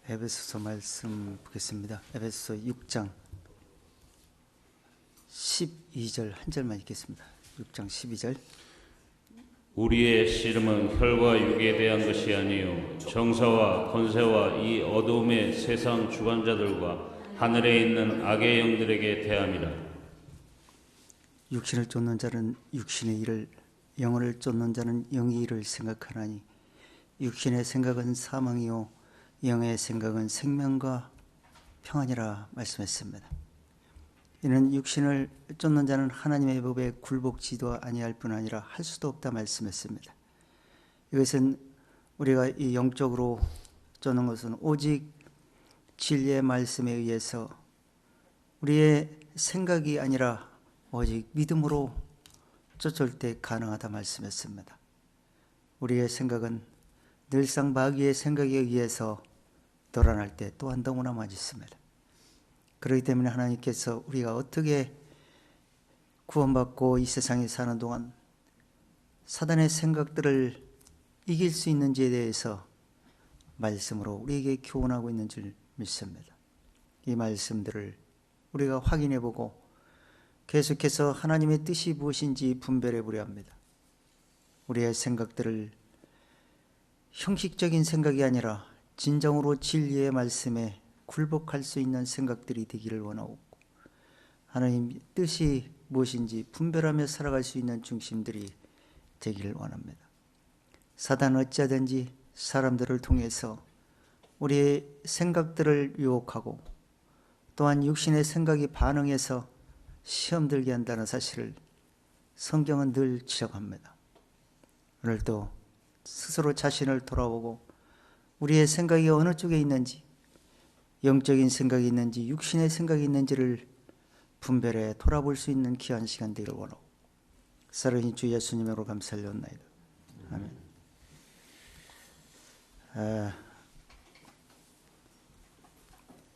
에베소서 말씀 보겠습니다. 에베소서 6장 12절 한 절만 읽겠습니다. 6장 12절. 우리의 씨름은 혈과 육에 대한 것이 아니요 정사와 권세와 이 어두움의 세상 주관자들과 하늘에 있는 악의 영들에게 대함이라. 육신을 쫓는 자는 육신의 일을, 영혼을 쫓는 자는 영의 일을 생각하나니 육신의 생각은 사망이요 영의 생각은 생명과 평안이라 말씀했습니다. 이는 육신을 쫓는 자는 하나님의 법에 굴복지도 아니할 뿐 아니라 할 수도 없다 말씀했습니다. 이것은 우리가 이 영적으로 쫓는 것은 오직 진리의 말씀에 의해서 우리의 생각이 아니라 오직 믿음으로 쫓을 때 가능하다 말씀했습니다. 우리의 생각은 늘상 마귀의 생각에 의해서 돌아날 때 또한 너무나 많이 있습니다. 그렇기 때문에 하나님께서 우리가 어떻게 구원받고 이 세상에 사는 동안 사단의 생각들을 이길 수 있는지에 대해서 말씀으로 우리에게 교훈하고 있는 줄 믿습니다. 이 말씀들을 우리가 확인해 보고 계속해서 하나님의 뜻이 무엇인지 분별해 보려 합니다. 우리의 생각들을 형식적인 생각이 아니라 진정으로 진리의 말씀에 굴복할 수 있는 생각들이 되기를 원하고, 하나님 뜻이 무엇인지 분별하며 살아갈 수 있는 중심들이 되기를 원합니다. 사단은 어찌하든지 사람들을 통해서 우리의 생각들을 유혹하고 또한 육신의 생각이 반응해서 시험 들게 한다는 사실을 성경은 늘 지적합니다. 오늘도 스스로 자신을 돌아보고 우리의 생각이 어느 쪽에 있는지, 영적인 생각이 있는지 육신의 생각이 있는지를 분별해 돌아볼 수 있는 귀한 시간 되기를 원하고 살아계신 주 예수님으로 감사를 드립니다. 아멘.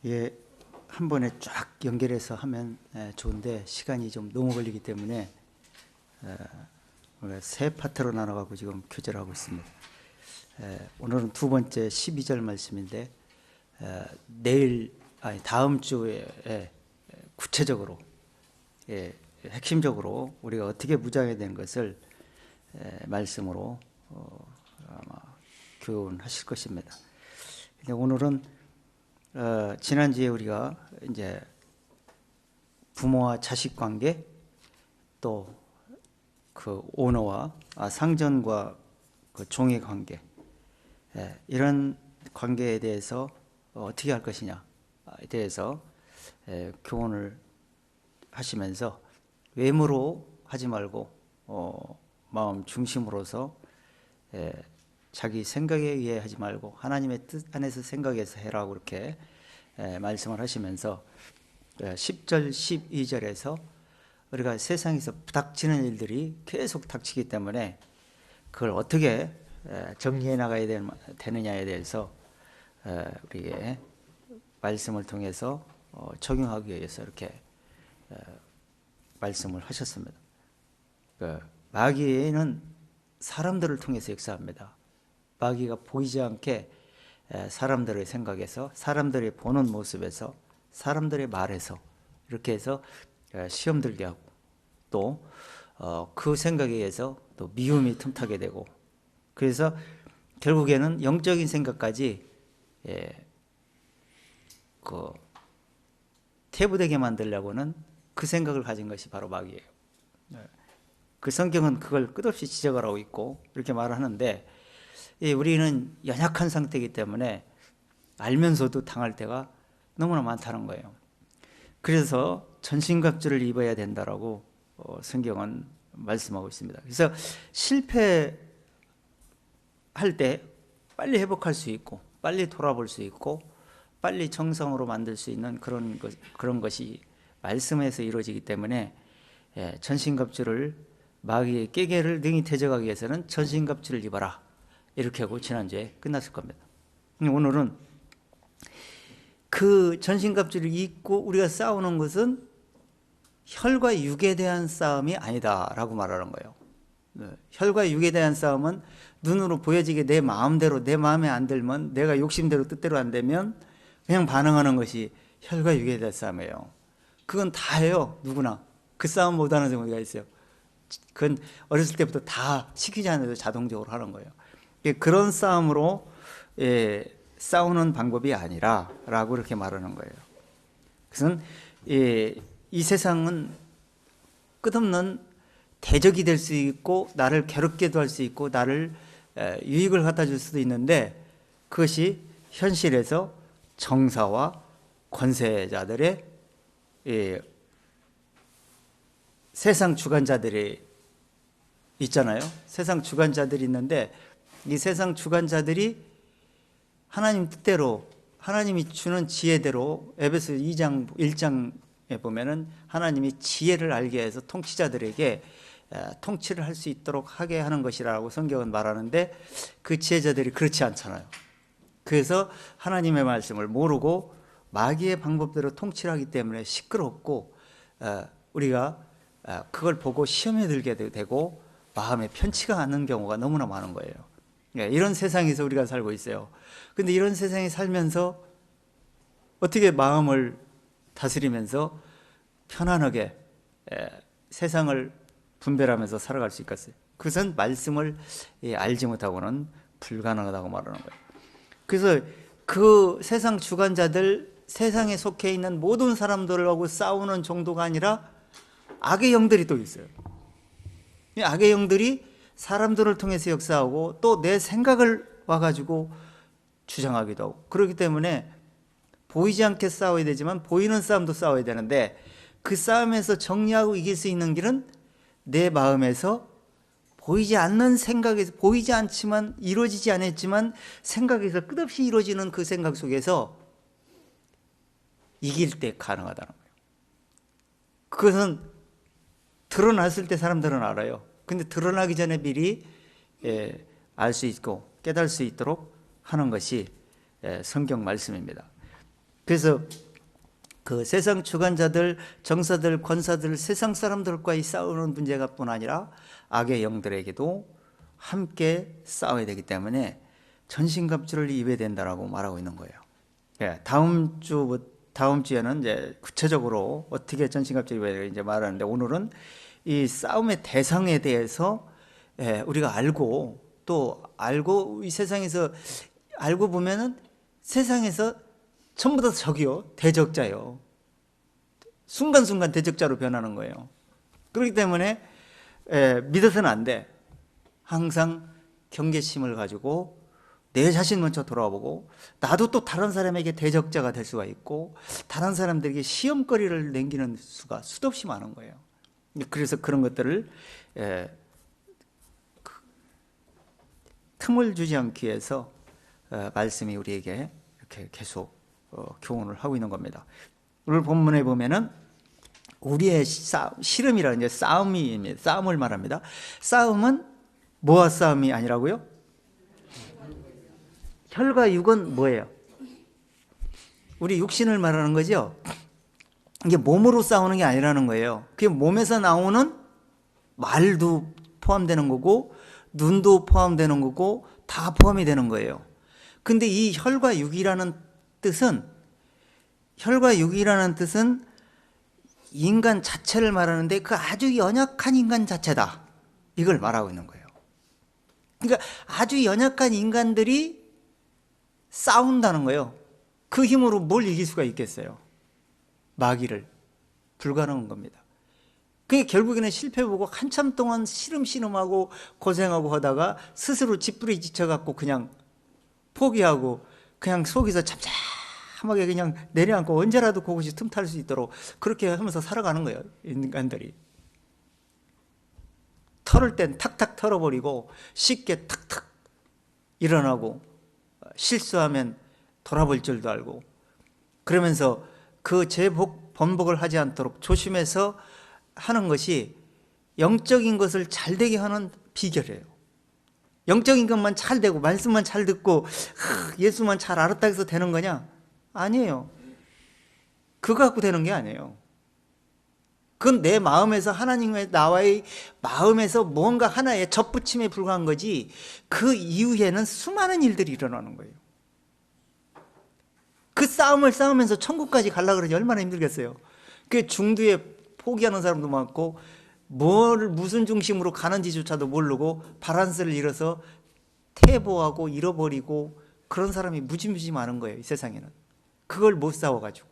예, 한 번에 쫙 연결해서 하면 좋은데 시간이 좀 너무 걸리기 때문에 우리가 세 파트로 나눠가고 지금 교제를 하고 있습니다. 오늘은 두 번째 12절 말씀인데 다음 주에 구체적으로 핵심적으로 우리가 어떻게 무장해야 되는 것을 말씀으로 아마 교훈하실 것입니다. 근데 오늘은 지난주에 우리가 이제 부모와 자식 관계, 또 그 오너와 상전과 그 종의 관계, 이런 관계에 대해서 어떻게 할 것이냐에 대해서 교훈을 하시면서 외모로 하지 말고 마음 중심으로서 자기 생각에 의해 하지 말고 하나님의 뜻 안에서 생각해서 해라고 이렇게 말씀을 하시면서 10절 12절에서 우리가 세상에서 닥치는 일들이 계속 닥치기 때문에 그걸 어떻게 정리해 나가야 되느냐에 대해서 우리에게 말씀을 통해서 적용하기 위해서 이렇게 말씀을 하셨습니다. 마귀는 사람들을 통해서 역사합니다. 마귀가 보이지 않게 사람들의 생각에서, 사람들이 보는 모습에서, 사람들의 말에서 이렇게 해서 시험 들게 하고, 또 그 생각에 의해서 또 미움이 틈타게 되고, 그래서 결국에는 영적인 생각까지 태부되게 만들려고는 그 생각을 가진 것이 바로 마귀예요. 그 성경은 그걸 끝없이 지적을 하고 있고 이렇게 말하는데, 우리는 연약한 상태이기 때문에 알면서도 당할 때가 너무나 많다는 거예요. 그래서 전신갑주를 입어야 된다라고 성경은 말씀하고 있습니다. 그래서 실패할 때 빨리 회복할 수 있고, 빨리 돌아볼 수 있고, 빨리 정상으로 만들 수 있는 그런 것이 말씀에서 이루어지기 때문에 전신갑주를, 마귀의 깨개를 능히 대적하기 위해서는 전신갑주를 입어라, 이렇게 하고 지난주에 끝났을 겁니다. 오늘은 그 전신갑주를 입고 우리가 싸우는 것은 혈과 육에 대한 싸움이 아니다라고 말하는 거예요. 혈과 육에 대한 싸움은 눈으로 보여지게 내 마음대로, 내 마음에 안 들면, 내가 욕심대로 뜻대로 안 되면 그냥 반응하는 것이 혈과 육에 대한 싸움이에요. 그건 다 해요, 누구나. 그 싸움 못하는 경우가 있어요. 그건 어렸을 때부터 다 시키지 않아도 자동적으로 하는 거예요. 그런 싸움으로 싸우는 방법이 아니라 라고 이렇게 말하는 거예요. 그래서 이 세상은 끝없는 대적이 될 수 있고 나를 괴롭게도 할 수 있고 나를 유익을 갖다 줄 수도 있는데 그것이 현실에서 정사와 권세자들의 세상 주관자들이 있잖아요. 세상 주관자들이 있는데 이 세상 주관자들이 하나님 뜻대로 하나님이 주는 지혜대로 에베소 2장 1장에 보면은 하나님이 지혜를 알게 해서 통치자들에게 통치를 할 수 있도록 하게 하는 것이라고 성경은 말하는데 그 지혜자들이 그렇지 않잖아요. 그래서 하나님의 말씀을 모르고 마귀의 방법대로 통치를 하기 때문에 시끄럽고 우리가 그걸 보고 시험에 들게 되고 마음에 편치가 않는 경우가 너무나 많은 거예요. 이런 세상에서 우리가 살고 있어요. 근데 이런 세상에 살면서 어떻게 마음을 다스리면서 편안하게 세상을 분별하면서 살아갈 수 있겠어요? 그것은 말씀을 알지 못하고는 불가능하다고 말하는 거예요. 그래서 그 세상 주관자들, 세상에 속해 있는 모든 사람들하고 싸우는 정도가 아니라 악의 영들이 또 있어요. 이 악의 영들이 사람들을 통해서 역사하고 또 내 생각을 와가지고 주장하기도 하고 그렇기 때문에 보이지 않게 싸워야 되지만 보이는 싸움도 싸워야 되는데 그 싸움에서 정리하고 이길 수 있는 길은 내 마음에서 보이지 않는 생각에서 보이지 않지만 이루어지지 않았지만 생각에서 끝없이 이루어지는 그 생각 속에서 이길 때 가능하다는 거예요. 그것은 드러났을 때 사람들은 알아요. 근데 드러나기 전에 미리 알 수 있고 깨달을 수 있도록 하는 것이 성경 말씀입니다. 그래서 그 세상 주관자들, 정사들, 권사들, 세상 사람들과의 싸우는 문제가 뿐 아니라 악의 영들에게도 함께 싸워야 되기 때문에 전신갑주를 입어야 된다라고 말하고 있는 거예요. 다음 주에는 이제 구체적으로 어떻게 전신갑주를 입어야 되는지 말하는데 오늘은 이 싸움의 대상에 대해서 우리가 알고 또 알고 이 세상에서 알고 보면은 세상에서 전부 다 적이요, 대적자요. 순간순간 대적자로 변하는 거예요. 그렇기 때문에 믿어서는 안 돼. 항상 경계심을 가지고 내 자신 먼저 돌아보고 나도 또 다른 사람에게 대적자가 될 수가 있고 다른 사람들에게 시험거리를 남기는 수가 수도 없이 많은 거예요. 그래서 그런 것들을 틈을 주지 않기 위해서 말씀이 우리에게 이렇게 계속 교훈을 하고 있는 겁니다. 오늘 본문에 보면은 우리의 씨름이라는 이제 싸움을 말합니다. 싸움은 뭐와 싸움이 아니라고요? 혈과 육은 뭐예요? 우리 육신을 말하는 거죠. 이게 몸으로 싸우는 게 아니라는 거예요. 그게 몸에서 나오는 말도 포함되는 거고 눈도 포함되는 거고 다 포함이 되는 거예요. 근데 이 혈과 육이라는 뜻은 인간 자체를 말하는데 그 아주 연약한 인간 자체다. 이걸 말하고 있는 거예요. 그러니까 아주 연약한 인간들이 싸운다는 거예요. 그 힘으로 뭘 이길 수가 있겠어요? 마귀를. 불가능한 겁니다. 그게 결국에는 실패보고 한참 동안 시름시름하고 고생하고 하다가 스스로 쥐뿌리 지쳐갖고 그냥 포기하고 그냥 속에서 잠잠하게 그냥 내려앉고 언제라도 그것이 틈탈 수 있도록 그렇게 하면서 살아가는 거예요. 인간들이. 털을 땐 탁탁 털어버리고 쉽게 탁탁 일어나고 실수하면 돌아볼 줄도 알고 그러면서 그 번복을 하지 않도록 조심해서 하는 것이 영적인 것을 잘 되게 하는 비결이에요. 영적인 것만 잘 되고 말씀만 잘 듣고 예수만 잘 알았다 해서 되는 거냐? 아니에요. 그거 갖고 되는 게 아니에요. 그건 내 마음에서 하나님의 나와의 마음에서 뭔가 하나의 접붙임에 불과한 거지, 그 이후에는 수많은 일들이 일어나는 거예요. 그 싸움을 싸우면서 천국까지 가려고 그러지 얼마나 힘들겠어요. 그 중도에 포기하는 사람도 많고, 무슨 중심으로 가는지조차도 모르고 바란스를 잃어서 퇴보하고 잃어버리고 그런 사람이 무지무지 많은 거예요, 이 세상에는. 그걸 못 싸워가지고.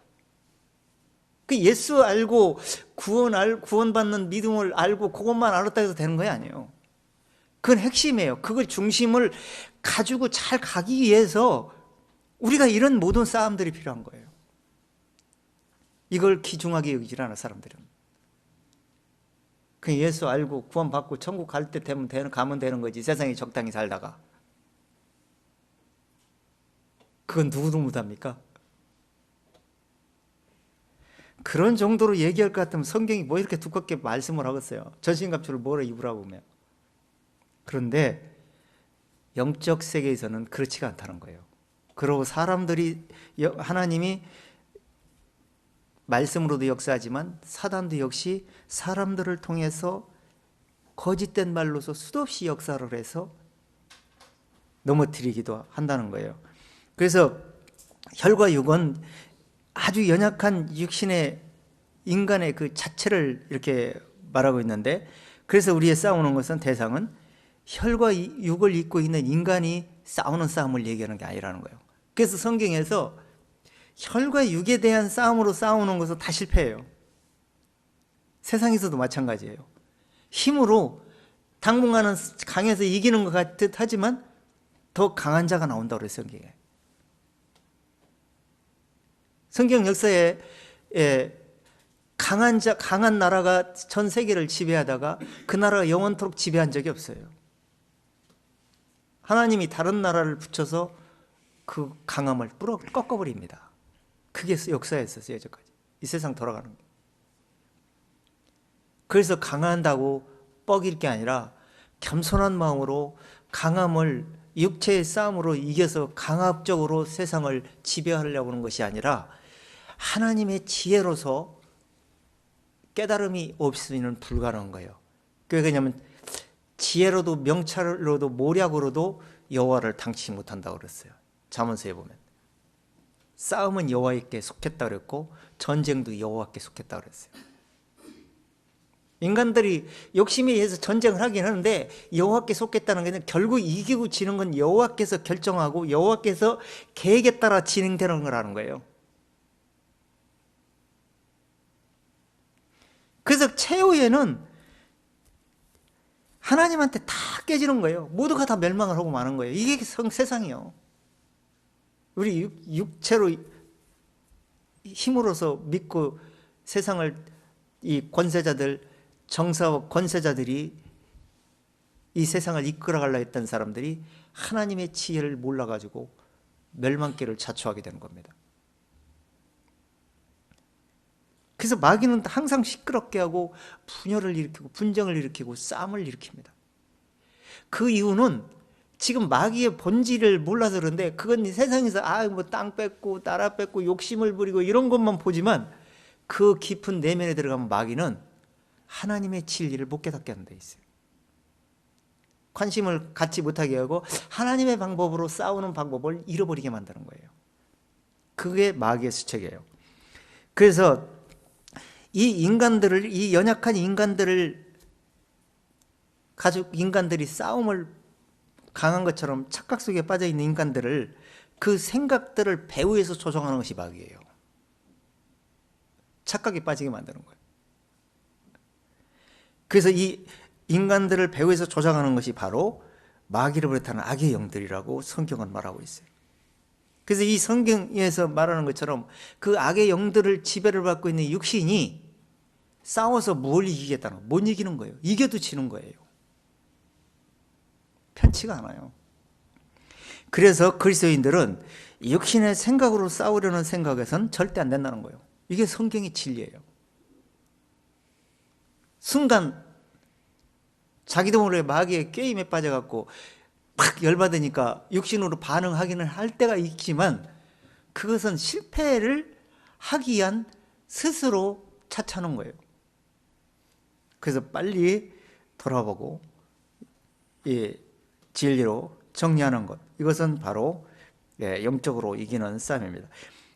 그 예수 알고 구원받는 믿음을 알고 그것만 알았다 해서 되는 거 아니에요. 그건 핵심이에요. 그걸 중심을 가지고 잘 가기 위해서 우리가 이런 모든 싸움들이 필요한 거예요. 이걸 귀중하게 여기질 않아, 사람들은. 그 예수 알고 구원받고 천국 갈 때 가면 되는 거지, 세상에 적당히 살다가. 그건 누구도 못합니까? 그런 정도로 얘기할 것 같으면 성경이 뭐 이렇게 두껍게 말씀을 하겠어요. 전신갑주를 뭐라 입으라고 하면. 그런데 영적 세계에서는 그렇지가 않다는 거예요. 그리고 사람들이, 하나님이 말씀으로도 역사하지만 사단도 역시 사람들을 통해서 거짓된 말로서 수도 없이 역사를 해서 넘어뜨리기도 한다는 거예요. 그래서 혈과 육은 아주 연약한 육신의 인간의 그 자체를 이렇게 말하고 있는데, 그래서 우리의 싸우는 것은 대상은 혈과 육을 입고 있는 인간이 싸우는 싸움을 얘기하는 게 아니라는 거예요. 그래서 성경에서 혈과 육에 대한 싸움으로 싸우는 것은 다 실패해요. 세상에서도 마찬가지예요. 힘으로 당분간은 강해서 이기는 것 같듯 하지만 더 강한 자가 나온다고 그래요, 성경에. 성경 역사에 강한 나라가 전 세계를 지배하다가 그 나라가 영원토록 지배한 적이 없어요. 하나님이 다른 나라를 붙여서 그 강함을 꺾어버립니다. 그게 역사였었어요, 여기까지. 이 세상 돌아가는 거. 그래서 강한다고 뻐길 게 아니라 겸손한 마음으로 강함을 육체의 싸움으로 이겨서 강압적으로 세상을 지배하려고 하는 것이 아니라 하나님의 지혜로서 깨달음이 없으면 불가능한 거예요. 그게 왜냐하면 지혜로도 명찰로도 모략으로도 여호와를 당치 못한다고 그랬어요. 잠언서에 보면 싸움은 여호와께 속했다 그랬고 전쟁도 여호와께 속했다 그랬어요. 인간들이 욕심에 의해서 전쟁을 하긴 하는데 여호와께 속겠다는 게 결국 이기고 지는 건 여호와께서 결정하고 여호와께서 계획에 따라 진행되는 거라는 거예요. 그래서 최후에는 하나님한테 다 깨지는 거예요. 모두가 다 멸망을 하고 마는 거예요. 이게 세상이요. 우리 육체로 힘으로서 믿고 세상을 이 권세자들, 정사와 권세자들이 이 세상을 이끌어가려 했던 사람들이 하나님의 지혜를 몰라가지고 멸망길을 자초하게 되는 겁니다. 그래서 마귀는 항상 시끄럽게 하고 분열을 일으키고 분쟁을 일으키고 싸움을 일으킵니다. 그 이유는 지금 마귀의 본질을 몰라서 그런데, 그건 세상에서 뭐 땅 뺏고 나라 뺏고 욕심을 부리고 이런 것만 보지만 그 깊은 내면에 들어가면 마귀는 하나님의 진리를 못 깨닫게 하는 데 있어요. 관심을 갖지 못하게 하고 하나님의 방법으로 싸우는 방법을 잃어버리게 만드는 거예요. 그게 마귀의 수책이에요. 그래서 이 연약한 인간들이 싸움을 강한 것처럼 착각 속에 빠져 있는 인간들을, 그 생각들을 배후에서 조종하는 것이 마귀예요. 착각에 빠지게 만드는 거예요. 그래서 이 인간들을 배후에서 조작하는 것이 바로 마귀를 비롯하는 악의 영들이라고 성경은 말하고 있어요. 그래서 이 성경에서 말하는 것처럼 그 악의 영들을 지배를 받고 있는 육신이 싸워서 뭘 이기겠다는 거예요. 못 이기는 거예요. 이겨도 지는 거예요. 편치가 않아요. 그래서 그리스도인들은 육신의 생각으로 싸우려는 생각에선 절대 안 된다는 거예요. 이게 성경의 진리예요. 순간 자기도 모르게 마귀의 게임에 빠져갖고 팍 열받으니까 육신으로 반응하기는 할 때가 있지만, 그것은 실패를 하기 위한 스스로 차차는 거예요. 그래서 빨리 돌아보고 이 진리로 정리하는 것, 이것은 바로 영적으로 이기는 싸움입니다.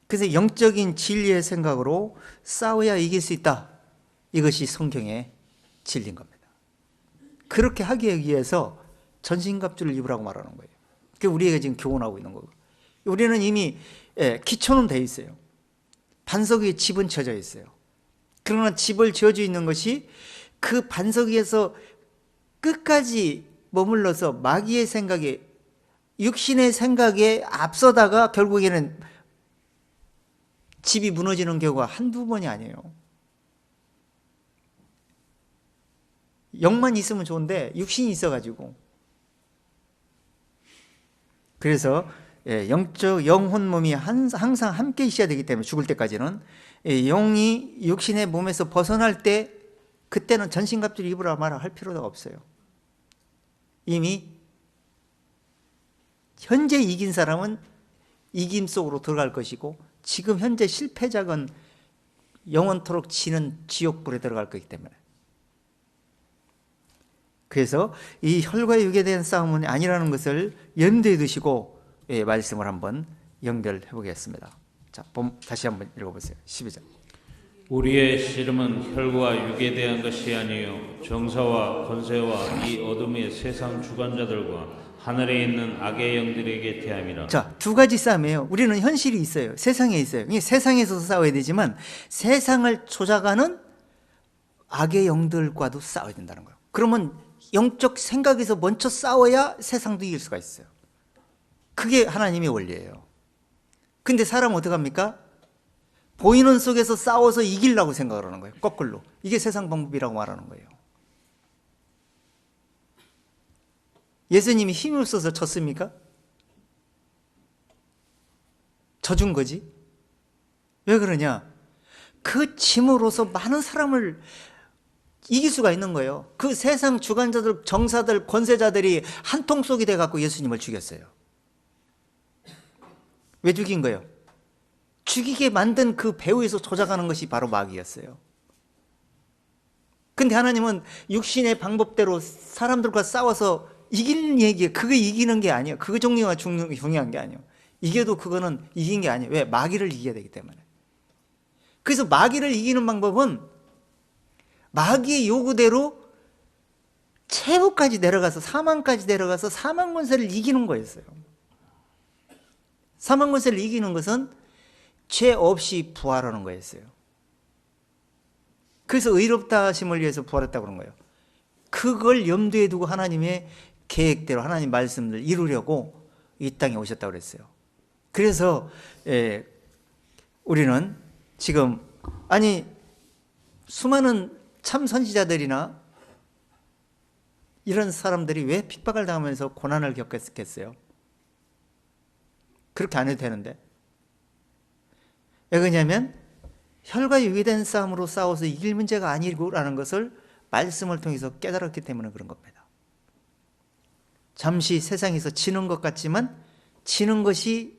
그래서 영적인 진리의 생각으로 싸워야 이길 수 있다. 이것이 성경의 진리인 겁니다. 그렇게 하기 위해서 전신갑주를 입으라고 말하는 거예요. 그게 우리에게 지금 교훈하고 있는 거고, 우리는 이미 기초는 돼 있어요. 반석 위에 집은 쳐져 있어요. 그러나 집을 지어져 있는 것이 그 반석 위에서 끝까지 머물러서 마귀의 생각에, 육신의 생각에 앞서다가 결국에는 집이 무너지는 경우가 한두 번이 아니에요. 영만 있으면 좋은데 육신이 있어가지고, 그래서 영적 영혼 몸이 항상 함께 있어야 되기 때문에, 죽을 때까지는 영이 육신의 몸에서 벗어날 때 그때는 전신갑주를 입으라 말아 할 필요가 없어요. 이미 현재 이긴 사람은 이김 속으로 들어갈 것이고, 지금 현재 실패작은 영원토록 지는 지옥불에 들어갈 거기 때문에, 그래서 이 혈과 육에 대한 싸움은 아니라는 것을 염두에 두시고 말씀을 한번 연결해 보겠습니다. 자, 다시 한번 읽어보세요. 12절. 우리의 씨름은 혈과 육에 대한 것이 아니요 정사와 권세와 이 어둠의 세상 주관자들과 하늘에 있는 악의 영들에게 대함이라. 자, 두 가지 싸움이에요. 우리는 현실이 있어요. 세상에 있어요. 이 세상에서 싸워야 되지만 세상을 조작하는 악의 영들과도 싸워야 된다는 거예요. 그러면 영적 생각에서 먼저 싸워야 세상도 이길 수가 있어요. 그게 하나님의 원리예요. 근데 사람은 어떡합니까? 보이는 속에서 싸워서 이기려고 생각을 하는 거예요. 거꾸로. 이게 세상 방법이라고 말하는 거예요. 예수님이 힘이 없어서 졌습니까? 져준 거지. 왜 그러냐? 그 힘으로서 많은 사람을 이길 수가 있는 거예요. 그 세상 주관자들, 정사들, 권세자들이 한 통속이 돼갖고 예수님을 죽였어요. 왜 죽인 거예요? 죽이게 만든 그 배후에서 조작하는 것이 바로 마귀였어요. 근데 하나님은 육신의 방법대로 사람들과 싸워서 이기는 얘기예요. 그거 이기는 게 아니에요. 그 종류가 중요한 게 아니에요. 이겨도 그거는 이긴 게 아니에요. 왜? 마귀를 이겨야 되기 때문에. 그래서 마귀를 이기는 방법은 마귀의 요구대로 최후까지 내려가서 사망까지 내려가서 사망 권세를 이기는 거였어요. 사망 권세를 이기는 것은 죄 없이 부활하는 거였어요. 그래서 의롭다 하심을 위해서 부활했다고 그런 거예요. 그걸 염두에 두고 하나님의 계획대로 하나님 말씀을 이루려고 이 땅에 오셨다고 그랬어요. 그래서 우리는 지금 수많은 참 선지자들이나 이런 사람들이 왜 핍박을 당하면서 고난을 겪었겠어요? 그렇게 안 해도 되는데. 왜 그러냐면 혈과 육에 대한 싸움으로 싸워서 이길 문제가 아니라는 것을 말씀을 통해서 깨달았기 때문에 그런 겁니다. 잠시 세상에서 지는 것 같지만 지는 것이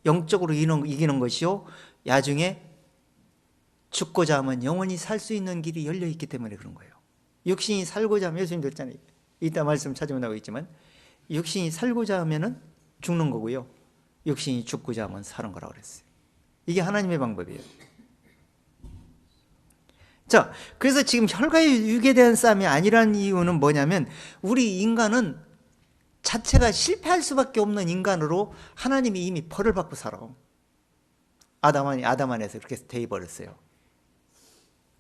영적으로 이기는 것이요, 나중에 죽고자 하면 영원히 살 수 있는 길이 열려있기 때문에 그런 거예요. 육신이 살고자 하면, 예수님 그랬잖아요. 이따 말씀 찾으면 나오겠지만, 육신이 살고자 하면 죽는 거고요, 육신이 죽고자 하면 사는 거라고 그랬어요. 이게 하나님의 방법이에요. 자, 그래서 지금 혈과 육에 대한 싸움이 아니라는 이유는 뭐냐면, 우리 인간은 자체가 실패할 수밖에 없는 인간으로 하나님이 이미 벌을 받고 살아. 아담 안에서 그렇게 돼 버렸어요.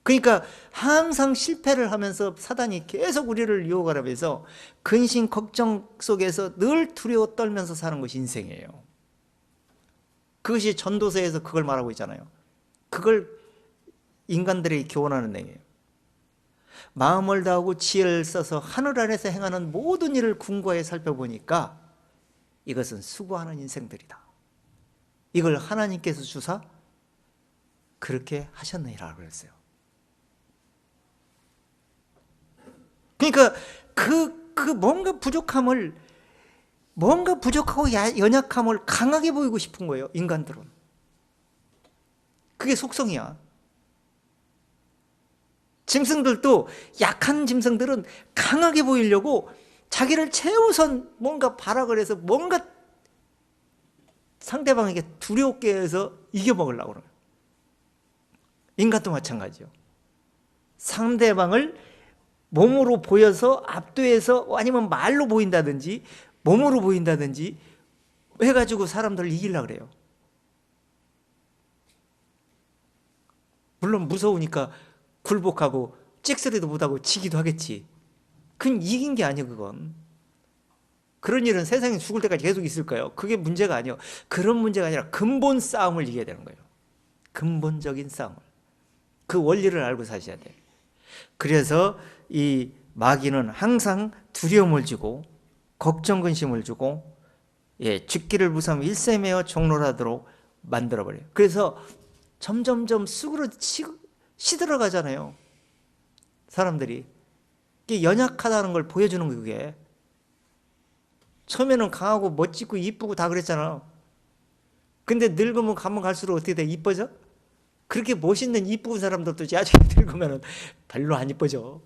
그러니까 항상 실패를 하면서 사단이 계속 우리를 유혹하려 해서 근심 걱정 속에서 늘 두려워 떨면서 사는 것이 인생이에요. 그것이 전도서에서 그걸 말하고 있잖아요. 그걸 인간들이 교훈하는 내용이에요. 마음을 다하고 지혜를 써서 하늘 아래서 행하는 모든 일을 궁고하게 살펴보니까 이것은 수고하는 인생들이다. 이걸 하나님께서 주사 그렇게 하셨느니라 그랬어요. 그러니까 뭔가 부족하고 연약함을 강하게 보이고 싶은 거예요, 인간들은. 그게 속성이야. 짐승들도 약한 짐승들은 강하게 보이려고 자기를 최우선 뭔가 발악을 해서 뭔가 상대방에게 두렵게 해서 이겨먹으려고 그래요. 인간도 마찬가지요. 상대방을 몸으로 보여서 압도해서 아니면 말로 보인다든지 몸으로 보인다든지 해가지고 사람들을 이기려고 그래요. 물론 무서우니까 굴복하고 찍소리도 못하고 지기도 하겠지. 그건 이긴 게 아니에요. 그건 그런 일은 세상에 죽을 때까지 계속 있을까요? 그게 문제가 아니에요. 그런 문제가 아니라 근본 싸움을 이겨야 되는 거예요. 근본적인 싸움을. 그 원리를 알고 사셔야 돼요. 그래서 이 마귀는 항상 두려움을 주고 걱정 근심을 주고 죽기를 무서움 일세매어 종로하도록 만들어버려요. 그래서 점점점 쑥으로 시들어가잖아요. 사람들이 이게 연약하다는 걸 보여주는 거예요. 그게 처음에는 강하고 멋지고 이쁘고 다 그랬잖아. 근데 늙으면 가면 갈수록 어떻게 돼? 이뻐져? 그렇게 멋있는 이쁜 사람들도 나중에 늙으면 별로 안 이뻐져.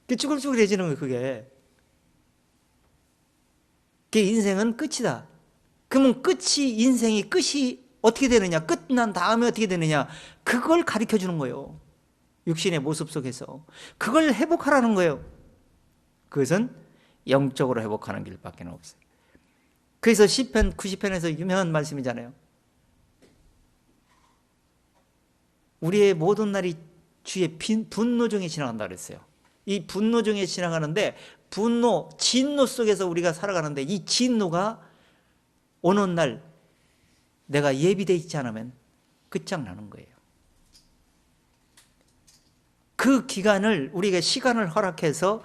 그게 쭈글쭈글해지는 거예요. 그게 인생은 끝이다. 그러면 인생이 끝이 어떻게 되느냐, 끝난 다음에 어떻게 되느냐, 그걸 가르쳐 주는 거예요. 육신의 모습 속에서 그걸 회복하라는 거예요. 그것은 영적으로 회복하는 길밖에 없어요. 그래서 시편 90편에서 유명한 말씀이잖아요. 우리의 모든 날이 주의 분노 중에 지나간다 그랬어요. 이 분노 중에 지나가는데 진노 속에서 우리가 살아가는데 이 진노가 오는 날 내가 예비되어 있지 않으면 끝장나는 거예요. 그 기간을 우리가 시간을 허락해서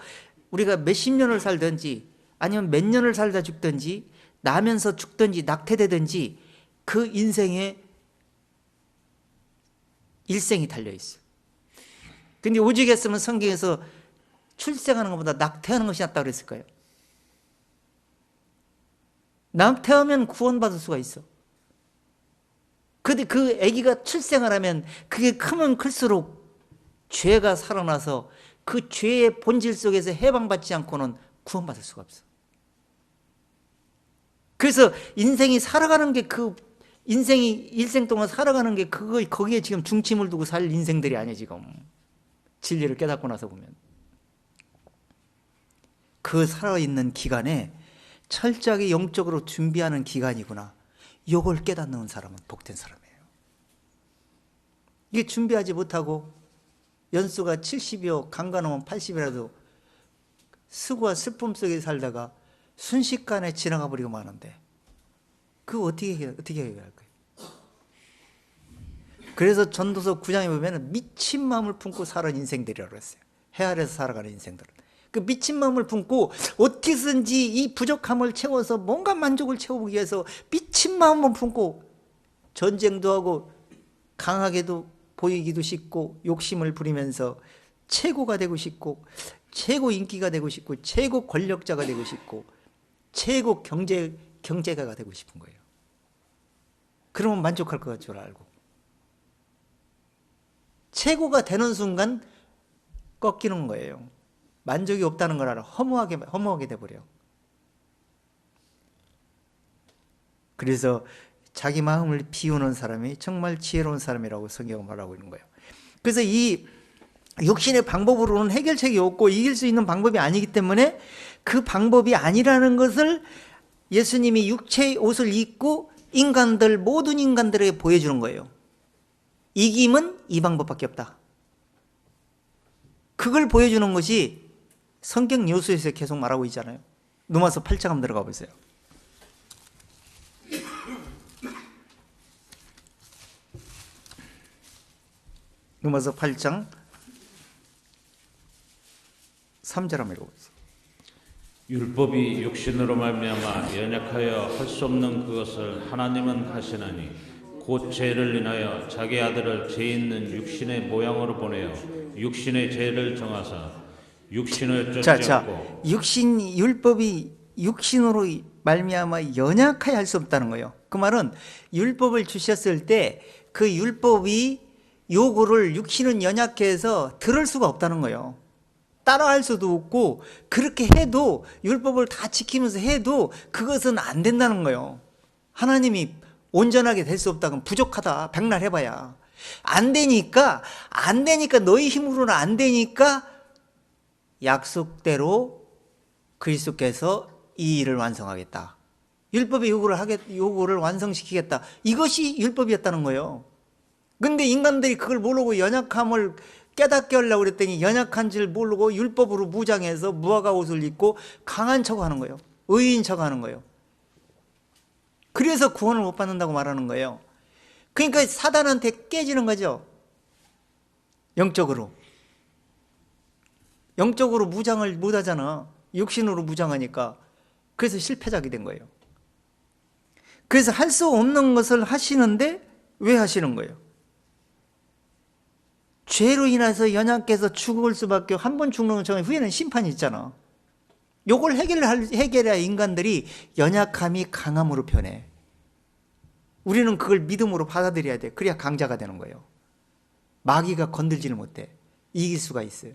우리가 몇십 년을 살든지 아니면 몇 년을 살다 죽든지 나면서 죽든지 낙태되든지 그 인생에 일생이 달려있어요. 근데 오직 했으면 성경에서 출생하는 것보다 낙태하는 것이 낫다고 그랬을까요? 낙태하면 구원받을 수가 있어. 근데 그 아기가 출생을 하면 그게 크면 클수록 죄가 살아나서 그 죄의 본질 속에서 해방받지 않고는 구원받을 수가 없어. 그래서 인생이 살아가는 게 일생 동안 살아가는 게 거기에 지금 중심을 두고 살 인생들이 아니에요, 지금. 진리를 깨닫고 나서 보면. 그 살아있는 기간에 철저하게 영적으로 준비하는 기간이구나. 이걸 깨닫는 사람은 복된 사람이에요. 이게 준비하지 못하고 연수가 70이요, 강간하면 80이라도 수고와 슬픔 속에 살다가 순식간에 지나가 버리고 마는데 그거 어떻게 해결할 거예요? 그래서 전도서 9장에 보면 미친 마음을 품고 사는 인생들이라고 했어요. 해 아래서 살아가는 인생들은. 그 미친 마음을 품고 어떻게든지 이 부족함을 채워서 뭔가 만족을 채우기 위해서 미친 마음을 품고 전쟁도 하고 강하게도 보이기도 싶고 욕심을 부리면서 최고가 되고 싶고 최고 인기가 되고 싶고 최고 권력자가 되고 싶고 최고 경제가가 되고 싶은 거예요. 그러면 만족할 것 줄 알고 최고가 되는 순간 꺾이는 거예요. 만족이 없다는 걸 알아. 허무하게 돼버려. 그래서 자기 마음을 비우는 사람이 정말 지혜로운 사람이라고 성경은 말하고 있는 거예요. 그래서 이 육신의 방법으로는 해결책이 없고 이길 수 있는 방법이 아니기 때문에 그 방법이 아니라는 것을 예수님이 육체의 옷을 입고 모든 인간들에게 보여주는 거예요. 이김은 이 방법밖에 없다. 그걸 보여주는 것이 성경 요소에서 계속 말하고 있잖아요. 로마서 8장 한번 들어가 보세요. 로마서 8장 3절 한번 읽어보세요. 율법이 육신으로 말미암아 연약하여 할 수 없는 그것을 하나님은 하시나니 곧 죄를 인하여 자기 아들을 죄 있는 육신의 모양으로 보내어 육신의 죄를 정하사 육신을 쫓지않고 율법이 육신으로 말미암아 연약하여 할 수 없다는 거예요. 그 말은 율법을 주셨을 때 그 율법이 요구를 육신은 연약해서 들을 수가 없다는 거예요. 따라할 수도 없고 그렇게 해도 율법을 다 지키면서 해도 그것은 안 된다는 거예요. 하나님이 온전하게 될 수 없다 그러면 부족하다 백날 해봐야 안 되니까 너희 힘으로는 안 되니까 약속대로 그리스도께서 이 일을 완성하겠다. 율법의 요구를 완성시키겠다. 이것이 율법이었다는 거예요. 근데 인간들이 그걸 모르고 연약함을 깨닫게 하려고 그랬더니 연약한 줄 모르고 율법으로 무장해서 무화과 옷을 입고 강한 척 하는 거예요. 의인 척 하는 거예요. 그래서 구원을 못 받는다고 말하는 거예요. 그러니까 사단한테 깨지는 거죠. 영적으로 무장을 못 하잖아. 육신으로 무장하니까. 그래서 실패작이 된 거예요. 그래서 할 수 없는 것을 하시는데 왜 하시는 거예요? 죄로 인해서 연약해서 죽을 수밖에, 한 번 죽는 건 후에는 심판이 있잖아. 요걸 해결해야 인간들이 연약함이 강함으로 변해. 우리는 그걸 믿음으로 받아들여야 돼. 그래야 강자가 되는 거예요. 마귀가 건들지를 못해. 이길 수가 있어요.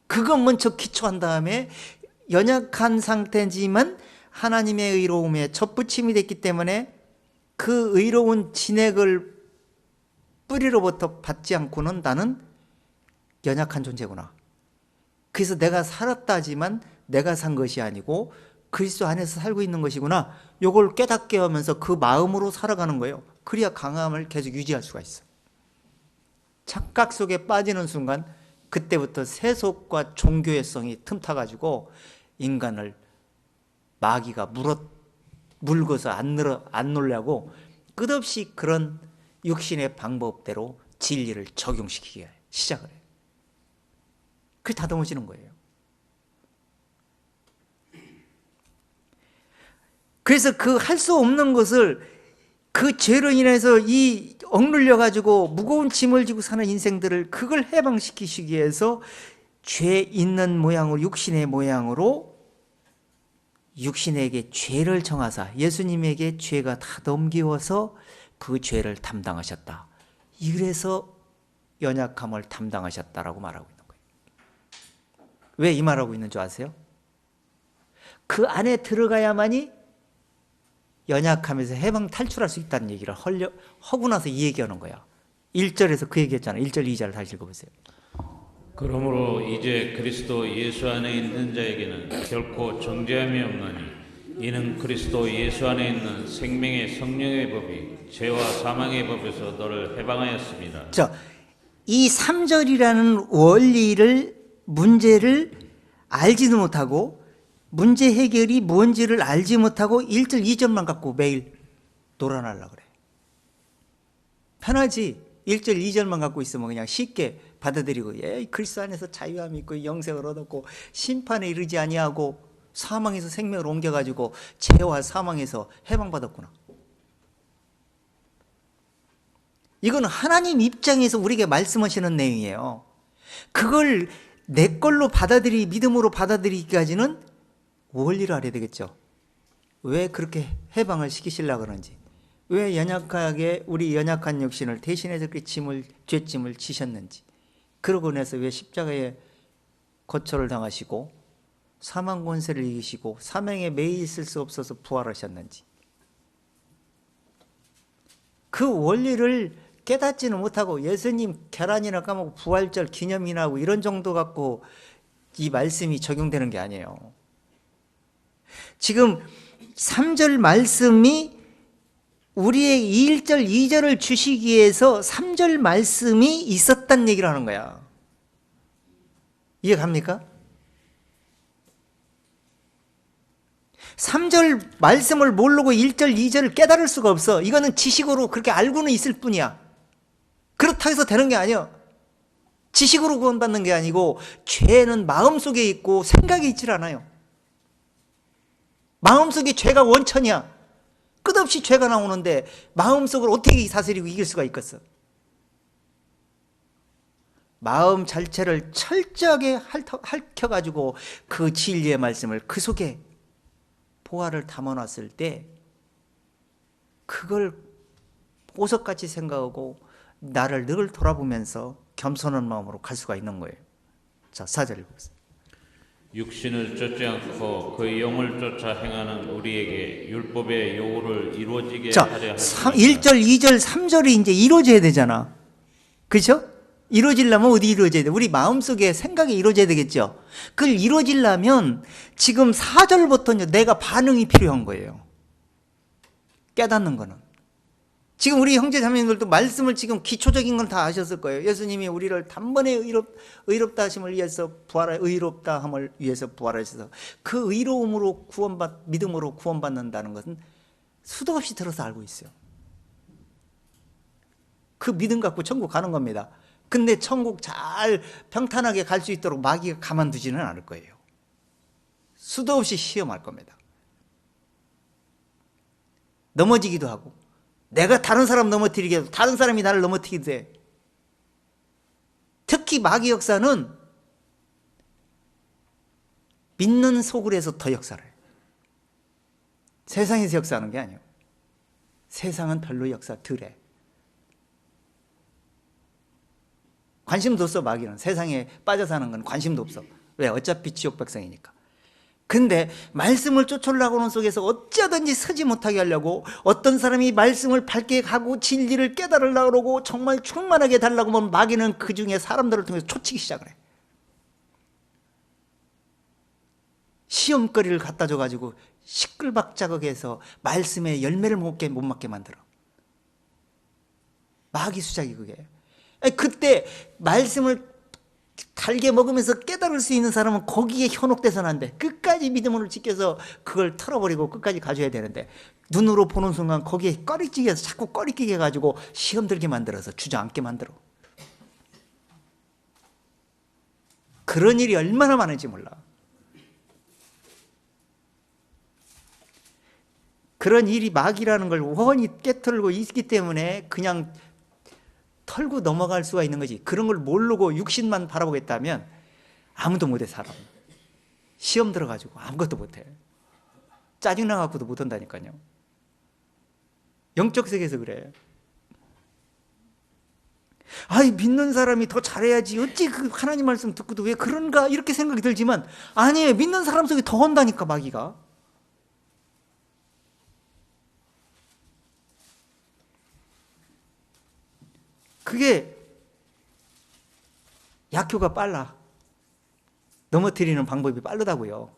그것 먼저 기초한 다음에 연약한 상태지만 하나님의 의로움에 접붙임이 됐기 때문에 그 의로운 진액을 뿌리로부터 받지 않고는 나는 연약한 존재구나. 그래서 내가 살았다 하지만 내가 산 것이 아니고 그리스도 안에서 살고 있는 것이구나. 요걸 깨닫게 하면서 그 마음으로 살아가는 거예요. 그래야 강함을 계속 유지할 수가 있어. 착각 속에 빠지는 순간 그때부터 세속과 종교의성이 틈타가지고 인간을 마귀가 물고서 안 놀라고 끝없이 그런 육신의 방법대로 진리를 적용시키기 시작을 해요. 그게 다듬어지는 거예요. 그래서 그 할 수 없는 것을 그 죄로 인해서 이 억눌려 가지고 무거운 짐을 지고 사는 인생들을 그걸 해방시키시기 위해서 죄 있는 모양으로 육신의 모양으로 육신에게 죄를 정하사 예수님에게 죄가 다 넘기워서 그 죄를 담당하셨다. 이래서 연약함을 담당하셨다라고 말하고 있는 거예요. 왜 이 말하고 있는 줄 아세요? 그 안에 들어가야만이 연약함에서 해방 탈출할 수 있다는 얘기를 하고 나서 이 얘기하는 거야. 1절에서 그 얘기했잖아요. 1절 2절 다시 읽어보세요. 그러므로 이제 그리스도 예수 안에 있는 자에게는 결코 정죄함이 없나니 이는 그리스도 예수 안에 있는 생명의 성령의 법이 죄와 사망의 법에서 너를 해방하였습니다. 자, 이 3절이라는 원리를 문제를 알지도 못하고 문제 해결이 뭔지를 알지 못하고 1절 2절만 갖고 매일 놀아나려고 그래. 편하지. 1절 2절만 갖고 있으면 그냥 쉽게 받아들이고 그리스도 안에서 자유함이 있고 영생을 얻었고 심판에 이르지 아니하고 사망에서 생명을 옮겨가지고 죄와 사망에서 해방받았구나. 이건 하나님 입장에서 우리에게 말씀하시는 내용이에요. 그걸 내 걸로 믿음으로 받아들이기까지는 원리를 알아야 되겠죠. 왜 그렇게 해방을 시키시려고 그러는지, 왜 연약하게 우리 연약한 육신을 대신해서 그 죄짐을 지셨는지, 그러고 나서 왜 십자가에 고초를 당하시고 사망 권세를 이기시고 사명에 매여 있을 수 없어서 부활하셨는지, 그 원리를 깨닫지는 못하고 예수님 계란이나 까먹고 부활절 기념이나 하고 이런 정도 갖고 이 말씀이 적용되는 게 아니에요. 지금 3절 말씀이 우리의 1절, 2절을 주시기 위해서 3절 말씀이 있었다는 얘기를 하는 거야. 이해 갑니까? 3절 말씀을 모르고 1절, 2절을 깨달을 수가 없어. 이거는 지식으로 그렇게 알고는 있을 뿐이야. 그렇다고 해서 되는 게 아니야. 지식으로 구원받는 게 아니고 죄는 마음속에 있고 생각이 있질 않아요. 마음속에 죄가 원천이야. 끝없이 죄가 나오는데 마음속을 어떻게 다스리고 이길 수가 있겠어? 마음 자체를 철저하게 핥혀가지고 그 진리의 말씀을 그 속에 보화를 담아놨을 때 그걸 보석같이 생각하고 나를 늘 돌아보면서 겸손한 마음으로 갈 수가 있는 거예요. 자, 4절 읽어보세요. 육신을 쫓지 않고 그 영을 쫓아 행하는 우리에게 율법의 요구를 이루어지게 자, 하려 하시니라. 1절, 2절, 3절이 이제 이루어져야 되잖아. 그죠? 이루어지려면 어디 이루어져야 돼? 우리 마음속에 생각이 이루어져야 되겠죠? 그걸 이루어지려면 지금 4절부터 내가 반응이 필요한 거예요. 깨닫는 거는. 지금 우리 형제 자매님들도 말씀을 지금 기초적인 건 다 아셨을 거예요. 예수님이 우리를 단번에 의롭다 하심을 위해서 의롭다 함을 위해서 부활하셔서 그 의로움으로 믿음으로 구원받는다는 것은 수도 없이 들어서 알고 있어요. 그 믿음 갖고 천국 가는 겁니다. 근데 천국 잘 평탄하게 갈 수 있도록 마귀가 가만두지는 않을 거예요. 수도 없이 시험할 겁니다. 넘어지기도 하고, 내가 다른 사람 넘어뜨리기도 하고, 다른 사람이 나를 넘어뜨리기도 해. 특히 마귀 역사는 믿는 속을 해서 더 역사를 해요. 세상에서 역사하는 게 아니에요. 세상은 별로 역사 덜 해. 관심도 없어. 마귀는 세상에 빠져 사는 건 관심도 없어. 왜? 어차피 지옥 백성이니까. 근데 말씀을 쫓으려고 하는 속에서 어찌하든지 서지 못하게 하려고, 어떤 사람이 말씀을 밝게 가고 진리를 깨달으려고 그러고 정말 충만하게 달라고 하면 마귀는 그 중에 사람들을 통해서 초치기 시작을 해. 시험거리를 갖다 줘가지고 시끌벅적하게 말씀에 열매를 못 맞게 만들어. 마귀 수작이 그게. 그때 말씀을 달게 먹으면서 깨달을 수 있는 사람은 거기에 현혹돼서는 안 돼. 끝까지 믿음으로 지켜서 그걸 털어버리고 끝까지 가져야 되는데, 눈으로 보는 순간 거기에 꺼리끼게 해서 자꾸 꺼리끼게 해가지고 시험 들게 만들어서 주저앉게 만들어. 그런 일이 얼마나 많은지 몰라. 그런 일이 마귀라는 걸 훤히 깨털고 있기 때문에 그냥 털고 넘어갈 수가 있는 거지. 그런 걸 모르고 육신만 바라보겠다면 아무도 못해. 사람 시험 들어가지고 아무것도 못해. 짜증나갖고도 못한다니까요. 영적 세계에서 그래. 아이, 믿는 사람이 더 잘해야지, 어찌 그 하나님 말씀 듣고도 왜 그런가, 이렇게 생각이 들지만 아니에요. 믿는 사람 속에 더 한다니까, 마귀가. 그게 약효가 빨라. 넘어뜨리는 방법이 빠르다고요.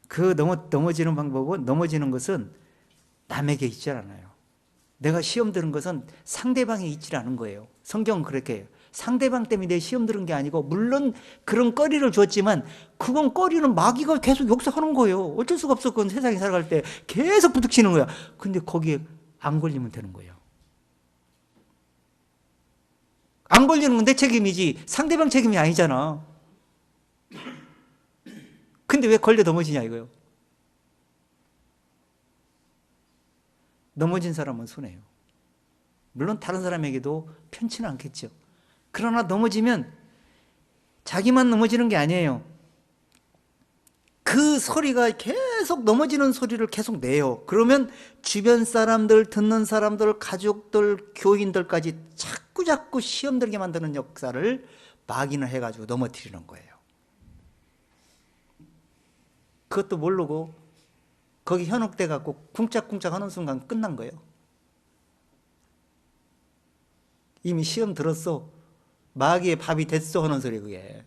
그 넘어지는 방법은, 넘어지는 것은 남에게 있지 않아요. 내가 시험 들은 것은 상대방에 있지 않은 거예요. 성경은 그렇게 해요. 상대방 때문에 내 시험 들은 게 아니고, 물론 그런 꺼리를 줬지만 그건 꺼리는 마귀가 계속 역사하는 거예요. 어쩔 수가 없어. 그건 세상에 살아갈 때 계속 부딪히는 거야. 근데 거기에 안 걸리면 되는 거예요. 안 걸리는 건 내 책임이지 상대방 책임이 아니잖아. 근데 왜 걸려 넘어지냐 이거요. 넘어진 사람은 손해요. 물론 다른 사람에게도 편치는 않겠죠. 그러나 넘어지면 자기만 넘어지는 게 아니에요. 그 소리가 계속, 넘어지는 소리를 계속 내요. 그러면 주변 사람들, 듣는 사람들, 가족들, 교인들까지 자꾸 시험 들게 만드는 역사를 마귀는 해가지고 넘어뜨리는 거예요. 그것도 모르고 거기 현혹돼 갖고 쿵짝쿵짝 하는 순간 끝난 거예요. 이미 시험 들었어. 마귀의 밥이 됐어 하는 소리. 그게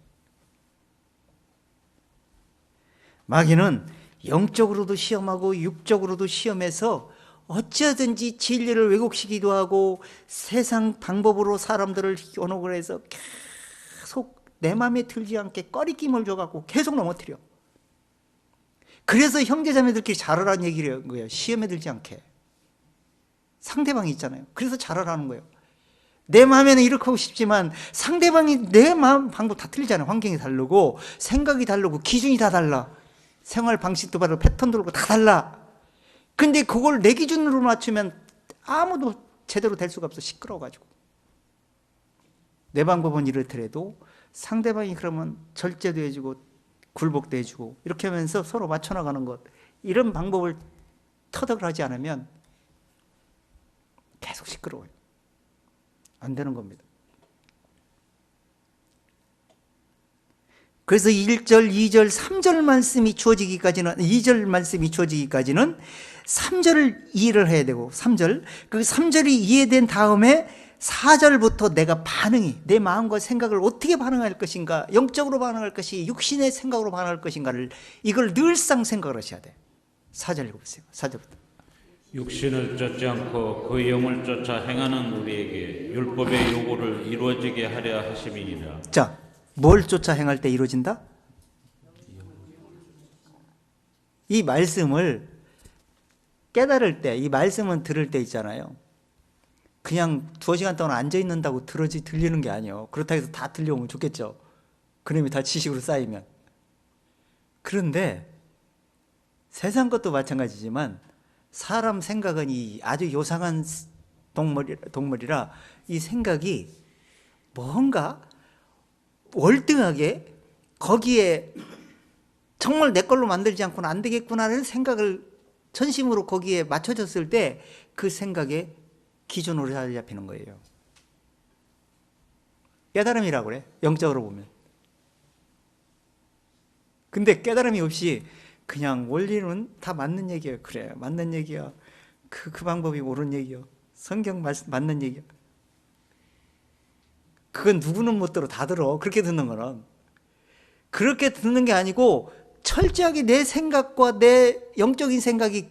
마귀는 영적으로도 시험하고 육적으로도 시험해서 어찌하든지 진리를 왜곡시키기도 하고 세상 방법으로 사람들을 현혹을 해서 계속 내 마음에 들지 않게 꺼리낌을 줘갖고 계속 넘어뜨려. 그래서 형제자매들끼리 잘하라는 얘기를 한 거예요. 시험에 들지 않게. 상대방이 있잖아요. 그래서 잘하라는 거예요. 내 마음에는 이렇게 하고 싶지만 상대방이, 내 마음 방법 다 틀리잖아요. 환경이 다르고 생각이 다르고 기준이 다 달라. 생활 방식도 다르고 패턴도 다르고 다 달라. 근데 그걸 내 기준으로 맞추면 아무도 제대로 될 수가 없어. 시끄러워가지고. 내 방법은 이렇더라도 상대방이 그러면 절제도 해주고 굴복도 해주고 이렇게 하면서 서로 맞춰나가는 것, 이런 방법을 터득을 하지 않으면 계속 시끄러워요. 안 되는 겁니다. 그래서 1절, 2절, 3절 말씀이 주어지기까지는 2절 말씀이 주어지기까지는 3절을 이해를 해야 되고 3절, 그 3절이 이해된 다음에 4절부터 내가 반응이 내 마음과 생각을 어떻게 반응할 것인가, 영적으로 반응할 것이 육신의 생각으로 반응할 것인가를 이걸 늘상 생각을 하셔야 돼. 4절 읽어보세요. 4절부터. 육신을 쫓지 않고 그 영을 쫓아 행하는 우리에게 율법의 요구를 이루어지게 하려 하심이니라. 자, 뭘 쫓아 행할 때 이루어진다? 이 말씀을 깨달을 때, 이 말씀은 들을 때 있잖아요. 그냥 2시간 동안 앉아있는다고 들리는 게 아니에요. 그렇다고 해서 다 들려오면 좋겠죠. 그놈이 다 지식으로 쌓이면. 그런데 세상 것도 마찬가지지만 사람 생각은 이 아주 요상한 동물이라 이 생각이 뭔가 월등하게 거기에 정말 내 걸로 만들지 않고는 안 되겠구나라는 생각을 전심으로 거기에 맞춰졌을 때 그 생각에 기준으로 자리 잡히는 거예요. 깨달음이라고 그래, 영적으로 보면. 근데 깨달음이 없이 그냥 원리는 다 맞는 얘기예요. 그래, 맞는 얘기야. 그 방법이 옳은 얘기야. 성경 말씀 맞는 얘기야. 그건 누구는 못 들어, 다 들어. 그렇게 듣는 거는. 그렇게 듣는 게 아니고 철저하게 내 생각과 내 영적인 생각이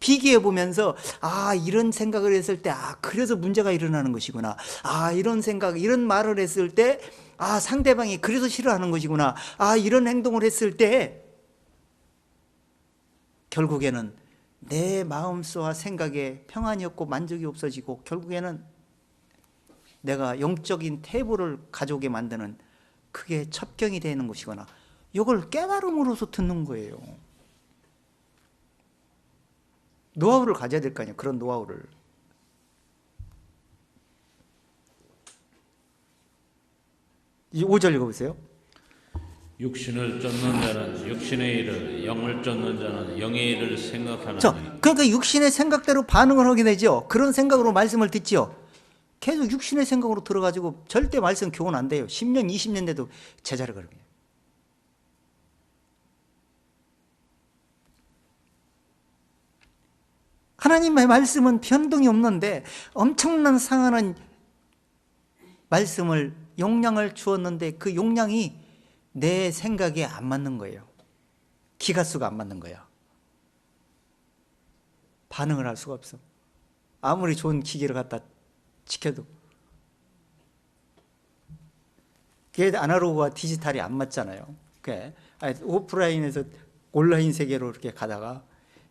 비교해 보면서, 아, 이런 생각을 했을 때, 아, 그래서 문제가 일어나는 것이구나. 아, 이런 생각, 이런 말을 했을 때, 아, 상대방이 그래서 싫어하는 것이구나. 아, 이런 행동을 했을 때, 결국에는 내 마음과 생각에 평안이 없고 만족이 없어지고, 결국에는 내가 영적인 태보를 가져오게 만드는 그게 첩경이 되는 것이거나, 이걸 깨달음으로서 듣는 거예요. 노하우를 가져야 될 거 아니에요. 그런 노하우를. 이 5절 읽어보세요. 육신을 쫓는 자는 육신의 일을, 영을 쫓는 자는 영의 일을 생각하나니. 자, 그러니까 육신의 생각대로 반응을 하게 되죠. 그런 생각으로 말씀을 듣지요. 계속 육신의 생각으로 들어가지고 절대 말씀 교훈 안 돼요. 10년, 20년 돼도 제자를 걸어요. 하나님의 말씀은 변동이 없는데 엄청난 상하는 말씀을 용량을 주었는데 그 용량이 내 생각에 안 맞는 거예요. 기가수가 안 맞는 거야. 반응을 할 수가 없어. 아무리 좋은 기계를 갖다 지켜도. 그게 아날로그와 디지털이 안 맞잖아요. 오프라인에서 온라인 세계로 이렇게 가다가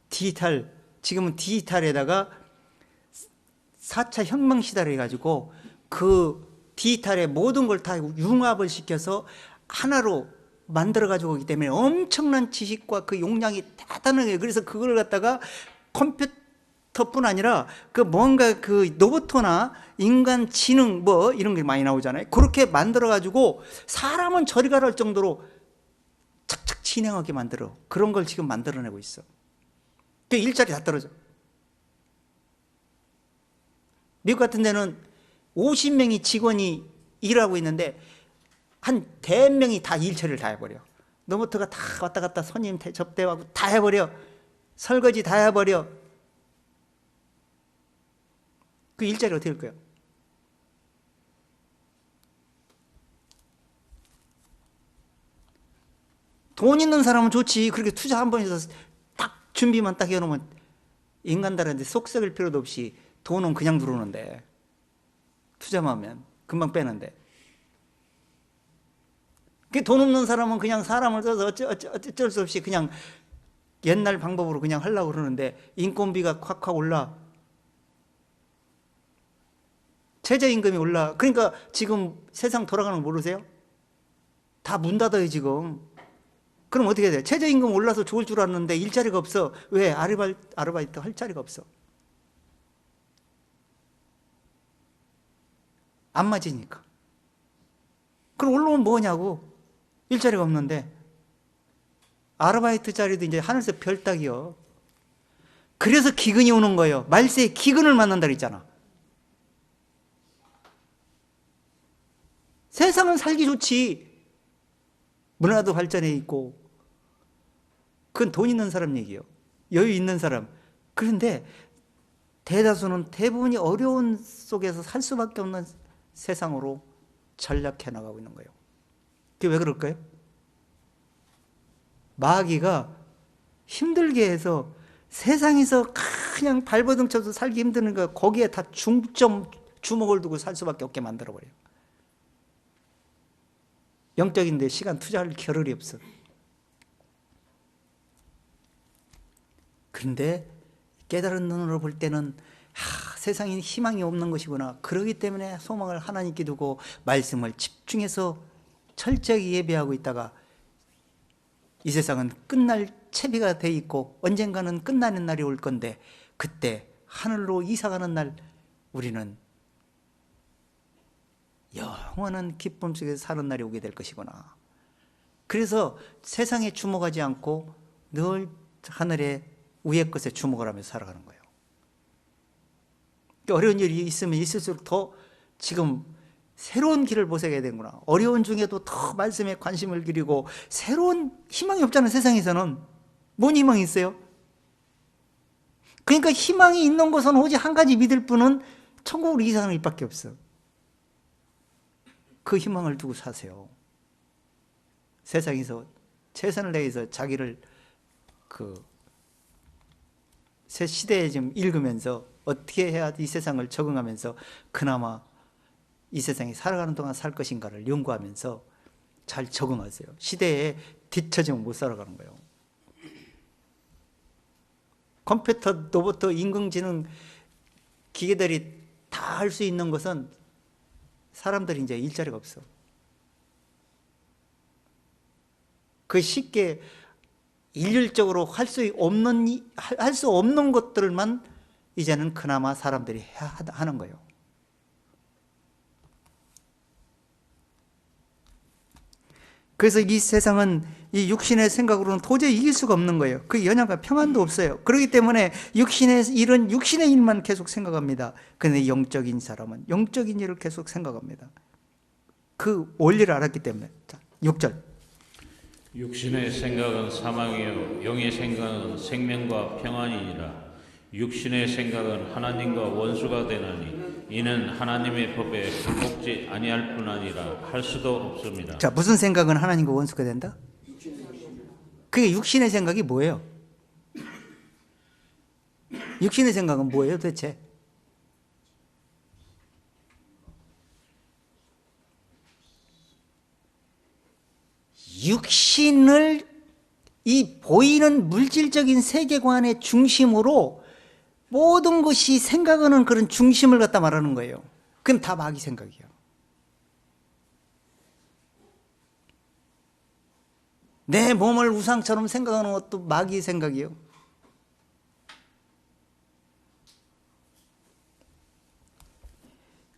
지금은 디지털에다가 4차 혁명 시대를 해가지고 그 디지털의 모든 걸 다 융합을 시켜서 하나로 만들어가지고 오기 때문에 엄청난 지식과 그 용량이 대단해요. 그래서 그걸 갖다가 컴퓨터뿐 아니라 그 뭔가 그 로봇이나 인간 지능 뭐 이런 게 많이 나오잖아요. 그렇게 만들어가지고 사람은 저리 가라 할 정도로 착착 진행하게 만들어. 그런 걸 지금 만들어내고 있어. 그 일자리 다 떨어져. 미국 같은 데는 50명이 직원이 일하고 있는데 한 대명이 다 일 처리를 다 해버려. 로봇가 다 왔다 갔다 손님 접대하고 다 해버려. 설거지 다 해버려. 그 일자리 어떻게 할 거야? 돈 있는 사람은 좋지. 그렇게 투자 한 번 해서 딱 준비만 딱 해놓으면 인간들한테 속 썩일 필요도 없이 돈은 그냥 들어오는데 투자만 하면 금방 빼는데 돈 없는 사람은 그냥 사람을 써서 어쩔 수 없이 그냥 옛날 방법으로 그냥 하려고 그러는데 인건비가 콱콱 올라. 최저임금이 올라. 그러니까 지금 세상 돌아가는 거 모르세요? 다 문 닫아요 지금. 그럼 어떻게 해야 돼? 최저임금 올라서 좋을 줄 알았는데 일자리가 없어. 왜? 아르바이트 할 자리가 없어. 안 맞으니까. 그럼 올라오면 뭐냐고. 일자리가 없는데. 아르바이트 자리도 이제 하늘에서 별 따기요. 그래서 기근이 오는 거예요. 말세에 기근을 만난다 그랬잖아. 세상은 살기 좋지. 문화도 발전해 있고. 그건 돈 있는 사람 얘기예요. 여유 있는 사람. 그런데 대부분이 어려운 속에서 살 수밖에 없는 세상으로 전락해 나가고 있는 거예요. 그게 왜 그럴까요? 마귀가 힘들게 해서 세상에서 그냥 발버둥 쳐서 살기 힘드는 거 거기에 다 주목을 두고 살 수밖에 없게 만들어버려요. 영적인데 시간 투자할 겨를이 없어. 그런데 깨달은 눈으로 볼 때는 세상에 희망이 없는 것이구나. 그러기 때문에 소망을 하나님께 두고 말씀을 집중해서 철저히 예배하고 있다가 이 세상은 끝날 채비가 돼 있고 언젠가는 끝나는 날이 올 건데 그때 하늘로 이사가는 날 우리는 영원한 기쁨 속에서 사는 날이 오게 될 것이구나. 그래서 세상에 주목하지 않고 늘 하늘의 위의 것에 주목을 하면서 살아가는 거예요. 어려운 일이 있으면 있을수록 더 지금 새로운 길을 모색해야 되는구나. 어려운 중에도 더 말씀에 관심을 기리고 새로운 희망이 없잖아요. 세상에서는 뭔 희망이 있어요? 그러니까 희망이 있는 것은 오직 한 가지 믿을 뿐은 천국으로 이사하는 일밖에 없어. 그 희망을 두고 사세요. 세상에서 최선을 다해서 자기를 새 시대에 좀 읽으면서 어떻게 해야 이 세상을 적응하면서 그나마 이 세상에 살아가는 동안 살 것인가를 연구하면서 잘 적응하세요. 시대에 뒤처지면 못 살아가는 거예요. 컴퓨터, 로봇, 인공지능 기계들이 다 할 수 있는 것은 사람들이 이제 일자리가 없어. 그 쉽게 일률적으로 할 수 없는 것들만 이제는 그나마 사람들이 하는 거예요. 그래서 이 세상은 이 육신의 생각으로는 도저히 이길 수가 없는 거예요. 그 연약과 평안도 없어요. 그렇기 때문에 육신의 일만 계속 생각합니다. 그런데 영적인 사람은 영적인 일을 계속 생각합니다. 그 원리를 알았기 때문에. 자, 6절. 육신의 생각은 사망이요 영의 생각은 생명과 평안이니라. 육신의 생각은 하나님과 원수가 되나니 이는 하나님의 법에 굴복지 아니할 뿐 아니라 할 수도 없습니다. 자, 무슨 생각은 하나님과 원수가 된다? 그게 육신의 생각이 뭐예요? 육신의 생각은 뭐예요 도대체? 육신을 이 보이는 물질적인 세계관의 중심으로 모든 것이 생각하는 그런 중심을 갖다 말하는 거예요. 그럼 다 마귀 생각이에요. 내 몸을 우상처럼 생각하는 것도 마귀 생각이에요.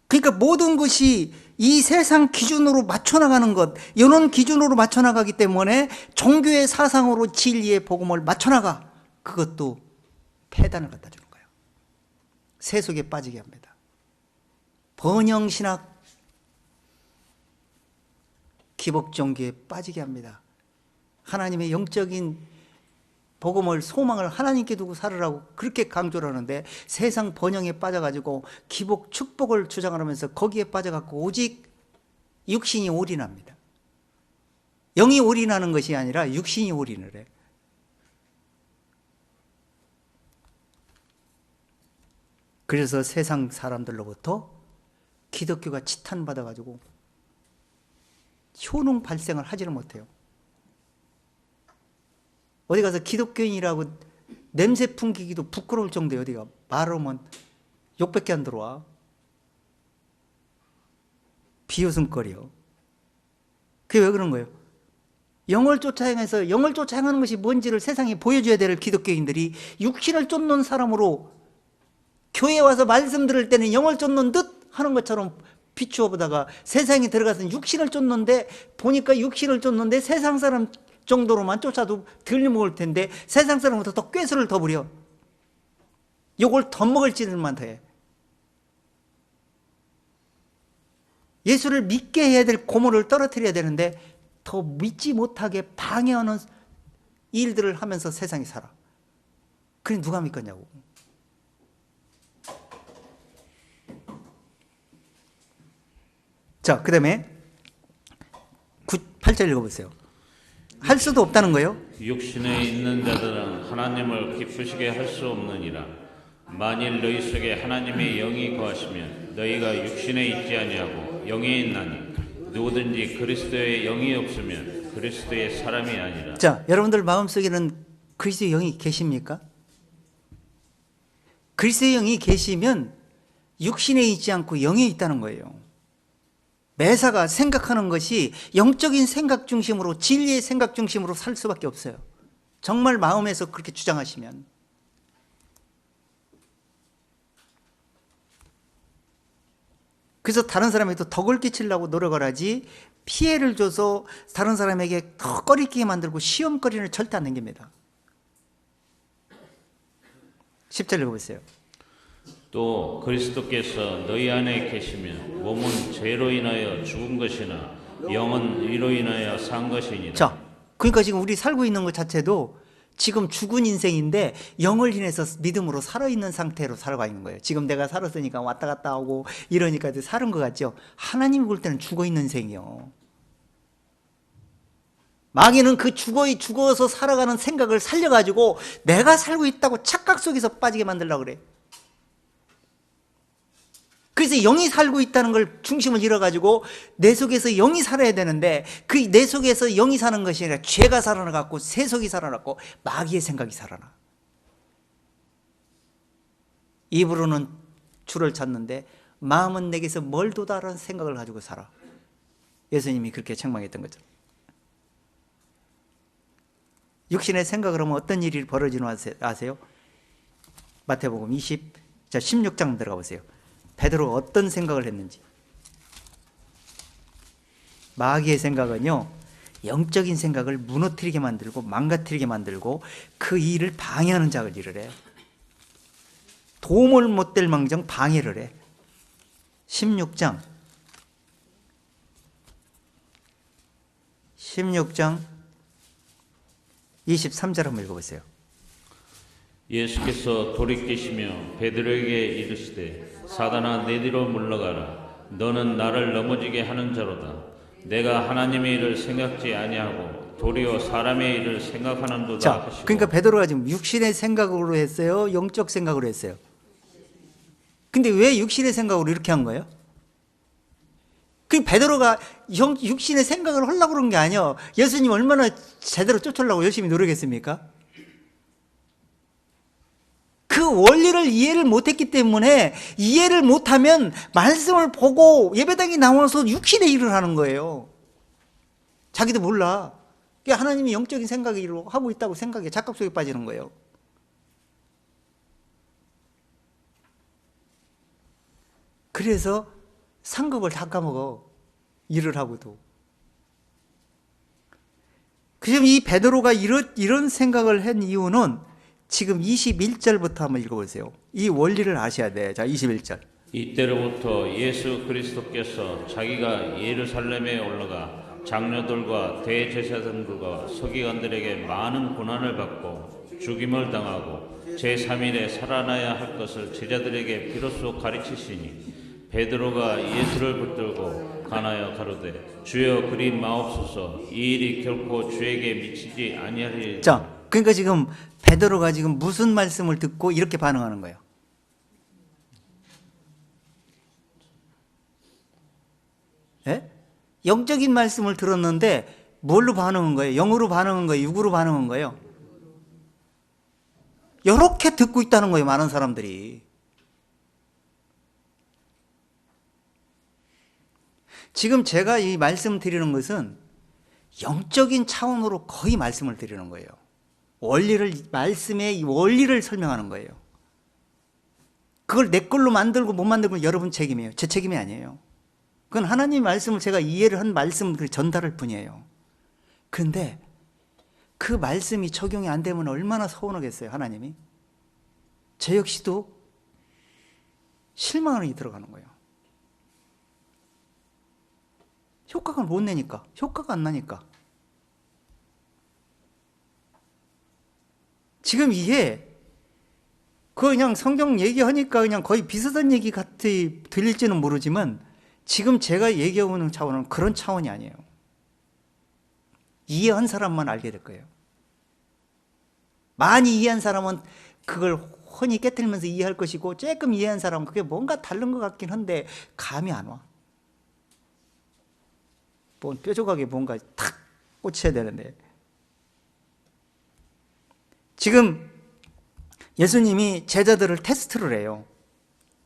그러니까 모든 것이 이 세상 기준으로 맞춰나가는 것, 이런 기준으로 맞춰나가기 때문에 종교의 사상으로 진리의 복음을 맞춰나가. 그것도 폐단을 갖다 주는 거예요. 세속에 빠지게 합니다. 번영신학, 기복종교에 빠지게 합니다. 하나님의 영적인 복음을, 소망을 하나님께 두고 살으라고 그렇게 강조를 하는데 세상 번영에 빠져가지고 기복, 축복을 주장하면서 거기에 빠져갖고 오직 육신이 올인합니다. 영이 올인하는 것이 아니라 육신이 올인을 해. 그래서 세상 사람들로부터 기독교가 치탄받아가지고 효능 발생을 하지를 못해요. 어디 가서 기독교인이라고 냄새 풍기기도 부끄러울 정도에 어디가 말하면 욕밖에 안 들어와. 비웃음거려. 그게 왜 그런 거예요? 영을 쫓아 행해서 영을 쫓아 행하는 것이 뭔지를 세상에 보여줘야 될 기독교인들이 육신을 쫓는 사람으로 교회에 와서 말씀 들을 때는 영을 쫓는 듯 하는 것처럼 비추어 보다가 세상에 들어가서 육신을 쫓는데 보니까 육신을 쫓는데 세상 사람 정도로만 쫓아도 덜 먹을 텐데 세상 사람보다 더 꾀수를 더 부려. 요걸 더 먹을 짓을만 더해. 예수를 믿게 해야 될 고모를 떨어뜨려야 되는데 더 믿지 못하게 방해하는 일들을 하면서 세상에 살아. 그럼 누가 믿겠냐고. 자, 그 다음에 8절 읽어보세요. 할 수도 없다는 거예요. 육신에 있는 자들은 하나님을 기쁘시게 할 수 없느니라. 만일 너희 속에 하나님의 영이 거하시면 너희가 육신에 있지 아니하고 영에 있나니 누구든지 그리스도의 영이 없으면 그리스도의 사람이 아니라. 자, 여러분들 마음속에는 그리스도의 영이 계십니까? 그리스도의 영이 계시면 육신에 있지 않고 영에 있다는 거예요. 매사가 생각하는 것이 영적인 생각 중심으로, 진리의 생각 중심으로 살 수밖에 없어요. 정말 마음에서 그렇게 주장하시면. 그래서 다른 사람에게 덕을 끼치려고 노력을 하지, 피해를 줘서 다른 사람에게 더 꺼리게 만들고 시험거리를 절대 안 남깁니다. 10절 읽어보세요. 또 그리스도께서 너희 안에 계시면 몸은 죄로 인하여 죽은 것이나 영은 의로 인하여 산 것이니라. 자, 그러니까 지금 우리 살고 있는 것 자체도 지금 죽은 인생인데 영을 인해서 믿음으로 살아있는 상태로 살아가 있는 거예요. 지금 내가 살았으니까 왔다 갔다 하고 이러니까 사는 것 같죠. 하나님이 볼 때는 죽어있는 인생이요. 마귀는 그 죽어서 살아가는 생각을 살려가지고 내가 살고 있다고 착각 속에서 빠지게 만들려고 그래. 그래서 영이 살고 있다는 걸 중심을 잃어가지고 내 속에서 영이 살아야 되는데 그 내 속에서 영이 사는 것이 아니라 죄가 살아나갖고 세속이 살아났고 마귀의 생각이 살아나. 입으로는 주를 찾는데 마음은 내게서 멀도다라는 생각을 가지고 살아. 예수님이 그렇게 책망했던 거죠. 육신의 생각을 하면 어떤 일이 벌어지는 아세요? 마태복음 16장 들어가 보세요. 베드로가 어떤 생각을 했는지. 마귀의 생각은요, 영적인 생각을 무너뜨리게 만들고 망가뜨리게 만들고 그 일을 방해하는 작을 일을 해. 도움을 못 될 망정 방해를 해. 16장 23절 한번 읽어보세요. 예수께서 돌이키시며 베드로에게 이르시되 사단아 내 뒤로 물러가라. 너는 나를 넘어지게 하는 자로다. 내가 하나님의 일을 생각지 아니하고 도리어 사람의 일을 생각하는도다. 자, 하시고. 그러니까 베드로가 지금 육신의 생각으로 했어요? 영적 생각으로 했어요? 근데 왜 육신의 생각으로 이렇게 한 거예요? 그 베드로가 육신의 생각을 하려고 그런 게 아니에요. 예수님 얼마나 제대로 쫓으려고 열심히 노력했습니까? 그 원리를 이해를 못했기 때문에 이해를 못하면 말씀을 보고 예배당에 나와서 육신의 일을 하는 거예요. 자기도 몰라. 하나님이 영적인 생각으로 하고 있다고 생각해 착각 속에 빠지는 거예요. 그래서 상급을 다 까먹어. 일을 하고도. 그럼 이 베드로가 이런 생각을 한 이유는 지금 21절부터 한번 읽어보세요. 이 원리를 아셔야 돼. 자, 21절. 이때로부터 예수 그리스도께서 자기가 예루살렘에 올라가 장로들과 대제사장들과 서기관들에게 많은 고난을 받고 죽임을 당하고 제3일에 살아나야 할 것을 제자들에게 비로소 가르치시니 베드로가 예수를 붙들고 간하여 가로되 주여 그리 마옵소서 이 일이 결코 주에게 미치지 아니하리이다. 자, 그러니까 지금 베드로가 지금 무슨 말씀을 듣고 이렇게 반응하는 거예요? 예? 영적인 말씀을 들었는데 뭘로 반응한 거예요? 영으로 반응한 거예요? 육으로 반응한 거예요? 이렇게 듣고 있다는 거예요, 많은 사람들이. 지금 제가 이 말씀 드리는 것은 영적인 차원으로 거의 말씀을 드리는 거예요. 말씀의 원리를 설명하는 거예요. 그걸 내 걸로 만들고 못 만들고 여러분 책임이에요. 제 책임이 아니에요. 그건 하나님의 말씀을 제가 이해를 한 말씀 전달할 뿐이에요. 그런데 그 말씀이 적용이 안 되면 얼마나 서운하겠어요, 하나님이? 저 역시도 실망이 들어가는 거예요. 효과가 못 내니까, 효과가 안 나니까. 지금 이게 그냥 성경 얘기하니까 그냥 거의 비슷한 얘기 같이 들릴지는 모르지만 지금 제가 얘기하고 있는 차원은 그런 차원이 아니에요. 이해한 사람만 알게 될 거예요. 많이 이해한 사람은 그걸 훤히 깨뜨리면서 이해할 것이고, 조금 이해한 사람은 그게 뭔가 다른 것 같긴 한데 감이 안 와. 뭐 뾰족하게 뭔가 탁 꽂혀야 되는데. 지금 예수님이 제자들을 테스트를 해요.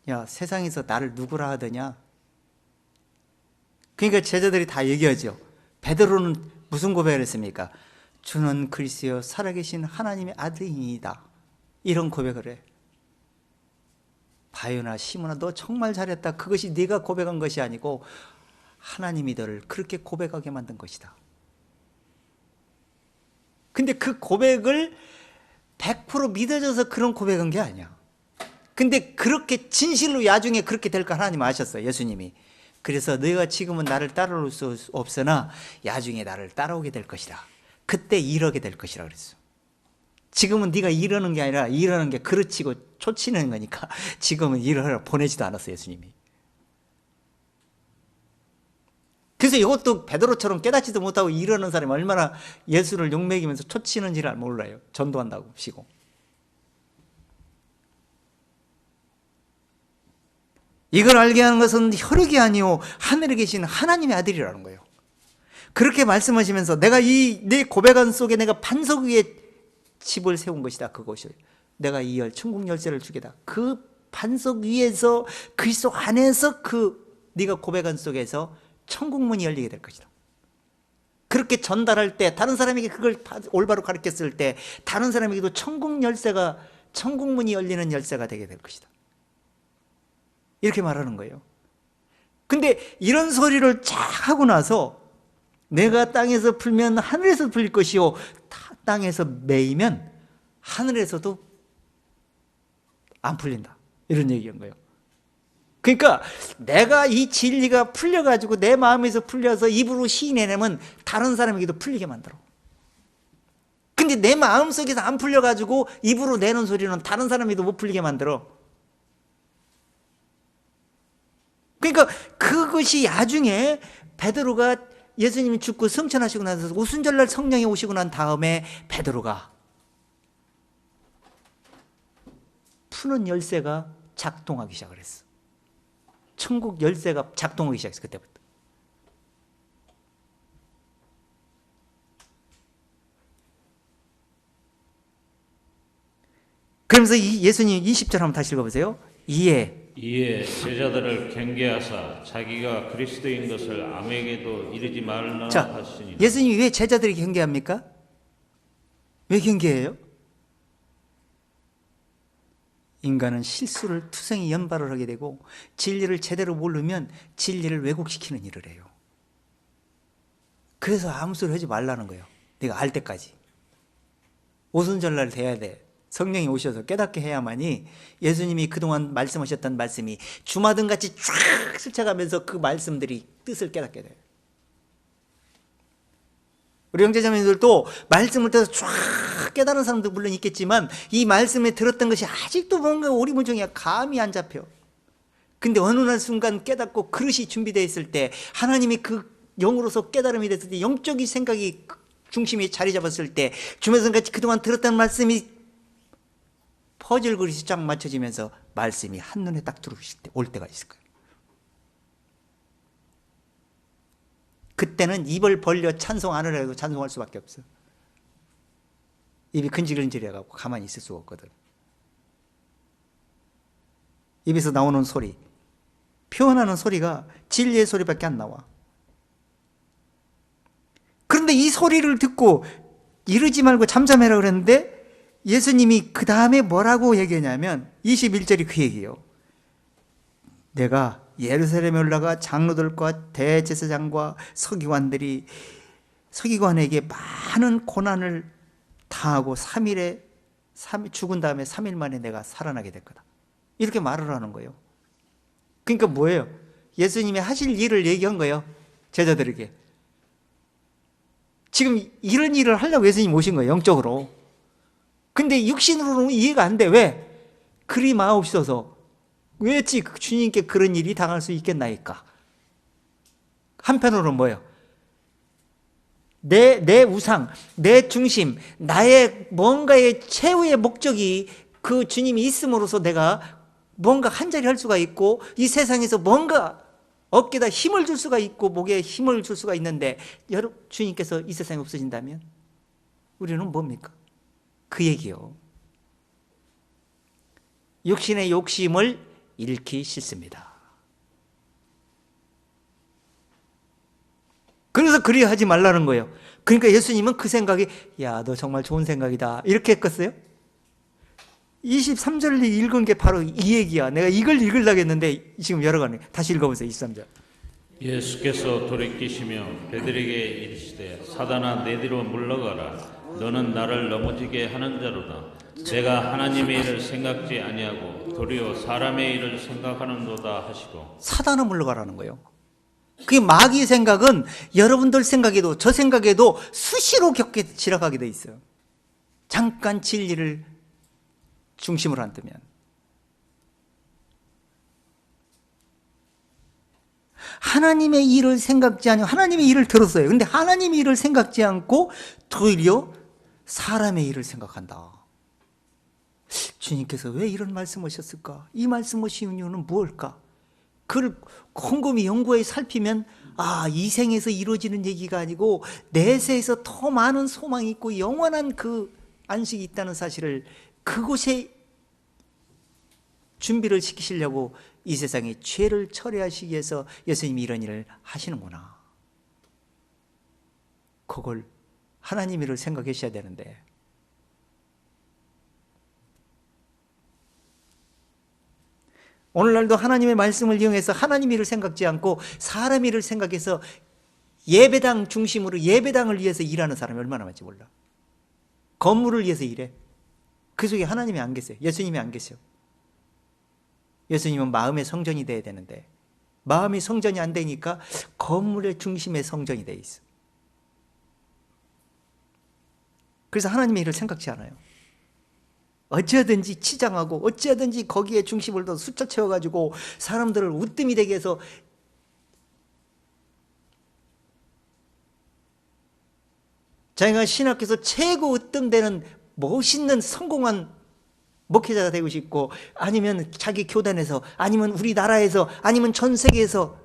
야, 세상에서 나를 누구라 하더냐? 그러니까 제자들이 다 얘기하죠. 베드로는 무슨 고백을 했습니까? 주는 그리스도여 살아계신 하나님의 아들이니이다. 이런 고백을 해. 바요나 시몬아, 너 정말 잘했다. 그것이 네가 고백한 것이 아니고 하나님이 너를 그렇게 고백하게 만든 것이다. 근데 그 고백을 100% 믿어져서 그런 고백한 게 아니야. 근데 그렇게 진실로 야중에 그렇게 될 거 하나님 아셨어요, 예수님이. 그래서 너희가 지금은 나를 따라올 수 없으나 야중에 나를 따라오게 될 것이다. 그때 이르게 될 것이라 그랬어. 지금은 네가 이러는 게 아니라 이러는 게 그르치고 초치는 거니까 지금은 이러라 보내지도 않았어요, 예수님이. 그래서 이것도 베드로처럼 깨닫지도 못하고 이러는 사람이 얼마나 예수를 욕먹이면서 초치는지를 몰라요. 전도한다고 시고. 이걸 알게 하는 것은 혈육이 아니요 하늘에 계신 하나님의 아들이라는 거예요. 그렇게 말씀하시면서 내가 내 고백한 속에 내가 반석 위에 집을 세운 것이다. 그것이 내가 이 천국 열쇠를 주겠다. 그 반석 위에서 그리스도 안에서 그 네가 고백한 속에서 천국 문이 열리게 될 것이다. 그렇게 전달할 때 다른 사람에게 그걸 올바로 가르쳤을 때 다른 사람에게도 천국 문이 열리는 열쇠가 되게 될 것이다. 이렇게 말하는 거예요. 근데 이런 소리를 쫙 하고 나서 내가 땅에서 풀면 하늘에서 풀릴 것이요 땅에서 매이면 하늘에서도 안 풀린다. 이런 얘기한 거예요. 그러니까 내가 이 진리가 풀려가지고 내 마음에서 풀려서 입으로 시인해내면 다른 사람에게도 풀리게 만들어. 근데 내 마음속에서 안 풀려가지고 입으로 내는 소리는 다른 사람에게도 못 풀리게 만들어. 그러니까 그것이 나중에 베드로가 예수님이 죽고 승천하시고 나서 오순절날 성령이 오시고 난 다음에 베드로가 푸는 열쇠가 작동하기 시작을 했어. 천국 열쇠가 작동하기 시작했어. 그때부터. 그러면서 예수님 20절 한번 다시 읽어보세요. 이에 제자들을 경계하사 자기가 그리스도인 것을 아무에게도 이르지 말라 하시니. 예수님이 왜 제자들이 경계합니까? 왜 경계해요? 인간은 실수를 투성이 연발을 하게 되고 진리를 제대로 모르면 진리를 왜곡시키는 일을 해요. 그래서 아무 소리 하지 말라는 거예요. 내가 알 때까지. 오순절날 돼야 돼. 성령이 오셔서 깨닫게 해야만이 예수님이 그동안 말씀하셨던 말씀이 주마등같이 쫙 스쳐가면서 그 말씀들이 뜻을 깨닫게 돼요. 우리 형제자매들도 말씀을 들어서 쫙 깨달은 사람도 물론 있겠지만 이 말씀에 들었던 것이 아직도 뭔가 오리무중이야. 감이 안 잡혀. 근데 어느 날 순간 깨닫고 그릇이 준비되어 있을 때 하나님이 그 영으로서 깨달음이 됐을 때 영적인 생각이 중심에 자리 잡았을 때 주마등같이 그동안 들었던 말씀이 퍼즐 그릇이 쫙 맞춰지면서 말씀이 한눈에 딱 들어오실 때 올 때가 있을 거예요. 그때는 입을 벌려 찬송 안 하려고 찬송할 수밖에 없어. 입이 근질근질해가지고 가만히 있을 수가 없거든. 입에서 나오는 소리, 표현하는 소리가 진리의 소리밖에 안 나와. 그런데 이 소리를 듣고 이러지 말고 잠잠해라 그랬는데 예수님이 그 다음에 뭐라고 얘기하냐면 21절이 그 얘기예요. 내가 예루살렘에 올라가 장로들과 대제사장과 서기관에게 많은 고난을 당하고 3일에 죽은 다음에 3일 만에 내가 살아나게 될 거다. 이렇게 말을 하는 거예요. 그러니까 뭐예요? 예수님이 하실 일을 얘기한 거예요. 제자들에게. 지금 이런 일을 하려고 예수님 오신 거예요. 영적으로. 근데 육신으로는 이해가 안 돼. 왜? 그리 마옵소서. 왜 주님께 그런 일이 당할 수 있겠나이까? 한편으로는 뭐예요? 내 우상, 내 중심, 나의 뭔가의 최후의 목적이 그 주님이 있음으로써 내가 뭔가 한 자리 할 수가 있고 이 세상에서 뭔가 어깨에다 힘을 줄 수가 있고 목에 힘을 줄 수가 있는데 주님께서 이 세상에 없어진다면 우리는 뭡니까? 그 얘기요. 육신의 욕심을 잃기 싫습니다. 그래서 그리 하지 말라는 거예요. 그러니까 예수님은 그 생각이 야, 너 정말 좋은 생각이다 이렇게 했겠어요? 23절을 읽은 게 바로 이 얘기야. 내가 이걸 읽으려고 했는데 지금 열어가네. 다시 읽어보세요. 23절. 예수께서 돌이키시며 베드로에게 이르시되 사단아 내 뒤로 물러가라. 너는 나를 넘어지게 하는 자로다. 내가 하나님의 일을 생각지 아니하고 도리어 사람의 일을 생각하는도다 하시고. 사단은 물러가라는 거예요. 그 마귀의 생각은 여러분들 생각에도 저 생각에도 수시로 지나가게 돼 있어요. 잠깐 진리를 중심으로 안 두면. 하나님의 일을 생각지 않고 하나님의 일을 들었어요. 근데 하나님의 일을 생각지 않고 도리어 사람의 일을 생각한다. 주님께서 왜 이런 말씀하셨을까? 이 말씀하신 이유는 무엇일까? 그걸 곰곰이 연구해 살피면 이 생에서 이루어지는 얘기가 아니고 내세에서 더 많은 소망이 있고 영원한 그 안식이 있다는 사실을 그곳에 준비를 시키시려고 이 세상에 죄를 처리하시기 위해서 예수님이 이런 일을 하시는구나. 그걸 하나님 일을 생각하셔야 되는데 오늘날도 하나님의 말씀을 이용해서 하나님 일을 생각지 않고 사람 일을 생각해서 예배당 중심으로 예배당을 위해서 일하는 사람이 얼마나 많지 몰라. 건물을 위해서 일해. 그 속에 하나님이 안 계세요. 예수님이 안 계세요. 예수님은 마음의 성전이 돼야 되는데 마음이 성전이 안 되니까 건물의 중심에 성전이 돼 있어. 그래서 하나님의 일을 생각지 않아요. 어찌하든지 치장하고 어찌하든지 거기에 중심을 더 숫자 채워가지고 사람들을 으뜸이 되게 해서 자기가 신학에서 최고 으뜸되는 멋있는 성공한 목회자가 되고 싶고 아니면 자기 교단에서 아니면 우리나라에서 아니면 전 세계에서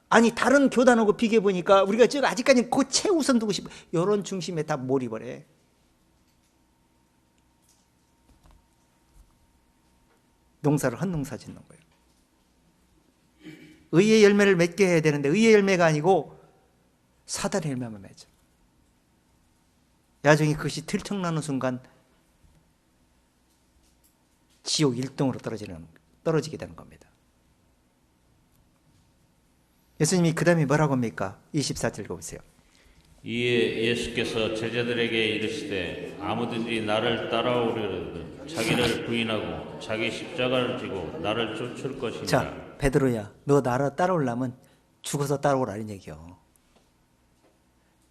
아니 다른 교단하고 비교해 보니까 우리가 지금 아직까지 그 최우선 두고 싶어 이런 중심에 다 몰입을 해. 농사를 헛농사 짓는 거예요. 의의 열매를 맺게 해야 되는데 의의 열매가 아니고 사단의 열매만 맺어. 나중에 그것이 들통나는 순간 지옥 1등으로 떨어지게 되는 겁니다. 예수님이 그 다음에 뭐라고 합니까? 24절 읽어보세요. 이에 예수께서 제자들에게 이르시되 아무든지 나를 따라오려거든 자기를 부인하고 자기 십자가를 지고 나를 쫓을 것이니라. 자, 베드로야, 너 나를 따라오려면 죽어서 따라오라는 얘기요.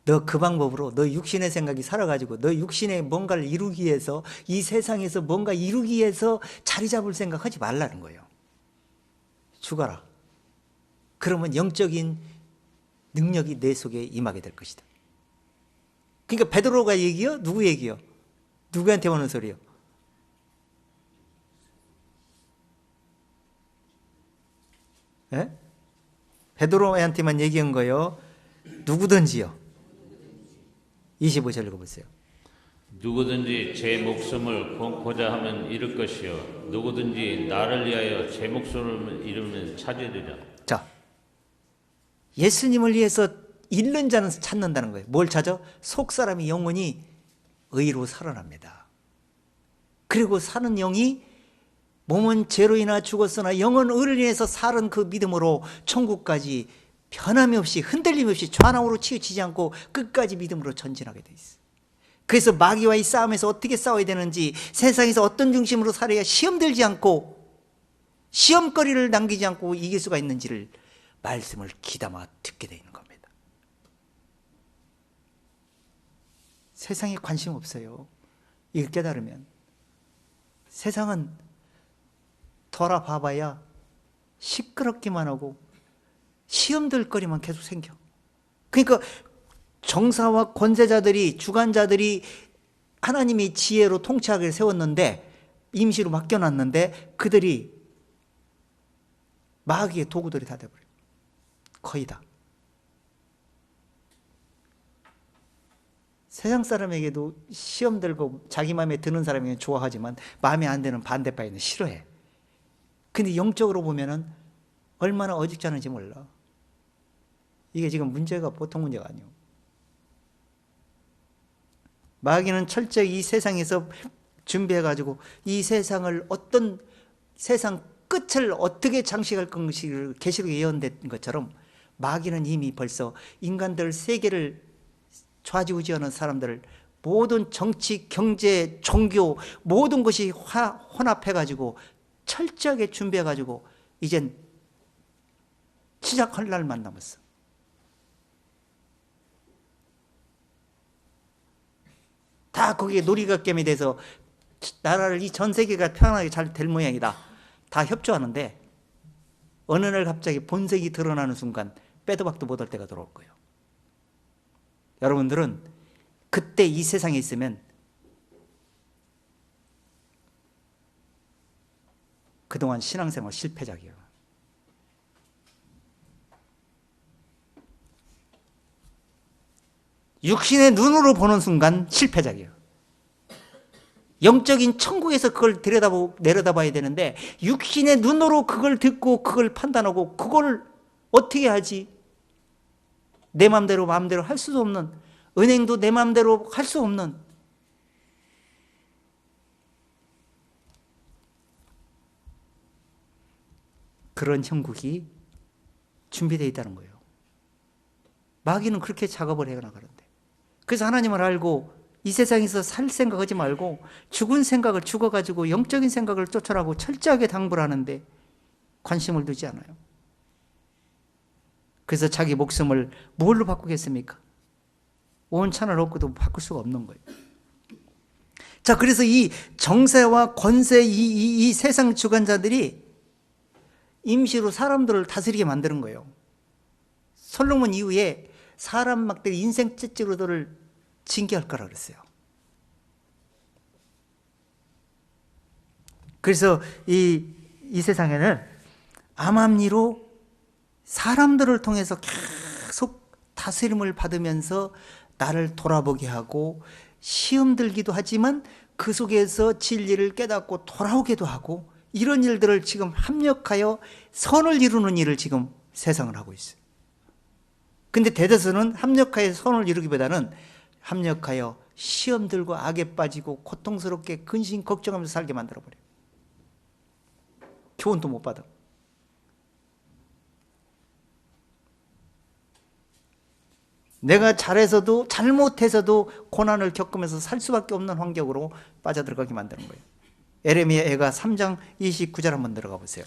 너 그 방법으로 너 육신의 생각이 살아가지고 너 육신의 뭔가를 이루기 위해서 이 세상에서 뭔가 이루기 위해서 자리 잡을 생각하지 말라는 거예요. 죽어라. 그러면 영적인 능력이 내 속에 임하게 될 것이다. 그러니까 베드로가 얘기요? 누구 얘기요? 누구한테 오는 소리요? 예? 베드로한테만 얘기한 거요? 누구든지요? 25절 읽어보세요. 누구든지 제 목숨을 끊고자 하면 잃을 것이요 누구든지 나를 위하여 제 목숨을 잃으면 찾으리라. 자, 예수님을 위해서 잃는 자는 찾는다는 거예요. 뭘 찾아? 속사람이 영혼이 의로 살아납니다. 그리고 사는 영이 몸은 죄로 인하 죽었으나 영은 의를 인해서 살은 그 믿음으로 천국까지 변함이 없이 흔들림 없이 좌나우로 치우치지 않고 끝까지 믿음으로 전진하게 돼 있어요. 그래서 마귀와의 싸움에서 어떻게 싸워야 되는지, 세상에서 어떤 중심으로 살아야 시험 들지 않고 시험거리를 남기지 않고 이길 수가 있는지를 말씀을 귀담아 듣게 되는 겁니다. 세상에 관심 없어요. 이걸 깨달으면. 세상은 돌아봐봐야 시끄럽기만 하고 시험들 거리만 계속 생겨. 그러니까 정사와 권세자들이, 주관자들이 하나님이 지혜로 통치하기를 세웠는데, 임시로 맡겨놨는데 그들이 마귀의 도구들이 다 돼버려요. 거의 다. 세상 사람에게도 시험 들고 자기 마음에 드는 사람에게는 좋아하지만 마음에 안 드는 반대파에는 싫어해. 근데 영적으로 보면은 얼마나 어직잖은지 몰라. 이게 지금 문제가 보통 문제가 아니에요. 마귀는 철저히 이 세상에서 준비해가지고 이 세상을 어떤 세상 끝을 어떻게 장식할 것을 계시록에 예언된 것처럼 마귀는 이미 벌써 인간들 세계를 좌지우지하는 사람들을 모든 정치, 경제, 종교 모든 것이 혼합해가지고 철저하게 준비해가지고 이젠 시작할 날만 남았어. 다 거기에 놀이각겜에 대해서 나라를 이 전 세계가 편안하게 잘 될 모양이다. 다 협조하는데 어느 날 갑자기 본색이 드러나는 순간 빼도 박도 못할 때가 들어올 거예요. 여러분들은 그때 이 세상에 있으면 그동안 신앙생활 실패작이에요. 육신의 눈으로 보는 순간 실패작이에요. 영적인 천국에서 그걸 내려다봐야 되는데 육신의 눈으로 그걸 듣고 그걸 판단하고 그걸 어떻게 하지? 내 마음대로 할 수도 없는, 은행도 내 마음대로 할 수 없는, 그런 형국이 준비되어 있다는 거예요. 마귀는 그렇게 작업을 해나가는데, 그래서 하나님을 알고 이 세상에서 살 생각하지 말고 죽은 생각을 죽어가지고 영적인 생각을 쫓아라고 철저하게 당부를 하는데 관심을 두지 않아요. 그래서 자기 목숨을 뭘로 바꾸겠습니까? 온 천을 얻고도 바꿀 수가 없는 거예요. 자, 그래서 이 정세와 권세, 이 세상 주관자들이 임시로 사람들을 다스리게 만드는 거예요. 솔로몬 이후에 사람 막들이 인생 찌찌로들을 징계할 거라 그랬어요. 그래서 이 세상에는 암암리로 사람들을 통해서 계속 다스림을 받으면서 나를 돌아보게 하고 시험 들기도 하지만 그 속에서 진리를 깨닫고 돌아오기도 하고, 이런 일들을 지금 합력하여 선을 이루는 일을 지금 세상을 하고 있어요. 근데 대다수는 합력하여 선을 이루기보다는 합력하여 시험 들고 악에 빠지고 고통스럽게 근심 걱정하면서 살게 만들어버려요. 교훈도 못 받아. 내가 잘해서도 잘못해서도 고난을 겪으면서 살 수밖에 없는 환경으로 빠져들어가게 만드는 거예요. 에레미야가 3장 29절 한번 들어가 보세요.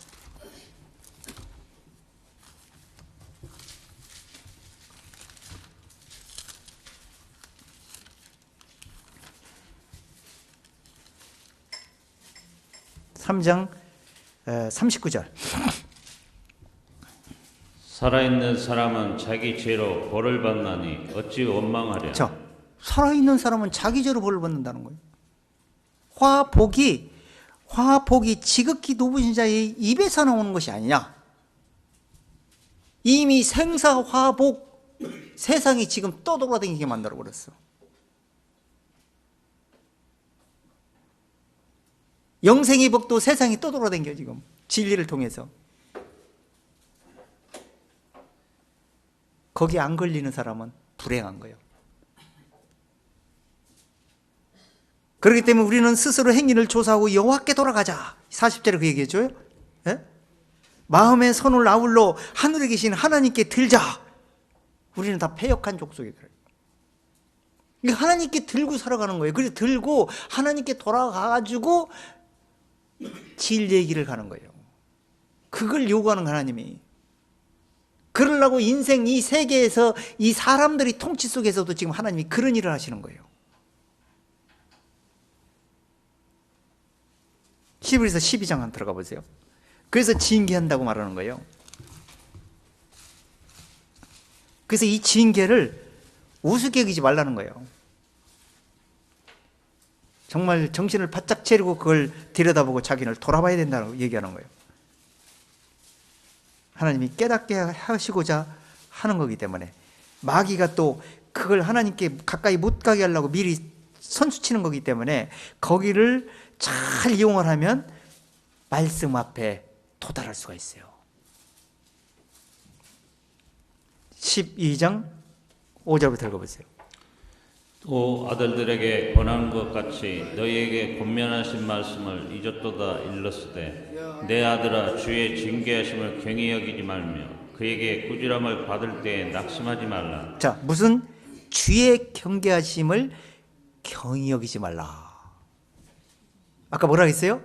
(3장 39절) 살아있는 사람은 자기 죄로 벌을 받나니 어찌 원망하랴. 자, 살아있는 사람은 자기 죄로 벌을 받는다는 거예요. 화복이 지극히 높으신 자의 입에서 나오는 것이 아니냐. 이미 생사화복, 세상이 지금 떠돌아다니게 만들어버렸어. 영생의 복도 세상이 떠돌아다녀 지금 진리를 통해서. 거기 안 걸리는 사람은 불행한 거예요. 그렇기 때문에 우리는 스스로 행위를 조사하고 여호와께 돌아가자. 40절에 그 얘기해줘요. 예? 마음의 손을 아울러 하늘에 계신 하나님께 들자. 우리는 다 패역한 족속이더라고요. 그러니까 하나님께 들고 살아가는 거예요. 그래서 들고 하나님께 돌아가가지고 질 얘기를 가는 거예요. 그걸 요구하는 하나님이. 그러려고 인생 이 세계에서 이 사람들이 통치 속에서도 지금 하나님이 그런 일을 하시는 거예요. 히브리서 12장 한 들어가 보세요. 그래서 징계한다고 말하는 거예요. 그래서 이 징계를 우습게 여기지 말라는 거예요. 정말 정신을 바짝 차리고 그걸 들여다보고 자기를 돌아봐야 된다고 얘기하는 거예요. 하나님이 깨닫게 하시고자 하는 거기 때문에 마귀가 또 그걸 하나님께 가까이 못 가게 하려고 미리 선수치는 거기 때문에 거기를 잘 이용을 하면 말씀 앞에 도달할 수가 있어요. 12장 5절부터 읽어보세요. 또 아들들에게 권한 것 같이 너희에게 권면하신 말씀을 잊었도다 일렀으되 내 아들아 주의 징계하심을 경히 여기지 말며 그에게 꾸지람을 받을 때에 낙심하지 말라. 자, 무슨 주의 경계하심을 경히 여기지 말라. 아까 뭐라 했어요?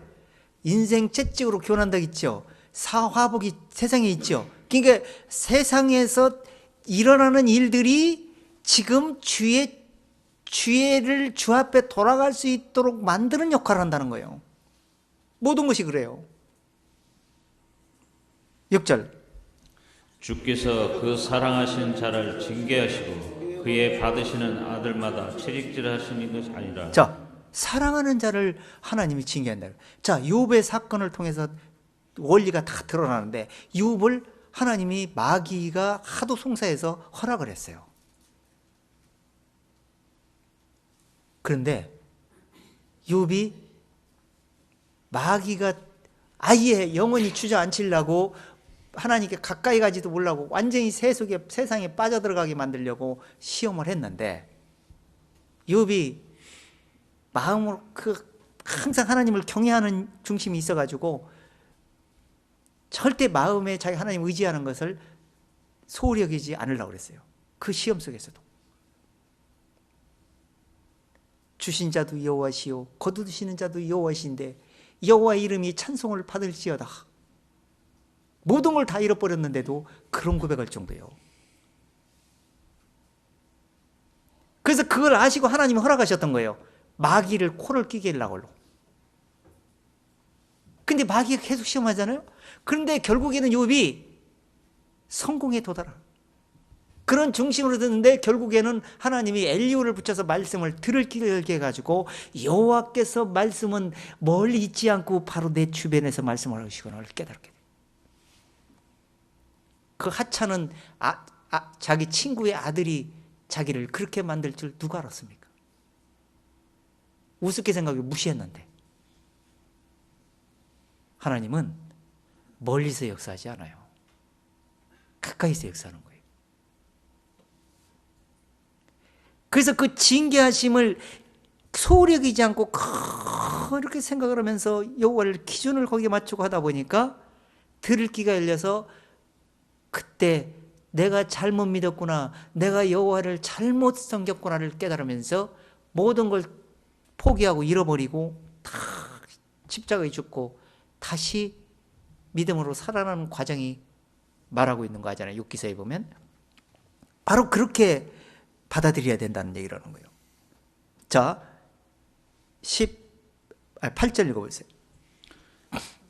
인생 채찍으로 교훈한다 했죠. 사화복이 세상에 있죠. 그러니까 세상에서 일어나는 일들이 지금 주의를 주 앞에 돌아갈 수 있도록 만드는 역할을 한다는 거예요. 모든 것이 그래요. 6절. 주께서 그 사랑하신 자를 징계하시고 그의 받으시는 아들마다 채찍질하시는 것이 아니라. 자, 사랑하는 자를 하나님이 징계한다. 자, 욥의 사건을 통해서 원리가 다 드러나는데 욥을 하나님이 마귀가 하도 송사해서 허락을 했어요. 그런데 욥이 마귀가 아예 영원히 주저앉히려고 하나님께 가까이 가지도 못하고 완전히 세상에 빠져들어가게 만들려고 시험을 했는데 욥이 마음으로 항상 하나님을 경외하는 중심이 있어가지고 절대 마음에 자기 하나님 의지하는 것을 소홀히 여기지 않으려고 그랬어요. 그 시험 속에서도. 주신 자도 여호와시요 거두시는 자도 여호와신데 여호와의 이름이 찬송을 받을지어다. 모든 걸 다 잃어버렸는데도 그런 고백할 정도예요. 그래서 그걸 아시고 하나님이 허락하셨던 거예요. 마귀를 코를 끼게 하려고. 근데 마귀가 계속 시험하잖아요. 그런데 결국에는 욥이 성공에 도달한 그런 중심으로 듣는데 결국에는 하나님이 엘리후를 붙여서 말씀을 들을 길을 해가지고 여호와께서 말씀은 멀리 있지 않고 바로 내 주변에서 말씀을 하시구나를 깨닫게 돼요. 그 하찮은 자기 친구의 아들이 자기를 그렇게 만들 줄 누가 알았습니까? 우습게 생각해 무시했는데 하나님은 멀리서 역사하지 않아요. 가까이서 역사하는 거예요. 그래서 그 징계하심을 소홀히 여기지 않고 그렇게 생각을 하면서 여호와를 기준을 거기에 맞추고 하다 보니까 들을 귀가 열려서 그때 내가 잘못 믿었구나, 내가 여호와를 잘못 섬겼구나를 깨달으면서 모든 걸 포기하고 잃어버리고 다 십자가에 죽고 다시 믿음으로 살아나는 과정이 말하고 있는 거 하잖아요. 욥기서에 보면 바로 그렇게 받아들여야 된다는 얘기를 하는 거예요. 자, 8절 읽어보세요.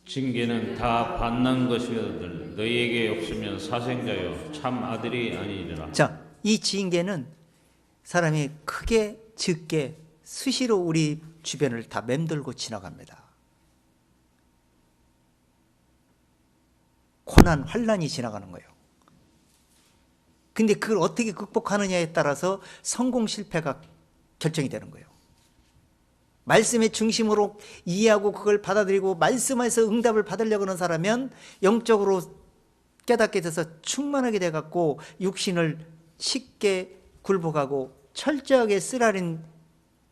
징계는 다 받는 것이거든 너희에게 없으면 사생자요 참 아들이 아니리라. 자, 이 징계는 사람이 크게 적게 수시로 우리 주변을 다 맴돌고 지나갑니다. 고난, 환난이 지나가는 거예요. 근데 그걸 어떻게 극복하느냐에 따라서 성공 실패가 결정이 되는 거예요. 말씀의 중심으로 이해하고 그걸 받아들이고 말씀에서 응답을 받으려고 하는 사람은 영적으로 깨닫게 돼서 충만하게 돼갖고 육신을 쉽게 굴복하고 철저하게 쓰라린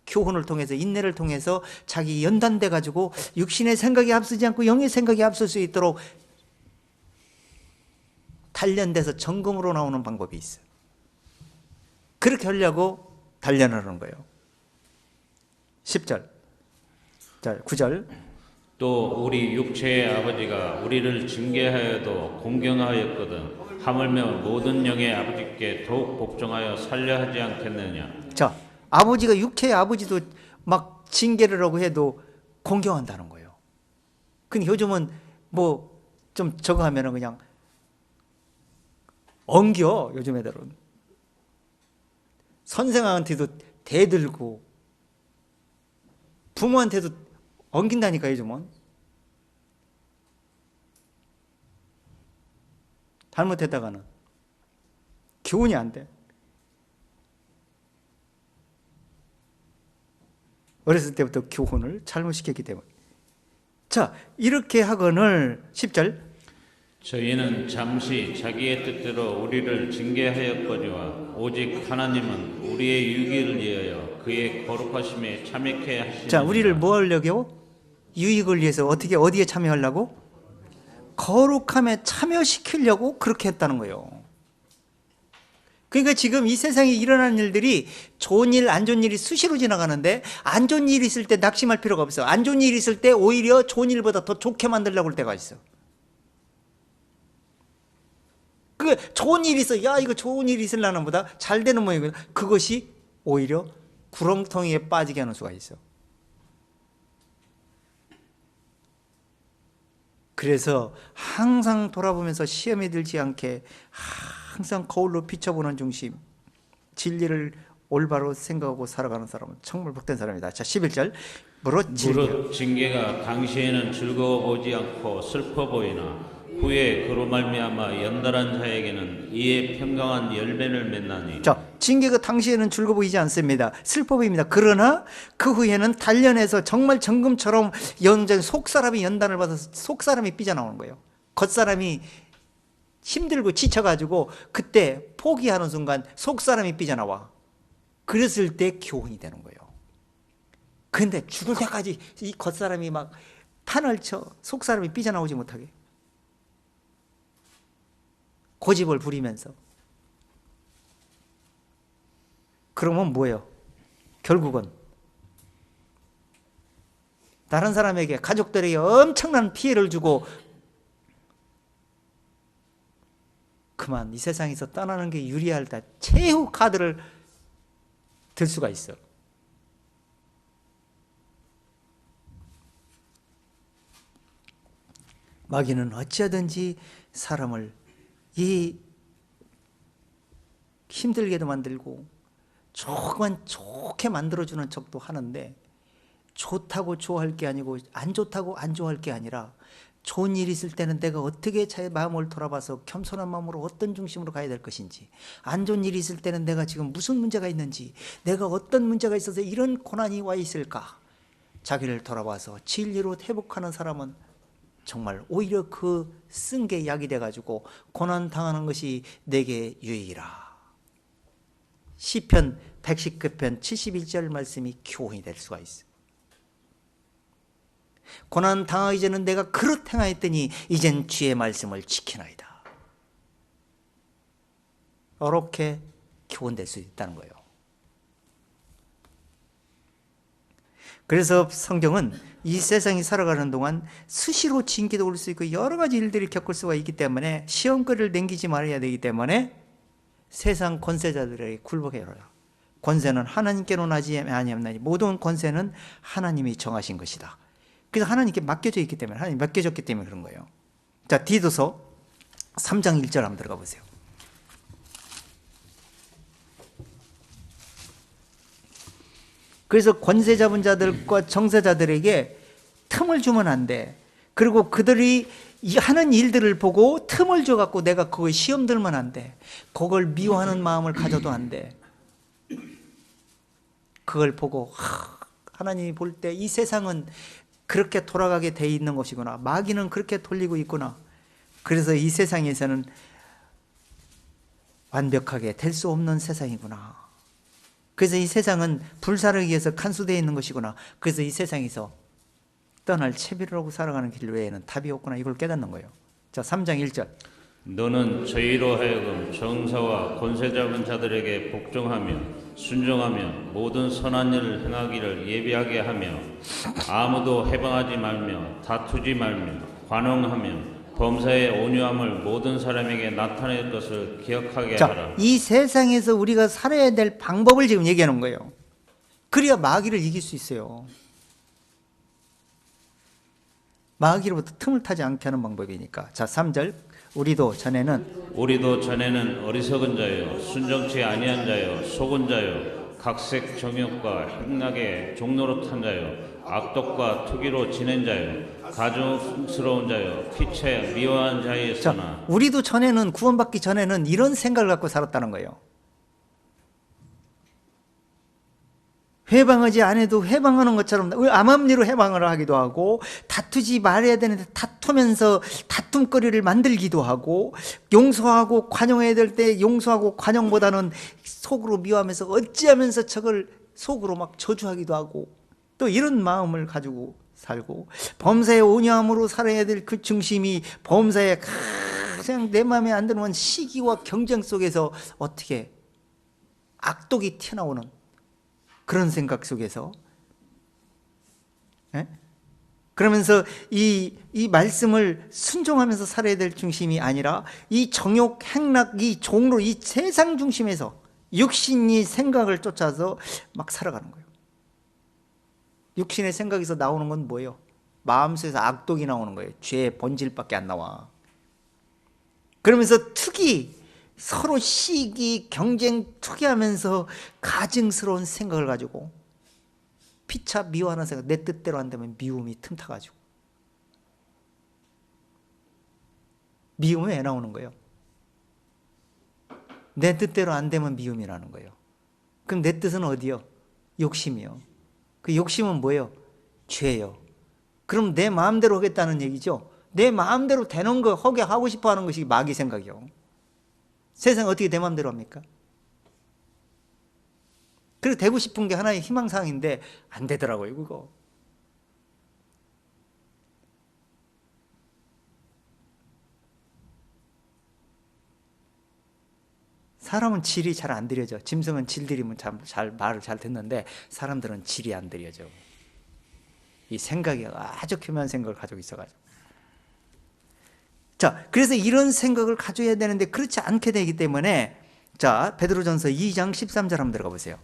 교훈을 통해서 인내를 통해서 자기 연단돼 가지고 육신의 생각이 앞서지 않고 영의 생각이 앞설 수 있도록 단련돼서 점검으로 나오는 방법이 있어요. 그렇게 하려고 단련하는 거예요. 10절. 자, 9절. 또 우리 육체의 아버지가 우리를 징계하여도 공경하였거든 하물며 모든 영의 아버지께 더욱 복종하여 살려 하지 않겠느냐. 자, 아버지가 육체의 아버지도 막 징계를 하고 해도 공경한다는 거예요. 근데 요즘은 뭐 좀 저거 하면은 그냥 엉겨. 요즘 애들은 선생한테도 대들고 부모한테도 엉긴다니까. 요즘은 잘못했다가는 교훈이 안 돼. 어렸을 때부터 교훈을 잘못시켰기 때문에. 자, 이렇게 하거늘 10절. 저희는 잠시 자기의 뜻대로 우리를 징계하였거니와 오직 하나님은 우리의 유익을 위하여 그의 거룩하심에 참여케 하시는. 자, 우리를 뭐 하려고? 유익을 위해서 어디에 참여하려고? 거룩함에 참여시키려고 그렇게 했다는 거예요. 그러니까 지금 이 세상에 일어나는 일들이 좋은 일, 안 좋은 일이 수시로 지나가는데 안 좋은 일이 있을 때 낙심할 필요가 없어. 안 좋은 일이 있을 때 오히려 좋은 일보다 더 좋게 만들려고 할 때가 있어. 그 좋은 일이 있어. 야, 이거 좋은 일이 있으려는 보다 잘 되는 모양이거든. 그것이 오히려 구렁텅이에 빠지게 하는 수가 있어. 그래서 항상 돌아보면서 시험에 들지 않게 항상 거울로 비춰보는 중심, 진리를 올바로 생각하고 살아가는 사람은 정말 복된 사람이다. 자, 11절. 무릇 징계가 당시에는 즐거워 보지 않고 슬퍼 보이나 후에 그로 말미암아 연달한 자에게는 이에 평강한 열매를 맺나니. 자, 징계가 당시에는 즐거워 보이지 않습니다. 슬퍼 보입니다. 그러나 그 후에는 단련해서 정말 정금처럼 속사람이 연단을 받아서 속사람이 삐져나오는 거예요. 겉사람이 힘들고 지쳐가지고 그때 포기하는 순간 속사람이 삐져나와. 그랬을 때 교훈이 되는 거예요. 근데 죽을 때까지 이 겉사람이 막 판을 쳐 속사람이 삐져나오지 못하게 고집을 부리면서. 그러면 뭐예요? 결국은 다른 사람에게, 가족들에게 엄청난 피해를 주고 그만 이 세상에서 떠나는 게 유리하다. 최후 카드를 들 수가 있어. 마귀는 어찌하든지 사람을 이 힘들게도 만들고 조금만 좋게 만들어주는 척도 하는데, 좋다고 좋아할 게 아니고 안 좋다고 안 좋아할 게 아니라 좋은 일이 있을 때는 내가 어떻게 제 마음을 돌아봐서 겸손한 마음으로 어떤 중심으로 가야 될 것인지, 안 좋은 일이 있을 때는 내가 지금 무슨 문제가 있는지, 내가 어떤 문제가 있어서 이런 고난이 와 있을까, 자기를 돌아봐서 진리로 회복하는 사람은 정말 오히려 그 쓴 게 약이 돼가지고 고난 당하는 것이 내게 유익이라. 시편 119편 71절 말씀이 교훈이 될 수가 있어요. 고난 당하기 전에는 내가 그릇 행하였더니 이젠 주의 말씀을 지키나이다. 이렇게 교훈될 수 있다는 거예요. 그래서 성경은 이 세상이 살아가는 동안 수시로 징계도 올 수 있고 여러 가지 일들이 겪을 수가 있기 때문에 시험거리를 남기지 말아야 되기 때문에 세상 권세자들에게 굴복해야 해요. 권세는 하나님께로 나지 아니하나니 모든 권세는 하나님이 정하신 것이다. 그래서 하나님께 맡겨져 있기 때문에, 하나님 맡겨졌기 때문에 그런 거예요. 자, 디도서 3장 1절 한번 들어가 보세요. 그래서 권세 잡은 자들과 정세자들에게 틈을 주면 안 돼. 그리고 그들이 하는 일들을 보고 틈을 줘갖고 내가 그거에 시험 들면 안 돼. 그걸 미워하는 마음을 가져도 안 돼. 그걸 보고 하나님이 볼 때 이 세상은 그렇게 돌아가게 돼 있는 것이구나. 마귀는 그렇게 돌리고 있구나. 그래서 이 세상에서는 완벽하게 될 수 없는 세상이구나. 그래서 이 세상은 불사르기 위해서 간수되어 있는 것이구나. 그래서 이 세상에서 떠날 채비를 하고 살아가는 길 외에는 답이 없구나. 이걸 깨닫는 거예요. 자, 3장 1절. 너는 저희로 하여금 정사와 권세 잡은 자들에게 복종하며 순종하며 모든 선한 일을 행하기를 예비하게 하며 아무도 해방하지 말며 다투지 말며 관용하며 범사의 온유함을 모든 사람에게 나타낼 것을 기억하게 자, 하라. 이 세상에서 우리가 살아야 될 방법을 지금 얘기하는 거예요. 그래야 마귀를 이길 수 있어요. 마귀로부터 틈을 타지 않게 하는 방법이니까. 자, 3절. 우리도 전에는 어리석은 자요 순정치 아니한 자요 속은 자요 각색 정욕과 행락에 종노릇한 자요 악독과 투기로 지낸 자요 가증스러운 자요 피체 미워한 자였으나. 자, 우리도 전에는 구원받기 전에는 이런 생각을 갖고 살았다는 거예요. 회방하지 않아도 회방하는 것처럼 암암리로 회방을 하기도 하고 다투지 말아야 되는데 다투면서 다툼거리를 만들기도 하고 용서하고 관용해야 될 때 용서하고 관용보다는 속으로 미워하면서 어찌하면서 저걸 속으로 막 저주하기도 하고 또 이런 마음을 가지고 살고 범사의 온유함으로 살아야 될 그 중심이 범사의 가장 내 마음에 안 드는 시기와 경쟁 속에서 어떻게 악독이 튀어나오는 그런 생각 속에서 그러면서 이 말씀을 순종하면서 살아야 될 중심이 아니라 이 정욕, 행락, 이 종로, 이 세상 중심에서 육신이 생각을 쫓아서 막 살아가는 거예요. 육신의 생각에서 나오는 건 뭐예요? 마음속에서 악독이 나오는 거예요. 죄의 본질밖에 안 나와. 그러면서 투기, 서로 시기, 경쟁, 투기하면서 가증스러운 생각을 가지고 피차 미워하는 생각, 내 뜻대로 안 되면 미움이 틈타가지고 미움이 왜 나오는 거예요? 내 뜻대로 안 되면 미움이 나는 거예요. 그럼 내 뜻은 어디요? 욕심이요. 그 욕심은 뭐예요? 죄요. 그럼 내 마음대로 하겠다는 얘기죠. 내 마음대로 되는 거 하게 하고 싶어 하는 것이 마귀 생각이요. 세상 어떻게 내 마음대로 합니까? 그래서 되고 싶은 게 하나의 희망사항인데 안 되더라고요, 그거. 사람은 질이 잘 안 들여져. 짐승은 질 들이면 말을 잘 듣는데 사람들은 질이 안 들여져. 이 생각이 아주 교묘한 생각을 가지고 있어가지고. 자, 그래서 이런 생각을 가져야 되는데 그렇지 않게 되기 때문에 자, 베드로전서 2장 13절 한번 들어가 보세요.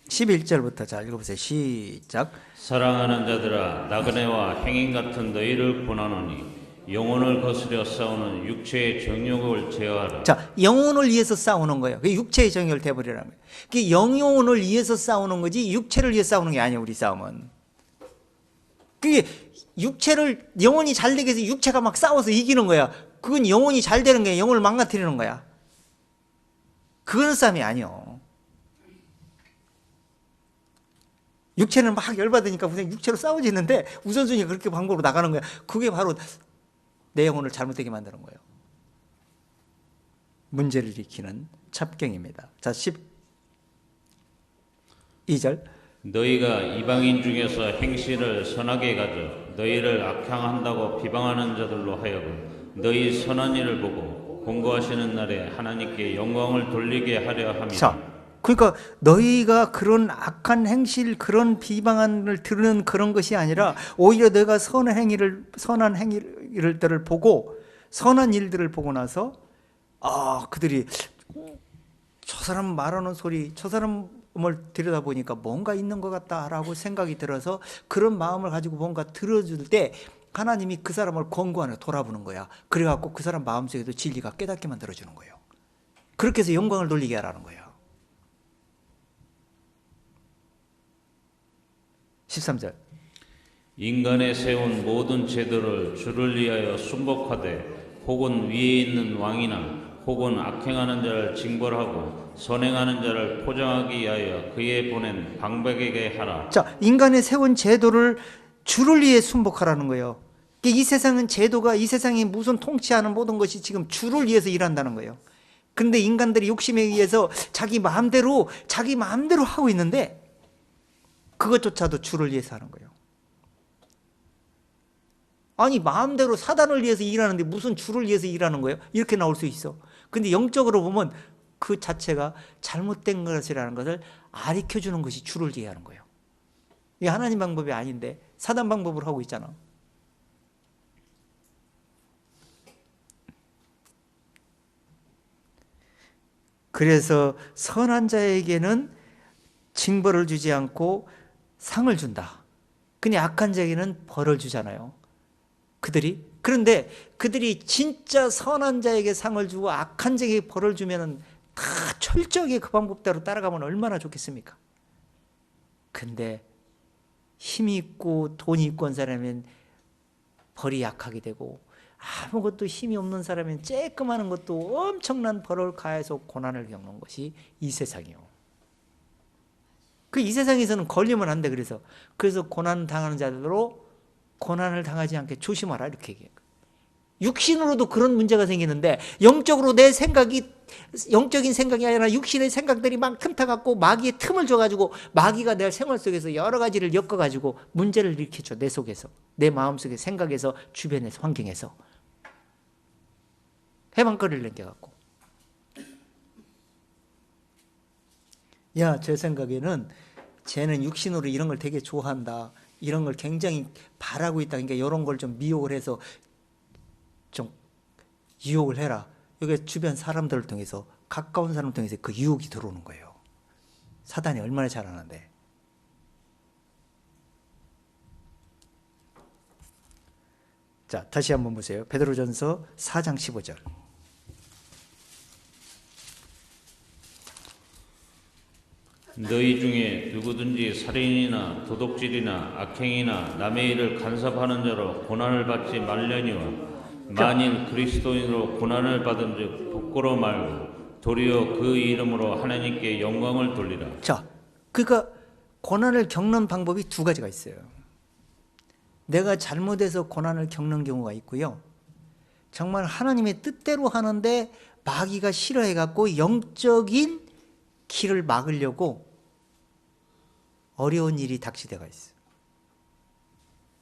(11절부터) 자, 읽어보세요. 시작. 사랑하는 자들아 나그네와 행인 같은 너희를 권하노니 영혼을 거스려 싸우는 육체의 정욕을 제어하라. 자, 영혼을 위해서 싸우는 거예요. 그게 육체의 정욕을 대버리라는 거예요. 그게 영혼을 위해서 싸우는 거지 육체를 위해서 싸우는 게 아니에요. 우리 싸움은. 그게 육체를 영혼이 잘 되기 위해서 육체가 막 싸워서 이기는 거야. 그건 영혼이 잘 되는 게 영혼을 망가뜨리는 거야. 그건 싸움이 아니요. 육체는 막 열받으니까 우선 육체로 싸워지는데 우선순위가 그렇게 방법으로 나가는 거야. 그게 바로 내 영혼을 잘못되게 만드는 거예요. 문제를 일으키는 첩경입니다. 자, 12절. 너희가 이방인 중에서 행실을 선하게 가져 너희를 악향한다고 비방하는 자들로 하여금 너희 선한 일을 보고 공고하시는 날에 하나님께 영광을 돌리게 하려 함이다. 자, 그러니까 너희가 그런 악한 행실, 그런 비방을 들은 그런 것이 아니라 오히려 너희가 선한 행위들을 보고 선한 일들을 보고 나서 그들이 저 사람 말하는 소리, 저 사람을 들여다보니까 뭔가 있는 것 같다라고 생각이 들어서 그런 마음을 가지고 뭔가 들어줄 때 하나님이 그 사람을 권고하는 돌아보는 거야. 그래갖고 그 사람 마음속에도 진리가 깨닫게 만들어주는 거예요. 그렇게 해서 영광을 돌리게 하라는 거예요. 13절. 인간의 세운 모든 제도를 주를 위하여 순복하되 혹은 위에 있는 왕이나 혹은 악행하는 자를 징벌하고 선행하는 자를 포장하기 위하여 그에 보낸 방백에게 하라. 자, 인간의 세운 제도를 주를 위해 순복하라는 거예요. 이 세상은 제도가 이 세상이 무슨 통치하는 모든 것이 지금 주를 위해서 일한다는 거예요. 근데 인간들이 욕심에 의해서 자기 마음대로 하고 있는데 그것조차도 주를 위해서 하는 거예요. 아니 마음대로 사단을 위해서 일하는데 무슨 주를 위해서 일하는 거예요? 이렇게 나올 수 있어. 근데 영적으로 보면 그 자체가 잘못된 것이라는 것을 가르쳐주는 것이 주를 위해 하는 거예요. 이게 하나님 방법이 아닌데 사단 방법으로 하고 있잖아. 그래서 선한 자에게는 징벌을 주지 않고 상을 준다. 근데 악한 자에게는 벌을 주잖아요. 그런데 그들이 진짜 선한 자에게 상을 주고 악한 자에게 벌을 주면은 다 철저하게 그 방법대로 따라가면 얼마나 좋겠습니까? 근데 힘이 있고 돈이 있고 한 사람은 벌이 약하게 되고, 아무것도 힘이 없는 사람은 쬐끔하는 것도 엄청난 벌을 가해서 고난을 겪는 것이 이 세상이요. 그 이 세상에서는 걸리면 안 돼. 그래서 고난 당하는 자들로 고난을 당하지 않게 조심하라 이렇게 얘기해요. 육신으로도 그런 문제가 생기는데 영적으로 내 생각이 영적인 생각이 아니라 육신의 생각들이 막 틈타갖고 마귀의 틈을 줘가지고 마귀가 내 생활 속에서 여러 가지를 엮어가지고 문제를 일으켜줘. 내 속에서, 내 마음속에, 생각에서, 주변에서, 환경에서 해방거리를 남겨갖고, 야, 제 생각에는 쟤는 육신으로 이런 걸 되게 좋아한다, 이런 걸 굉장히 바라고 있다, 그러니까 이런 걸 좀 미혹을 해서 좀 유혹을 해라. 이게 주변 사람들을 통해서, 가까운 사람을 통해서 그 유혹이 들어오는 거예요. 사단이 얼마나 잘하는데. 자, 다시 한번 보세요. 베드로전서 4장 15절. 너희 중에 누구든지 살인이나 도둑질이나 악행이나 남의 일을 간섭하는 자로 고난을 받지 말려니와 만일 그리스도인으로 고난을 받은 즉 부끄러워 말고 도리어 그 이름으로 하나님께 영광을 돌리라. 자, 그러니까 고난을 겪는 방법이 두 가지가 있어요. 내가 잘못해서 고난을 겪는 경우가 있고요, 정말 하나님의 뜻대로 하는데 마귀가 싫어해갖고 영적인 길을 막으려고 어려운 일이 닥치대가 있어요.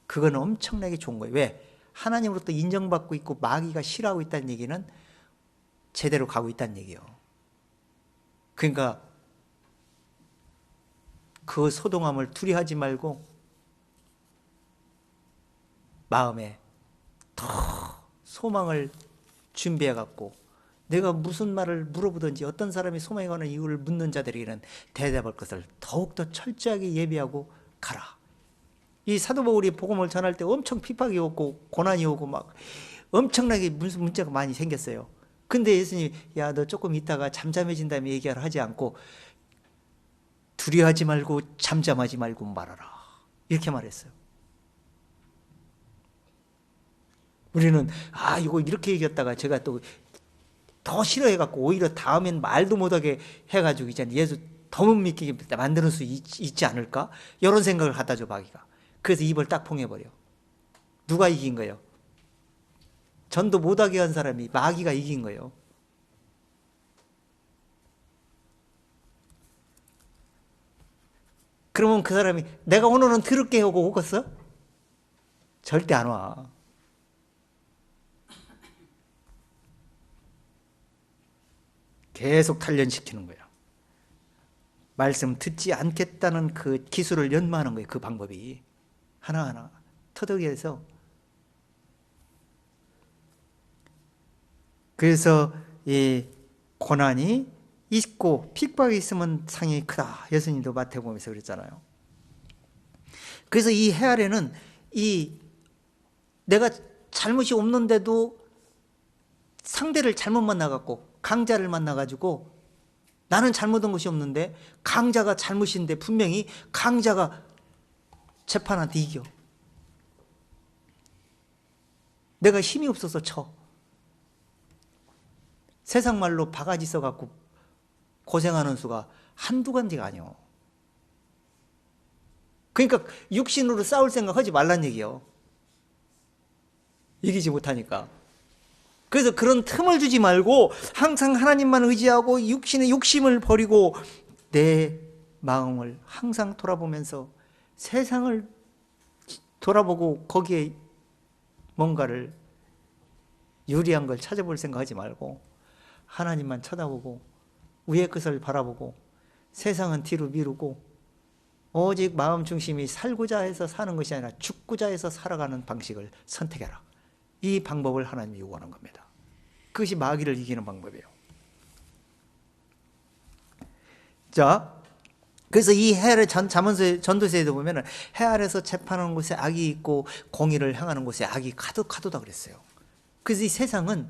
그건 엄청나게 좋은 거예요. 왜? 하나님으로부터 인정받고 있고 마귀가 싫어하고 있다는 얘기는 제대로 가고 있다는 얘기예요. 그러니까 그 소동함을 두려워하지 말고 마음에 더 소망을 준비해 갖고, 내가 무슨 말을 물어보든지 어떤 사람이 소망에 관한 이유를 묻는 자들에게는 대답할 것을 더욱더 철저하게 예비하고 가라. 이 사도 바울이 복음을 전할 때 엄청 핍박이 오고 고난이 오고 막 엄청나게 문제가 많이 생겼어요. 근데 예수님이 야, 너 조금 있다가 잠잠해진 다음에 얘기하라 하지 않고 두려워하지 말고 잠잠하지 말고 말하라, 이렇게 말했어요. 우리는 이거 이렇게 얘기했다가 제가 또 더 싫어해갖고 오히려 다음엔 말도 못하게 해가지고 이제 예수 더 못 믿게 만드는 수 있지 않을까? 이런 생각을 갖다 줘 마귀가. 그래서 입을 딱 봉해버려. 누가 이긴 거예요? 전도 못하게 한 사람이 마귀가 이긴 거예요. 그러면 그 사람이 내가 오늘은 들을게 하고 오겠어? 절대 안 와. 계속 단련시키는 거예요. 말씀 듣지 않겠다는 그 기술을 연마하는 거예요. 그 방법이 하나하나 터득해서. 그래서 이 고난이 있고 핍박이 있으면 상이 크다. 예수님도 마태복음에서 그랬잖아요. 그래서 이 해 아래는 이 내가 잘못이 없는데도 상대를 잘못 만나갖고, 강자를 만나가지고 나는 잘못한 것이 없는데 강자가 잘못인데 분명히 강자가 재판한테 이겨. 내가 힘이 없어서 쳐. 세상 말로 바가지 써갖고 고생하는 수가 한두 간디가 아니요. 그러니까 육신으로 싸울 생각 하지 말란 얘기요. 이기지 못하니까. 그래서 그런 틈을 주지 말고 항상 하나님만 의지하고 육신의 욕심을 버리고 내 마음을 항상 돌아보면서 세상을 돌아보고 거기에 뭔가를 유리한 걸 찾아볼 생각하지 말고 하나님만 쳐다보고 위의 것을 바라보고 세상은 뒤로 미루고 오직 마음 중심이 살고자 해서 사는 것이 아니라 죽고자 해서 살아가는 방식을 선택해라. 이 방법을 하나님이 요구하는 겁니다. 그것이 마귀를 이기는 방법이에요. 자, 그래서 이 해 아래 전도서에도 보면 해 아래서 재판하는 곳에 악이 있고 공의를 향하는 곳에 악이 가득하도다 그랬어요. 그래서 이 세상은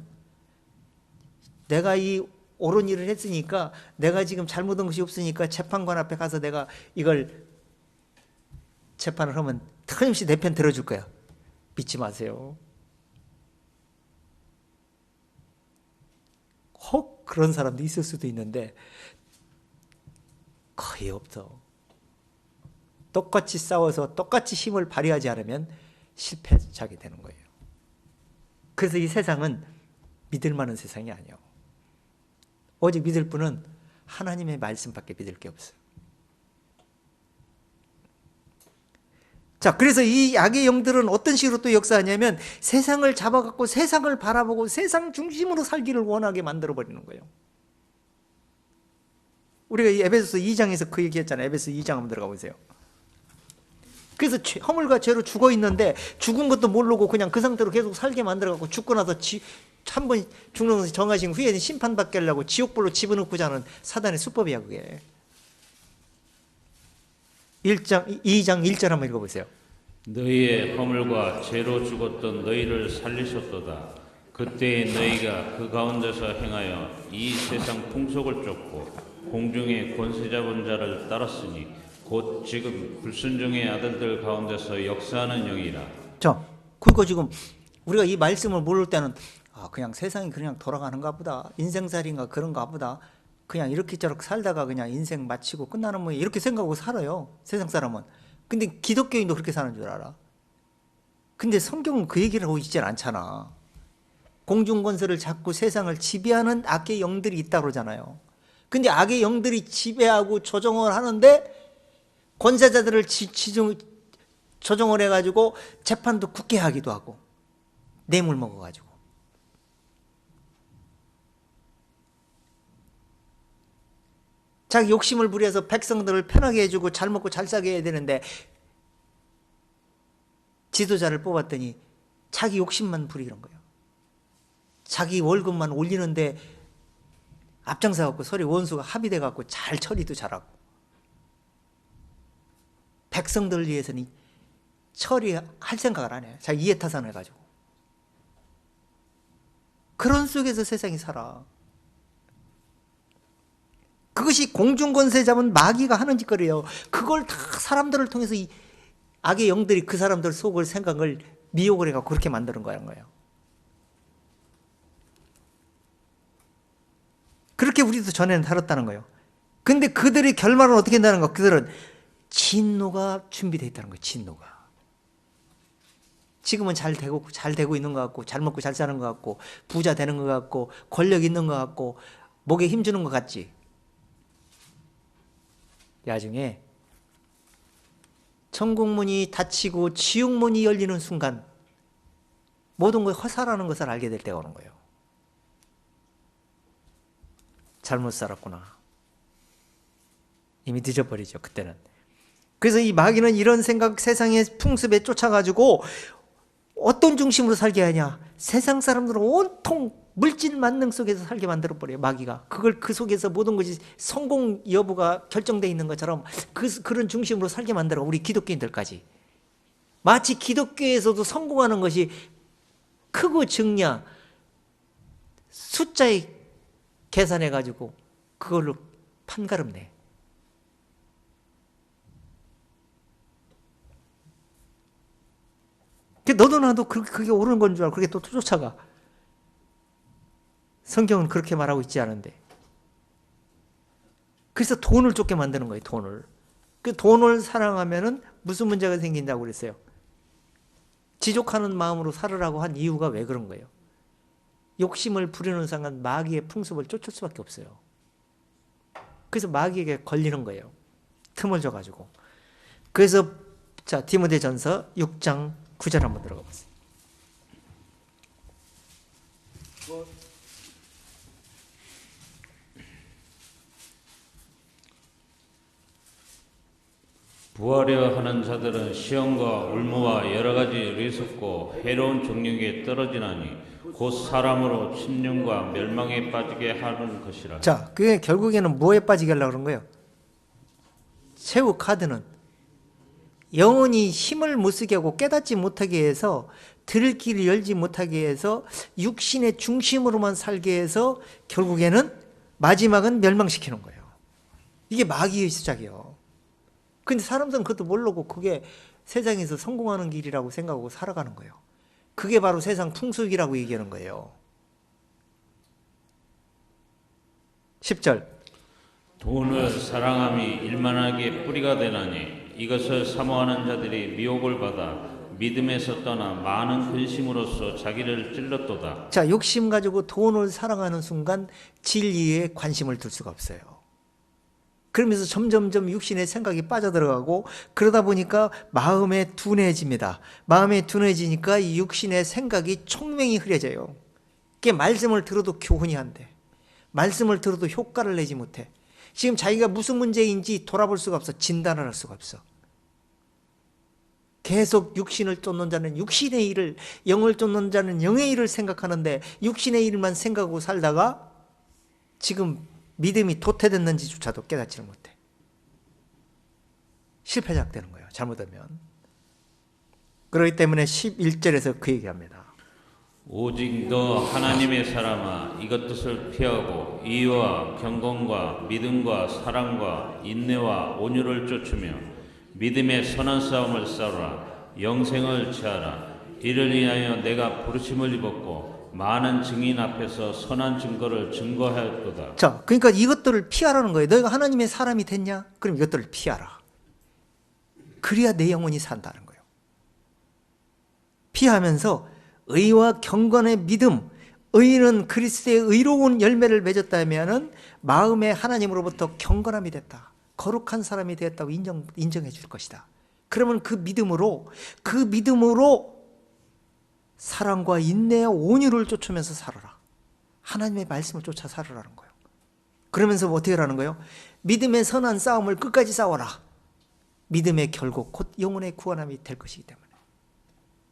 내가 이 옳은 일을 했으니까, 내가 지금 잘못한 것이 없으니까 재판관 앞에 가서 내가 이걸 재판을 하면 틀림없이 내 편 들어줄 거야. 믿지 마세요. 혹 그런 사람도 있을 수도 있는데 거의 없어. 똑같이 싸워서 똑같이 힘을 발휘하지 않으면 실패자게 되는 거예요. 그래서 이 세상은 믿을 만한 세상이 아니에요. 오직 믿을 분은 하나님의 말씀밖에 믿을 게 없어요. 자, 그래서 이 악의 영들은 어떤 식으로 또 역사하냐면 세상을 잡아갖고 세상을 바라보고 세상 중심으로 살기를 원하게 만들어버리는 거예요. 우리가 이 에베소서 2장에서 그 얘기했잖아요. 에베소 2장 한번 들어가 보세요. 그래서 허물과 죄로 죽어 있는데 죽은 것도 모르고 그냥 그 상태로 계속 살게 만들어갖고 죽고 나서 한 번 죽는 것을 정하신 후에는 심판받게 하려고 지옥불로 집어넣고자 하는 사단의 수법이야 그게. 2장 1절 한번 읽어보세요. 너희의 허물과 죄로 죽었던 너희를 살리셨도다. 그때 너희가 그 가운데서 행하여 이 세상 풍속을 쫓고 공중의 권세 잡은 자를 따랐으니 곧 지금 불순종의 아들들 가운데서 역사하는 영이라. 자, 그러니까 지금 우리가 이 말씀을 모를 때는 그냥 세상이 그냥 돌아가는가 보다, 인생살이인가 그런가 보다, 그냥 이렇게 저렇게 살다가 그냥 인생 마치고 끝나는 모양 이렇게 생각하고 살아요, 세상 사람은. 근데 기독교인도 그렇게 사는 줄 알아. 근데 성경은 그 얘기를 하고 있지 않잖아. 공중권세를 잡고 세상을 지배하는 악의 영들이 있다고 그러잖아요. 근데 악의 영들이 지배하고 조정을 하는데 권세자들을 조정을 해가지고 재판도 굳게 하기도 하고 뇌물 먹어가지고. 자기 욕심을 부려서 백성들을 편하게 해주고 잘 먹고 잘 싸게 해야 되는데 지도자를 뽑았더니 자기 욕심만 부리는 거예요. 자기 월급만 올리는데 앞장서갖고 서로 원수가 합의돼갖고 잘 처리도 잘하고, 백성들을 위해서는 처리할 생각을 안 해요. 자기 이해타산을 해가지고. 그런 속에서 세상이 살아. 그것이 공중권세 잡은 마귀가 하는 짓거리예요. 그걸 다 사람들을 통해서 이 악의 영들이 그 사람들 속을 생각을 미혹을 해갖고 그렇게 만드는 거예요. 그렇게 우리도 전에는 살았다는 거예요. 근데 그들의 결말은 어떻게 된다는 거? 그들은 진노가 준비되어 있다는 거예요. 진노가. 지금은 잘 되고 있는 것 같고, 잘 먹고 잘 사는 것 같고, 부자 되는 것 같고, 권력 있는 것 같고, 목에 힘주는 것 같지. 나중에 천국문이 닫히고 지옥문이 열리는 순간 모든 것이 허사라는 것을 알게 될 때가 오는 거예요. 잘못 살았구나. 이미 늦어버리죠, 그때는. 그래서 이 마귀는 이런 생각, 세상의 풍습에 쫓아가지고 어떤 중심으로 살게 하냐? 세상 사람들은 온통 물질 만능 속에서 살게 만들어버려요, 마귀가. 그 속에서 모든 것이 성공 여부가 결정되어 있는 것처럼 그런 중심으로 살게 만들어, 우리 기독교인들까지. 마치 기독교에서도 성공하는 것이 크고 적냐, 숫자에 계산해가지고 그걸로 판가름 내. 너도 나도 그게 옳은 건 줄 알고 그렇게 또 쫓아가. 성경은 그렇게 말하고 있지 않은데. 그래서 돈을 쫓게 만드는 거예요, 돈을. 그 돈을 사랑하면은 무슨 문제가 생긴다고 그랬어요? 지족하는 마음으로 살으라고 한 이유가 왜 그런 거예요? 욕심을 부리는 순간 마귀의 풍습을 쫓을 수밖에 없어요. 그래서 마귀에게 걸리는 거예요, 틈을 줘가지고. 그래서 자, 디모데전서 6장 9절 한번 들어가 보세요. 부하려 하는 자들은 시험과 울무와 여러 가지 리스고 해로운 정력에 떨어지나니 곧 사람으로 침륜과 멸망에 빠지게 하는 것이라. 자, 그게 결국에는 뭐에 빠지게 하려고 그런 거예요? 최후 카드는 영혼이 힘을 못 쓰게 하고 깨닫지 못하게 해서 들을 길을 열지 못하게 해서 육신의 중심으로만 살게 해서 결국에는 마지막은 멸망시키는 거예요. 이게 마귀의 시작이에요. 근데 사람들은 그것도 모르고 그게 세상에서 성공하는 길이라고 생각하고 살아가는 거예요. 그게 바로 세상 풍속이라고 얘기하는 거예요. 10절. 돈을 사랑함이 일만하게 뿌리가 되나니 이것을 사모하는 자들이 미혹을 받아 믿음에서 떠나 많은 근심으로써 자기를 찔렀도다. 자, 욕심 가지고 돈을 사랑하는 순간 진리에 관심을 둘 수가 없어요. 그러면서 점점점 육신의 생각이 빠져들어가고 그러다 보니까 마음에 둔해집니다. 마음에 둔해지니까 이 육신의 생각이 총명이 흐려져요. 그게 말씀을 들어도 교훈이 안 돼. 말씀을 들어도 효과를 내지 못해. 지금 자기가 무슨 문제인지 돌아볼 수가 없어. 진단을 할 수가 없어. 계속 육신을 쫓는 자는 육신의 일을, 영을 쫓는 자는 영의 일을 생각하는데 육신의 일만 생각하고 살다가 지금 믿음이 도태됐는지조차도 깨닫지를 못해. 실패작되는 거예요. 잘못하면. 그렇기 때문에 11절에서 그 얘기합니다. 오직 너 하나님의 사람아 이것 뜻을 피하고 이와 경건과 믿음과 사랑과 인내와 온유를 쫓으며 믿음의 선한 싸움을 싸우라. 영생을 취하라. 이를 위하여 내가 부르심을 입었고 많은 증인 앞에서 선한 증거를 증거하였도다. 자, 그러니까 이것들을 피하라는 거예요. 너희가 하나님의 사람이 됐냐? 그럼 이것들을 피하라. 그래야 내 영혼이 산다는 거예요. 피하면서 의와 경건의 믿음, 의는 그리스도의 의로운 열매를 맺었다면은 마음에 하나님으로부터 경건함이 됐다. 거룩한 사람이 되었다고 인정해 줄 것이다. 그러면 그 믿음으로 사랑과 인내와 온유를 쫓으면서 살아라. 하나님의 말씀을 쫓아 살아라는 거예요. 그러면서 어떻게 하라는 거예요? 믿음의 선한 싸움을 끝까지 싸워라. 믿음의 결국 곧 영혼의 구원함이 될 것이기 때문에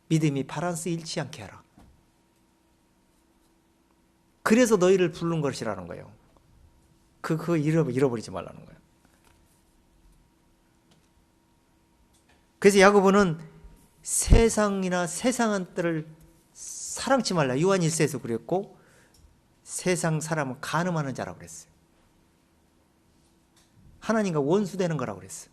믿음이 바란스 잃지 않게 하라. 그래서 너희를 부른 것이라는 거예요. 그거 잃어버리지 말라는 거예요. 그래서 야고보는 세상이나 세상한 때를 사랑치 말라. 요한 1서에서 그랬고 세상 사람은 간음하는 자라고 그랬어요. 하나님과 원수되는 거라고 그랬어요.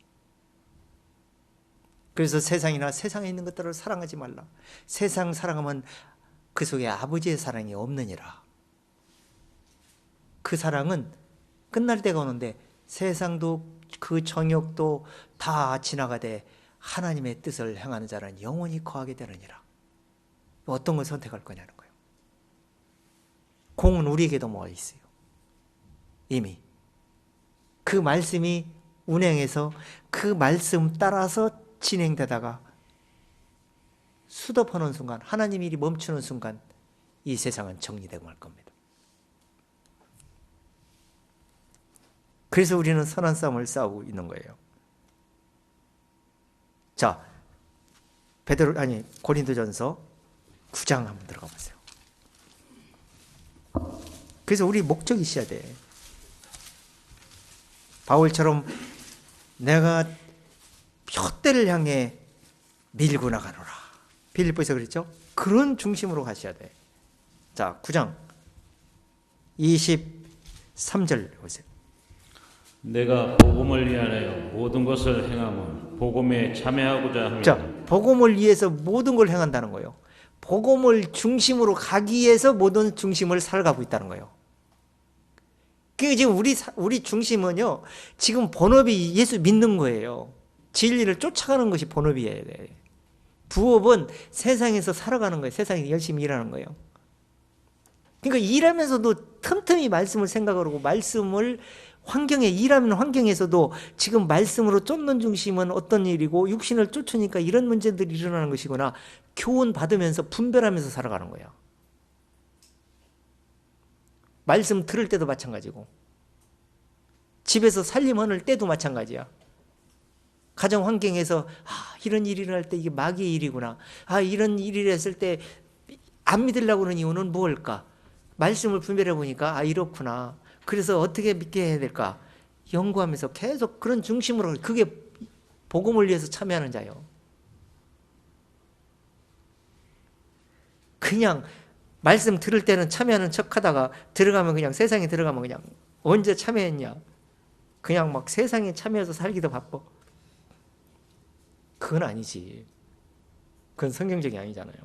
그래서 세상이나 세상에 있는 것들을 사랑하지 말라. 세상 사랑하면 그 속에 아버지의 사랑이 없느니라. 그 사랑은 끝날 때가 오는데 세상도 그 정욕도 다 지나가되 하나님의 뜻을 행하는 자는 영원히 거하게 되느니라. 어떤 걸 선택할 거냐는 거예요. 공은 우리에게도 모아 있어요. 이미 그 말씀이 운행해서 그 말씀 따라서 진행되다가 수도하는 순간, 하나님 일이 멈추는 순간 이 세상은 정리되고 말 겁니다. 그래서 우리는 선한 싸움을 싸우고 있는 거예요. 자, 고린도전서 9장 한번 들어가 보세요. 그래서 우리 목적이 있어야 돼. 바울처럼 내가 표대를 향해 밀고 나가노라. 빌립보에서 그랬죠? 그런 중심으로 가셔야 돼. 자, 9장 23절 보세요. 내가 복음을 위하여 모든 것을 행함은 복음에 참여하고자 합니다. 자, 복음을 위해서 모든 걸 행한다는 거예요. 복음을 중심으로 가기 위해서 모든 중심을 살아가고 있다는 거예요. 그 지금 우리 중심은요, 지금 본업이 예수 믿는 거예요. 진리를 쫓아가는 것이 본업이에요. 부업은 세상에서 살아가는 거예요. 세상에 열심히 일하는 거예요. 그러니까 일하면서도 틈틈이 말씀을 생각하고 말씀을 일하는 환경에서도 지금 말씀으로 쫓는 중심은 어떤 일이고 육신을 쫓으니까 이런 문제들이 일어나는 것이구나. 교훈 받으면서 분별하면서 살아가는 거예요. 말씀 들을 때도 마찬가지고 집에서 살림하는 때도 마찬가지야. 가정 환경에서 이런 일이 일어날 때 이게 마귀의 일이구나. 이런 일이 했을 때 안 믿으려고 하는 이유는 무엇일까? 말씀을 분별해 보니까 이렇구나. 그래서 어떻게 믿게 해야 될까? 연구하면서 계속 그런 중심으로, 그게 복음을 위해서 참여하는 자요. 그냥 말씀 들을 때는 참여하는 척 하다가 들어가면 그냥 세상에 들어가면 그냥 언제 참여했냐? 그냥 막 세상에 참여해서 살기도 바빠. 그건 아니지. 그건 성경적이 아니잖아요.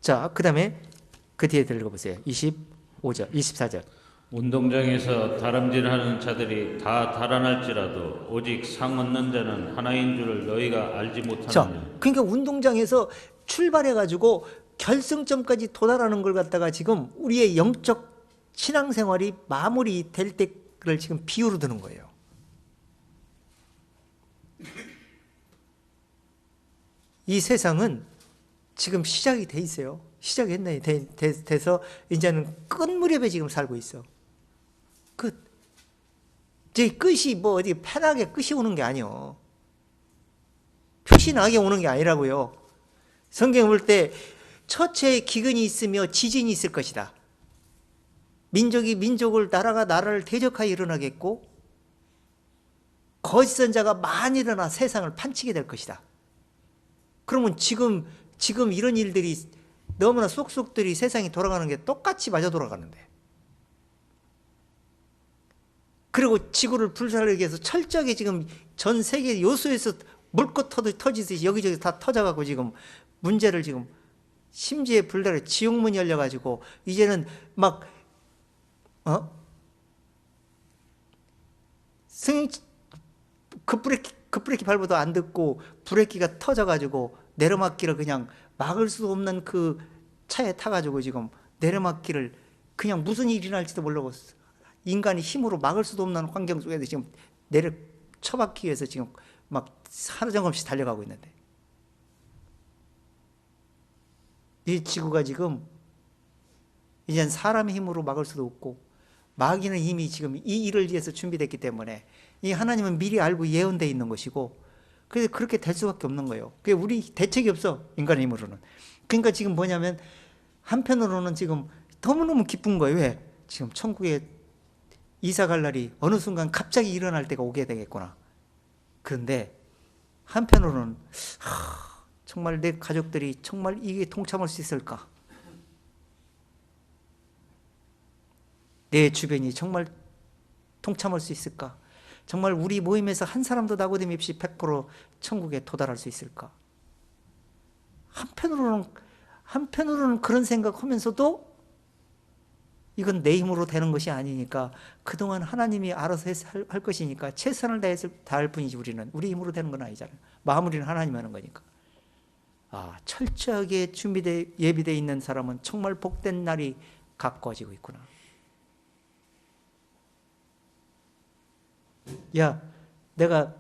자, 그 다음에 그 뒤에 읽어보세요. 25절, 24절. 운동장에서 다름질하는 자들이 다 달아날지라도 오직 상 얻는 자는 하나인 줄을 너희가 알지 못하느냐. 자, 그러니까 운동장에서 출발해가지고 결승점까지 도달하는 걸 갖다가 지금 우리의 영적 신앙생활이 마무리될 때를 지금 비유로 드는 거예요. 이 세상은 지금 시작이 돼 있어요. 시작이 했네. 돼서 이제는 끝 무렵에 지금 살고 있어. 끝. 이제 끝이 뭐 어디 편하게 끝이 오는 게 아니요. 표시 나게 오는 게 아니라고요. 성경 볼 때 처처에 기근이 있으며 지진이 있을 것이다. 민족이 민족을, 나라가 나라를 대적하여 일어나겠고 거짓 선자가 많이 일어나 세상을 판치게 될 것이다. 그러면 지금 이런 일들이 너무나 속속들이 세상이 돌아가는 게 똑같이 맞아 돌아가는데, 그리고 지구를 불살르기 위해서 철저하게 지금 전 세계 요소에서 물꽃 터지듯이 여기저기 다 터져가고 지금 문제를 지금 심지에 불달에 지옥문이 열려가지고 이제는 막 승 급브레이크 밟아도 안 듣고 브레이크가 터져가지고 내려막기를 그냥 막을 수 없는 그 차에 타가지고 지금 내려막기를 그냥 무슨 일이 날지도 모르고 인간이 힘으로 막을 수도 없는 환경 속에서 지금 내려 쳐박기 위해서 지금 막 하루정없이 달려가고 있는데, 이 지구가 지금 이젠 사람의 힘으로 막을 수도 없고 마귀는 이미 지금 이 일을 위해서 준비됐기 때문에 이 하나님은 미리 알고 예언되어 있는 것이고, 그래서 그렇게 될 수밖에 없는 거예요. 그게 우리 대책이 없어, 인간의 힘으로는. 그러니까 지금 뭐냐면 한편으로는 지금 너무너무 기쁜 거예요. 왜? 지금 천국에 이사 갈 날이 어느 순간 갑자기 일어날 때가 오게 되겠구나. 그런데 한편으로는 정말 내 가족들이 정말 이게 동참할 수 있을까? 내 주변이 정말 동참할 수 있을까? 정말 우리 모임에서 한 사람도 낙오됨 없이 100% 천국에 도달할 수 있을까? 한편으로는 그런 생각하면서도 이건 내 힘으로 되는 것이 아니니까 그동안 하나님이 알아서 할 것이니까 최선을 다할 뿐이지, 우리 힘으로 되는 건 아니잖아요. 마무리는 하나님이 하는 거니까. 철저하게 예비되어 있는 사람은 정말 복된 날이 가까워지고 있구나. 야, 내가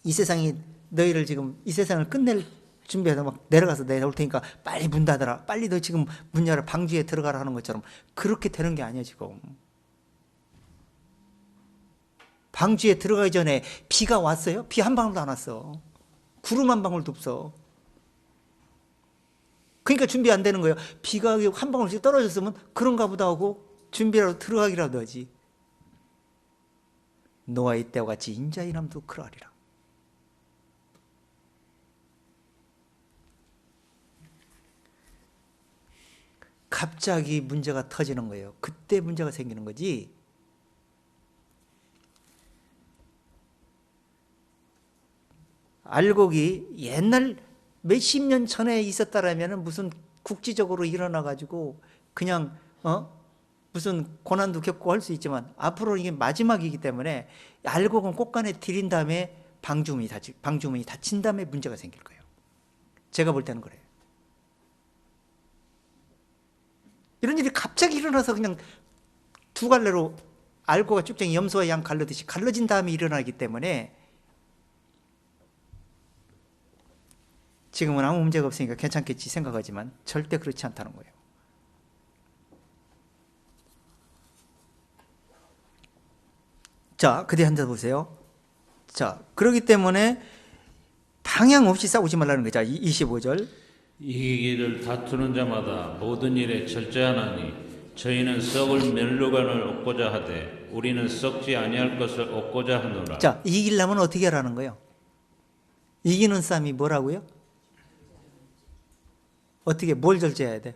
이 세상이 너희를 지금 이 세상을 끝낼 준비해서 막 내려가서 내려올 테니까 빨리 문 닫아라, 빨리 너 지금 문 열어, 방주에 들어가라 하는 것처럼 그렇게 되는 게 아니야. 지금 방주에 들어가기 전에 비가 왔어요? 비 한 방울도 안 왔어. 구름 한 방울도 없어. 그러니까 준비 안 되는 거예요. 비가 한 방울씩 떨어졌으면 그런가 보다 하고 준비라도 들어가기라도 하지. 노아의 때와 같이 인자의 남도 그러하리라. 갑자기 문제가 터지는 거예요. 그때 문제가 생기는 거지. 알곡이 옛날 몇십 년 전에 있었다라면 무슨 국지적으로 일어나가지고 그냥 무슨 고난도 겪고 할 수 있지만, 앞으로 이게 마지막이기 때문에 알곡은 꽃간에 들인 다음에 방주문이 닫힌 다음에 문제가 생길 거예요. 제가 볼 때는 그래요. 이런 일이 갑자기 일어나서 그냥 두 갈래로 알곡과 쭉쟁이 염소와 양 갈르듯이 갈라진 다음에 일어나기 때문에 지금은 아무 문제가 없으니까 괜찮겠지 생각하지만 절대 그렇지 않다는 거예요. 자, 그대 앉아 보세요. 자, 그렇기 때문에 방향 없이 싸우지 말라는 거죠. 25절. 이기기를 다투는 자마다 모든 일에 절제하나니 저희는 썩을 멸류관을 얻고자 하되 우리는 썩지 아니할 것을 얻고자 하노라. 자, 이기려면 어떻게 하라는 거예요? 이기는 싸움이 뭐라고요? 어떻게, 뭘 절제해야 돼?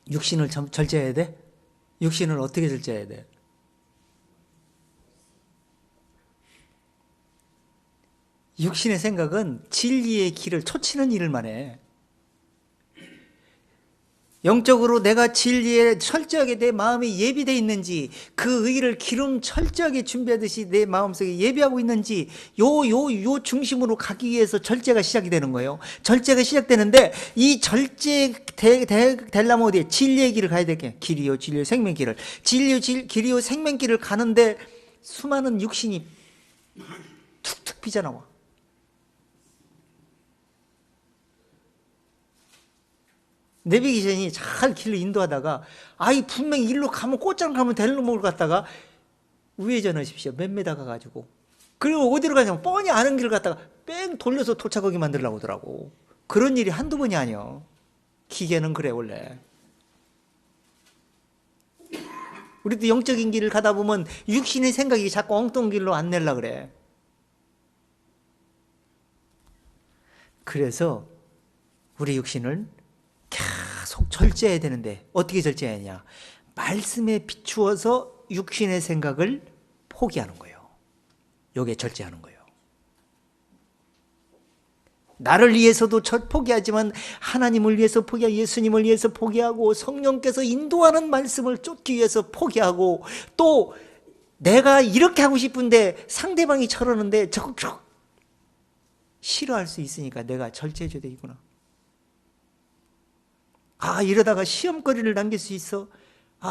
육신을 절제해야 돼? 육신을 어떻게 절제해야 돼? 육신의 생각은 진리의 길을 초치는 일을만 해. 영적으로 내가 진리에 철저하게 내 마음이 예비되어 있는지, 그 의를 기름 철저하게 준비하듯이 내 마음속에 예비하고 있는지, 요 중심으로 가기 위해서 절제가 시작이 되는 거예요. 절제가 시작되는데, 이 절제 되려면 어디에? 진리의 길을 가야 되겠. 길이요, 진리요, 생명길을. 길이요, 생명길을 가는데 수많은 육신이 툭툭 삐져나와. 내비게이션이 잘 길을 인도하다가 분명히 일로 가면 꽃장 가면 되는 놈을 갔다가 우회전하십시오. 몇 메다 가가지고. 그리고 어디로 가냐면 뻔히 아는 길을 갔다가 뺑 돌려서 도착하게 만들려고 하더라고. 그런 일이 한두 번이 아니야. 기계는 그래 원래. 우리도 영적인 길을 가다 보면 육신의 생각이 자꾸 엉뚱한 길로 안 내려고 그래. 그래서 우리 육신을 계속 절제해야 되는데 어떻게 절제하냐? 말씀에 비추어서 육신의 생각을 포기하는 거예요. 요게 절제하는 거예요. 나를 위해서도 포기하지만 하나님을 위해서 포기하고 예수님을 위해서 포기하고 성령께서 인도하는 말씀을 쫓기 위해서 포기하고 또 내가 이렇게 하고 싶은데 상대방이 저러는데 저거 싫어할 수 있으니까 내가 절제해줘야 되겠구나. 이러다가 시험거리를 남길 수 있어.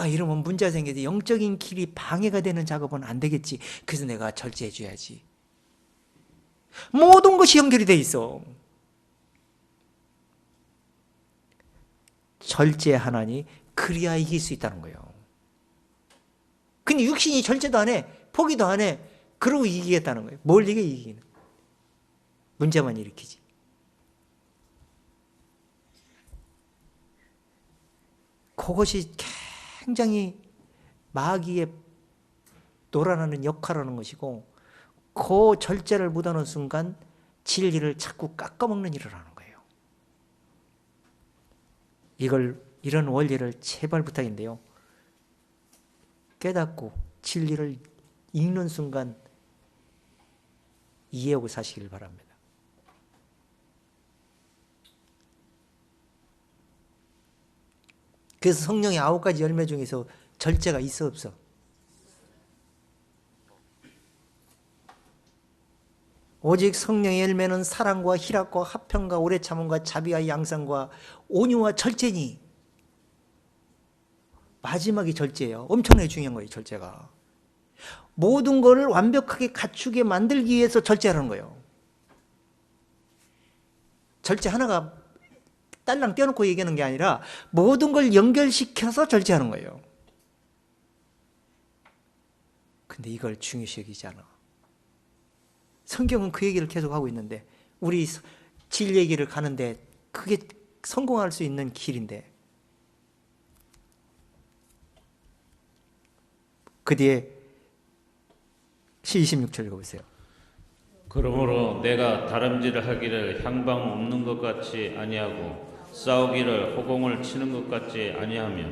이러면 문제가 생겨서 영적인 길이 방해가 되는 작업은 안 되겠지. 그래서 내가 절제해줘야지. 모든 것이 연결이 돼 있어. 절제하나니 그리야 이길 수 있다는 거예요. 근데 육신이 절제도 안 해. 포기도 안 해. 그러고 이기겠다는 거예요. 뭘 이기기는. 문제만 일으키지. 그것이 굉장히 마귀의 놀아나는 역할을 하는 것이고 그 절제를 못하는 순간 진리를 자꾸 깎아먹는 일을 하는 거예요. 이런 원리를 제발 부탁인데요. 깨닫고 진리를 읽는 순간 이해하고 사시길 바랍니다. 그래서 성령의 9가지 열매 중에서 절제가 있어 없어? 오직 성령의 열매는 사랑과 희락과 화평과 오래 참음과 자비와 양상과 온유와 절제니. 마지막이 절제예요. 엄청나게 중요한 거예요. 절제가. 모든 것을 완벽하게 갖추게 만들기 위해서 절제하는 거예요. 절제 하나가 딸랑 떼어놓고 얘기하는 게 아니라 모든 걸 연결시켜서 절제하는 거예요. 근데 이걸 중요시 여기지 않아. 성경은 그 얘기를 계속 하고 있는데 우리 진리 얘기를 가는데 그게 성공할 수 있는 길인데 그 뒤에 26절 읽어보세요. 그러므로 내가 다름질을 하기를 향방 없는 것 같이 아니하고 싸우기를 호공을 치는 것 같지 아니하며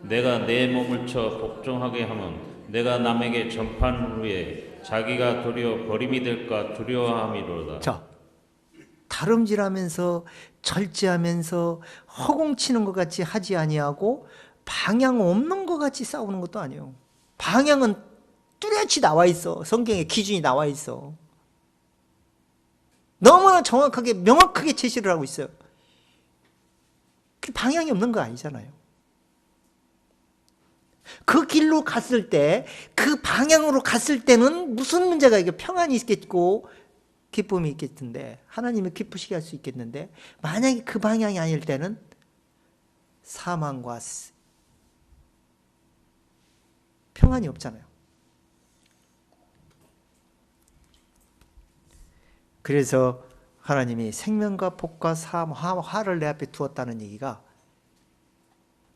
내가 내 몸을 쳐 복종하게 하면 내가 남에게 전파한 후에 자기가 도리어 버림이 될까 두려워함이로다. 자, 다름질하면서 절제하면서 허공치는 것 같이 하지 아니하고 방향 없는 것 같이 싸우는 것도 아니에요. 방향은 뚜렷이 나와 있어. 성경에 기준이 나와 있어. 너무나 정확하게 명확하게 제시를 하고 있어요. 그 방향이 없는 거 아니잖아요. 그 길로 갔을 때, 그 방향으로 갔을 때는 무슨 문제가 있겠고 평안이 있겠고 기쁨이 있겠는데 하나님이 기쁘시게 할 수 있겠는데 만약에 그 방향이 아닐 때는 사망과 평안이 없잖아요. 그래서 하나님이 생명과 복과 사함, 화를 내 앞에 두었다는 얘기가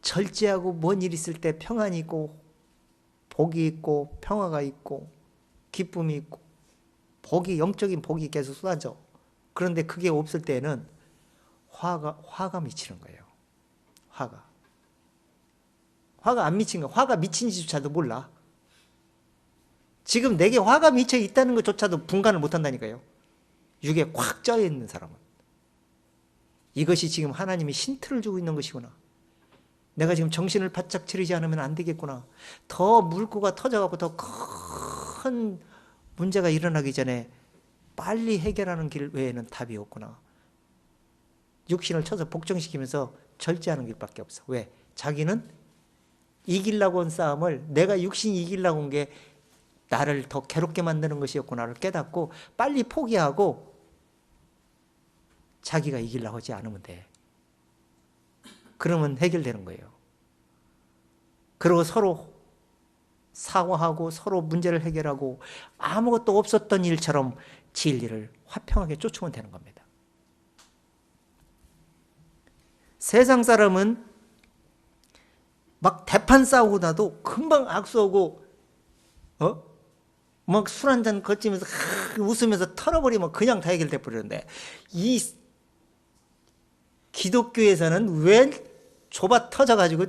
절제하고 뭔 일 있을 때 평안이 있고 복이 있고 평화가 있고 기쁨이 있고 복이, 영적인 복이 계속 쏟아져. 그런데 그게 없을 때는 화가 미치는 거예요. 화가 안 미친 거야. 화가 미친지조차도 몰라. 지금 내게 화가 미쳐 있다는 것조차도 분간을 못 한다니까요. 육에 꽉 쪄 있는 사람은. 이것이 지금 하나님이 힌트를 주고 있는 것이구나. 내가 지금 정신을 바짝 차리지 않으면 안 되겠구나. 더 물고가 터져갖고 더 큰 문제가 일어나기 전에 빨리 해결하는 길 외에는 답이 없구나. 육신을 쳐서 복종시키면서 절제하는 길밖에 없어. 왜? 자기는 이기려고 한 싸움을 내가 육신이 이기려고 한 게 나를 더 괴롭게 만드는 것이었구나를 깨닫고 빨리 포기하고 자기가 이기려고 하지 않으면 돼. 그러면 해결되는 거예요. 그리고 서로 사과하고 서로 문제를 해결하고 아무것도 없었던 일처럼 진리를 화평하게 쫓으면 되는 겁니다. 세상 사람은 막 대판 싸우고 나도 금방 악수하고 막 술 한잔 거치면서 웃으면서 털어버리면 그냥 다 해결돼 버리는데 이 기독교에서는 왜 좁아 터져가지고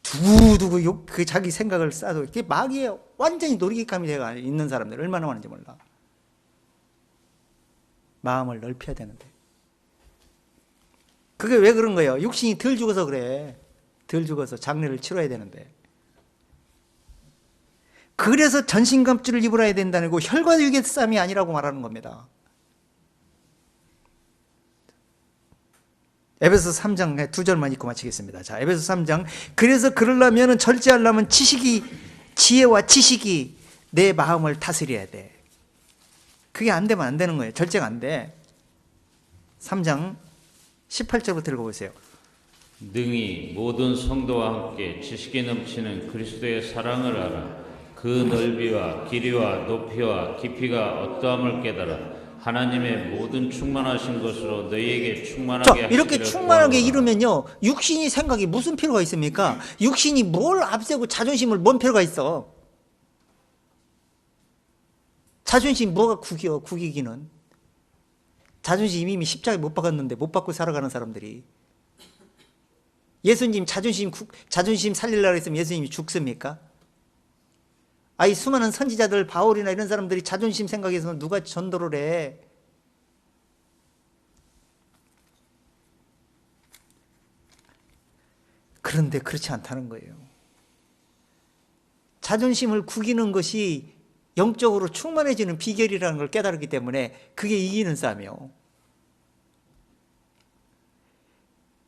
두고두고 그 자기 생각을 쌓아도 이게 마귀에 완전히 놀이기감이 되어 있는 사람들 얼마나 많은지 몰라. 마음을 넓혀야 되는데 그게 왜 그런 거예요? 육신이 덜 죽어서 그래. 덜 죽어서 장례를 치러야 되는데. 그래서 전신갑주를 입으라야 된다는 거 혈과 육의 싸움이 아니라고 말하는 겁니다. 에베소 3장 2절만 읽고 마치겠습니다. 자, 에베소 3장. 그래서 그러려면 절제하려면 지혜와 지식이 내 마음을 다스려야 돼. 그게 안 되면 안 되는 거예요. 절제가 안 돼. 3장 18절부터 읽어보세요. 능히 모든 성도와 함께 지식이 넘치는 그리스도의 사랑을 알아 그 넓이와 길이와 높이와 깊이가 어떠함을 깨달아 하나님의 모든 충만하신 것으로 너희에게 충만하게 하시기를 이렇게 충만하게 구하노라. 이루면요 육신이 생각이 무슨 필요가 있습니까? 육신이 뭘 앞세고 자존심을 뭔 필요가 있어? 자존심 뭐가 구기기는 자존심 이미 십자가에 못 박았는데 못 받고 살아가는 사람들이 예수님 자존심 살리려고 했으면 예수님이 죽습니까? 이 수많은 선지자들 바울이나 이런 사람들이 자존심 생각해서 누가 전도를 해? 그런데 그렇지 않다는 거예요. 자존심을 구기는 것이 영적으로 충만해지는 비결이라는 걸 깨달았기 때문에 그게 이기는 싸움이에요.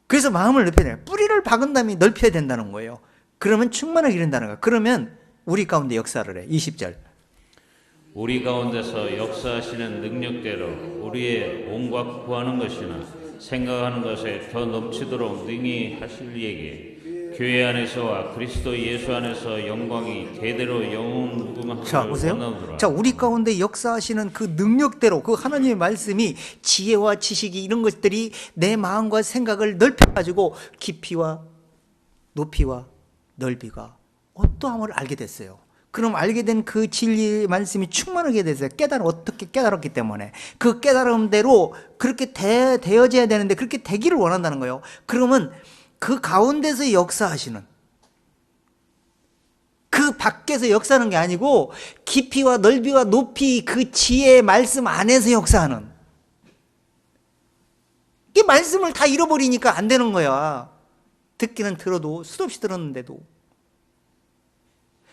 그래서 마음을 넓혀야 돼요. 뿌리를 박은 다음에 넓혀야 된다는 거예요. 그러면 충만하게 이른다는 거예요. 그러면 우리 가운데 역사를 해. 20절. 우리 가운데서 역사하시는 능력대로 우리의 온갖 구하는 것이나 생각하는 것에 더 넘치도록 능히 하실 이에게 교회 안에서와 그리스도 예수 안에서 영광이 대대로 영원무궁하게 자, 보세요. 원하노라. 자, 우리 가운데 역사하시는 그 능력대로 그 하나님의 말씀이 지혜와 지식이 이런 것들이 내 마음과 생각을 넓혀가지고 깊이와 높이와 넓이가 어떠함을 알게 됐어요. 그럼 알게 된 그 진리의 말씀이 충만하게 됐어요. 어떻게 깨달았기 때문에 그 깨달음대로 그렇게 되어져야 되는데 그렇게 되기를 원한다는 거예요. 그러면 그 가운데서 역사하시는 그 밖에서 역사하는 게 아니고 깊이와 넓이와 높이 그 지혜의 말씀 안에서 역사하는 이 말씀을 다 잃어버리니까 안 되는 거야. 듣기는 들어도 수도 없이 들었는데도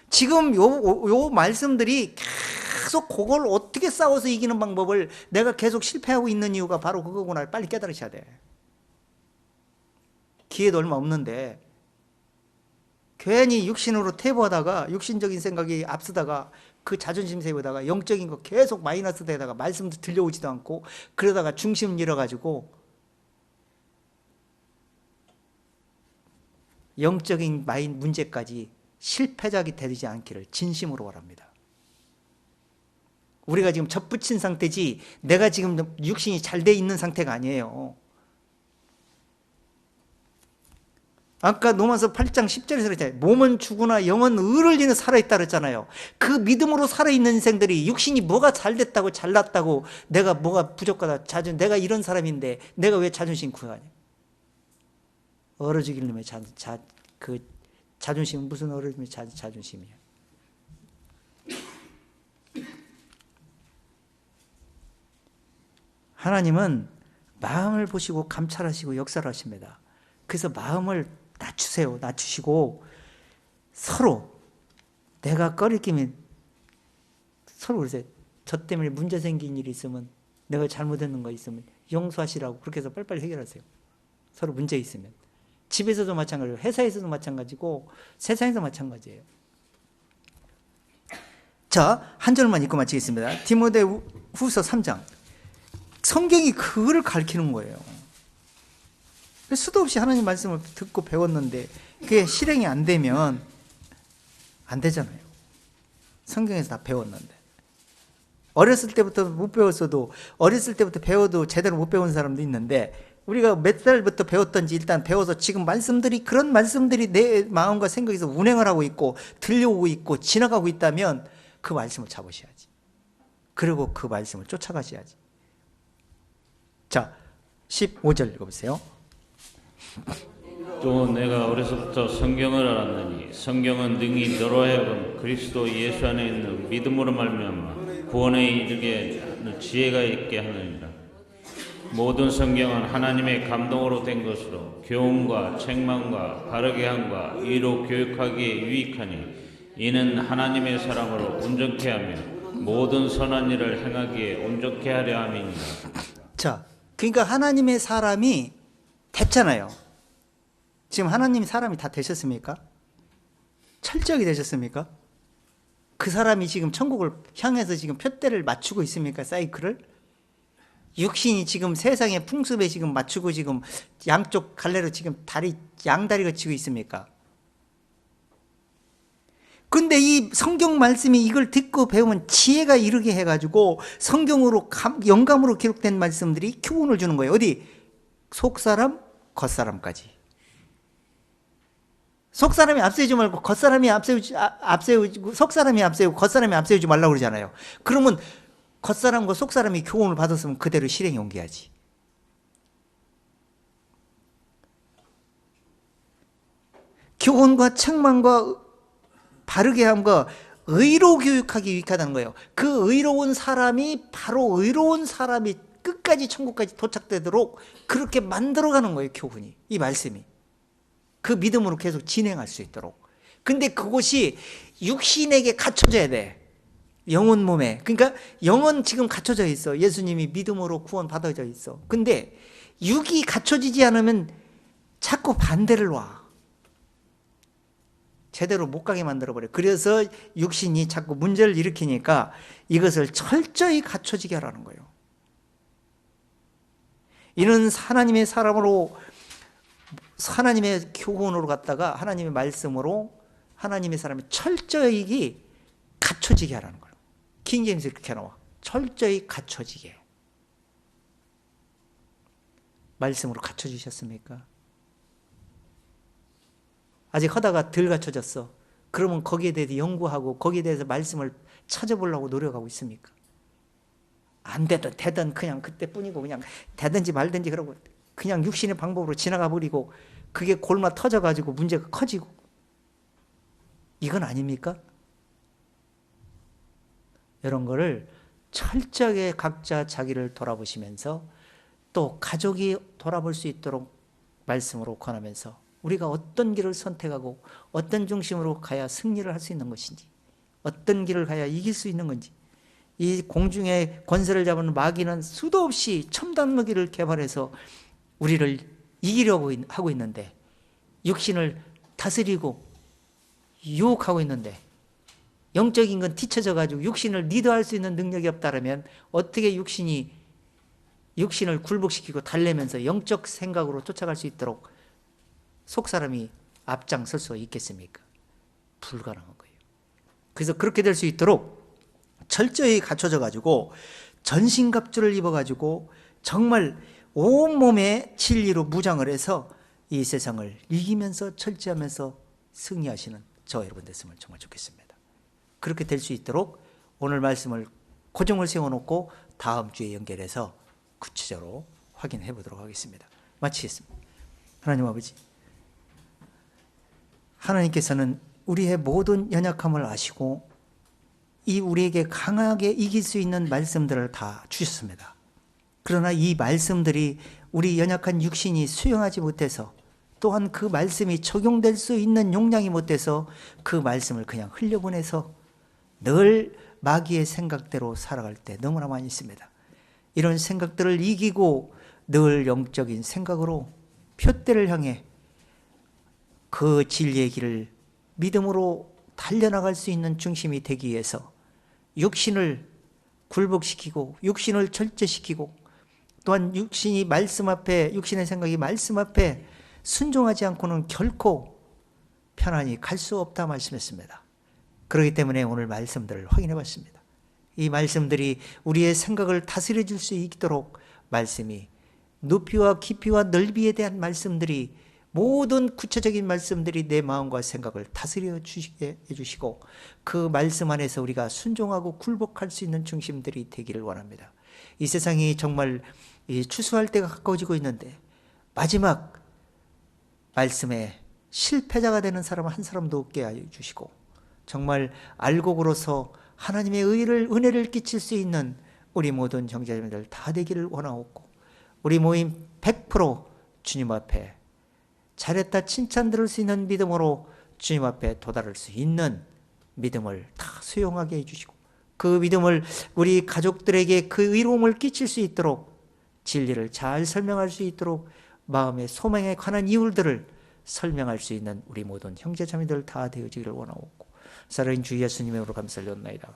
지금 요 말씀들이 계속 그걸 어떻게 싸워서 이기는 방법을 내가 계속 실패하고 있는 이유가 바로 그거구나. 빨리 깨달으셔야 돼. 기회도 얼마 없는데 괜히 육신으로 태보하다가 육신적인 생각이 앞서다가 그 자존심 세우다가 영적인 거 계속 마이너스 되다가 말씀도 들려오지도 않고 그러다가 중심을 잃어가지고 영적인 마인 문제까지 실패작이 되지 않기를 진심으로 바랍니다. 우리가 지금 접붙인 상태지 내가 지금 육신이 잘 돼 있는 상태가 아니에요. 아까 로마서 8장 10절에서 그랬잖아요. 몸은 죽으나 영은 의를 인해 살아있다 그랬잖아요. 그 믿음으로 살아있는 인생들이 육신이 뭐가 잘 됐다고 잘났다고 내가 뭐가 부족하다 내가 이런 사람인데 내가 왜 자존심 구하냐. 얼어 죽일 놈의 그 자존심은 무슨 얼어 죽일 자존심이야. 하나님은 마음을 보시고 감찰하시고 역사를 하십니다. 그래서 마음을 낮추세요. 낮추시고 서로 내가 꺼리끼면 서로 그러세요. 저 때문에 문제 생긴 일이 있으면 내가 잘못했는 거 있으면 용서하시라고 그렇게 해서 빨리빨리 해결하세요. 서로 문제 있으면. 집에서도 마찬가지고 회사에서도 마찬가지고 세상에서 마찬가지예요. 자, 한 절만 읽고 마치겠습니다. 디모데후서 3장. 성경이 그거를 가르치는 거예요. 수도 없이 하나님 말씀을 듣고 배웠는데 그게 실행이 안 되면 안 되잖아요. 성경에서 다 배웠는데. 어렸을 때부터 못 배웠어도 어렸을 때부터 배워도 제대로 못 배운 사람도 있는데 우리가 몇 살부터 배웠던지 일단 배워서 지금 말씀들이 그런 말씀들이 내 마음과 생각에서 운행을 하고 있고 들려오고 있고 지나가고 있다면 그 말씀을 잡으셔야지. 그리고 그 말씀을 쫓아가셔야지. 자, 15절 읽어보세요. 또 내가 어려서부터 성경을 알았느니 성경은 능히 너로 하여금 그리스도 예수 안에 있는 믿음으로 말미암아 구원에 이르게 하는 지혜가 있게 하느니라. 모든 성경은 하나님의 감동으로 된 것으로 교훈과 책망과 바르게 함과 의로 교육하기에 유익하니 이는 하나님의 사람으로 온전케 하며 모든 선한 일을 행하기에 온전케 하려 함이니라. 자, 그러니까 하나님의 사람이 됐잖아요. 지금 하나님 사람이 다 되셨습니까? 철저하게 되셨습니까? 그 사람이 지금 천국을 향해서 지금 표대를 맞추고 있습니까? 사이클을? 육신이 지금 세상의 풍습에 지금 맞추고 지금 양쪽 갈래로 지금 양다리가 치고 있습니까? 근데 이 성경 말씀이 이걸 듣고 배우면 지혜가 이르게 해가지고 성경으로 영감으로 기록된 말씀들이 교훈을 주는 거예요. 어디? 속사람, 겉사람까지. 속사람이 앞세우지 말고 겉사람이 앞세우고 속사람이 앞세우고 겉사람이 앞세우지 말라고 그러잖아요. 그러면 겉사람과 속사람이 교훈을 받았으면 그대로 실행에 옮겨야지. 교훈과 책망과 바르게 함과 의로 교육하기 유익하다는 거예요. 그 의로운 사람이 바로 의로운 사람이 끝까지 천국까지 도착되도록 그렇게 만들어가는 거예요. 교훈이, 이 말씀이. 그 믿음으로 계속 진행할 수 있도록. 근데 그것이 육신에게 갖춰져야 돼. 영혼 몸에. 그러니까 영은 지금 갖춰져 있어. 예수님이 믿음으로 구원 받아져 있어. 근데 육이 갖춰지지 않으면 자꾸 반대를 와. 제대로 못 가게 만들어버려. 그래서 육신이 자꾸 문제를 일으키니까 이것을 철저히 갖춰지게 하라는 거예요. 이는 하나님의 사람으로 하나님의 교훈으로 갔다가 하나님의 말씀으로 하나님의 사람이 철저히 갖춰지게 하라는 거예요. 킹제임스 이렇게 나와. 철저히 갖춰지게. 말씀으로 갖춰지셨습니까? 아직 하다가 덜 갖춰졌어. 그러면 거기에 대해서 연구하고 거기에 대해서 말씀을 찾아보려고 노력하고 있습니까? 안 되든 그냥 그때뿐이고 그냥 되든지 말든지 그러고 그냥 육신의 방법으로 지나가 버리고 그게 골마 터져가지고 문제가 커지고 이건 아닙니까? 이런 거를 철저하게 각자 자기를 돌아보시면서 또 가족이 돌아볼 수 있도록 말씀으로 권하면서 우리가 어떤 길을 선택하고 어떤 중심으로 가야 승리를 할 수 있는 것인지 어떤 길을 가야 이길 수 있는 건지 이 공중의 권세를 잡은 마귀는 수도 없이 첨단 무기를 개발해서 우리를 이기려고 하고 있는데 육신을 다스리고 유혹하고 있는데 영적인 건 뒤쳐져 가지고 육신을 리드할 수 있는 능력이 없다면 어떻게 육신을 굴복시키고 달래면서 영적 생각으로 쫓아갈 수 있도록 속사람이 앞장설 수 있겠습니까? 불가능한 거예요. 그래서 그렇게 될 수 있도록 철저히 갖춰져 가지고 전신갑주를 입어 가지고 정말 온몸에 진리로 무장을 해서 이 세상을 이기면서 철저하면서 승리하시는 저 여러분 됐으면 정말 좋겠습니다. 그렇게 될 수 있도록 오늘 말씀을 고정을 세워놓고 다음 주에 연결해서 구체적으로 확인해 보도록 하겠습니다. 마치겠습니다. 하나님 아버지, 하나님께서는 우리의 모든 연약함을 아시고 이 우리에게 강하게 이길 수 있는 말씀들을 다 주셨습니다. 그러나 이 말씀들이 우리 연약한 육신이 수용하지 못해서, 또한 그 말씀이 적용될 수 있는 용량이 못돼서 그 말씀을 그냥 흘려보내서 늘 마귀의 생각대로 살아갈 때 너무나 많이 있습니다. 이런 생각들을 이기고 늘 영적인 생각으로 표대를 향해 그 진리의 길을 믿음으로 달려나갈 수 있는 중심이 되기 위해서 육신을 굴복시키고 육신을 절제시키고, 또한 육신이 말씀 앞에, 육신의 생각이 말씀 앞에 순종하지 않고는 결코 편안히 갈 수 없다 말씀했습니다. 그렇기 때문에 오늘 말씀들을 확인해 봤습니다. 이 말씀들이 우리의 생각을 다스려 줄 수 있도록 말씀이, 높이와 깊이와 넓이에 대한 말씀들이, 모든 구체적인 말씀들이 내 마음과 생각을 다스려 주시게 해주시고 그 말씀 안에서 우리가 순종하고 굴복할 수 있는 중심들이 되기를 원합니다. 이 세상이 정말 추수할 때가 가까워지고 있는데 마지막 말씀에 실패자가 되는 사람 한 사람도 없게 하여 주시고, 정말 알곡으로서 하나님의 은혜를 끼칠 수 있는 우리 모든 형제자매들 다 되기를 원하옵고, 우리 모임 100% 주님 앞에 잘했다 칭찬 들을 수 있는 믿음으로 주님 앞에 도달할 수 있는 믿음을 다 수용하게 해주시고, 그 믿음을 우리 가족들에게 그 의로움을 끼칠 수 있도록, 진리를 잘 설명할 수 있도록 마음의 소망에 관한 이유들을 설명할 수 있는 우리 모든 형제자매들 다 되어지기를 원하옵고, 사랑하는 주 예수님의 이름으로 감사를 드리옵나이다.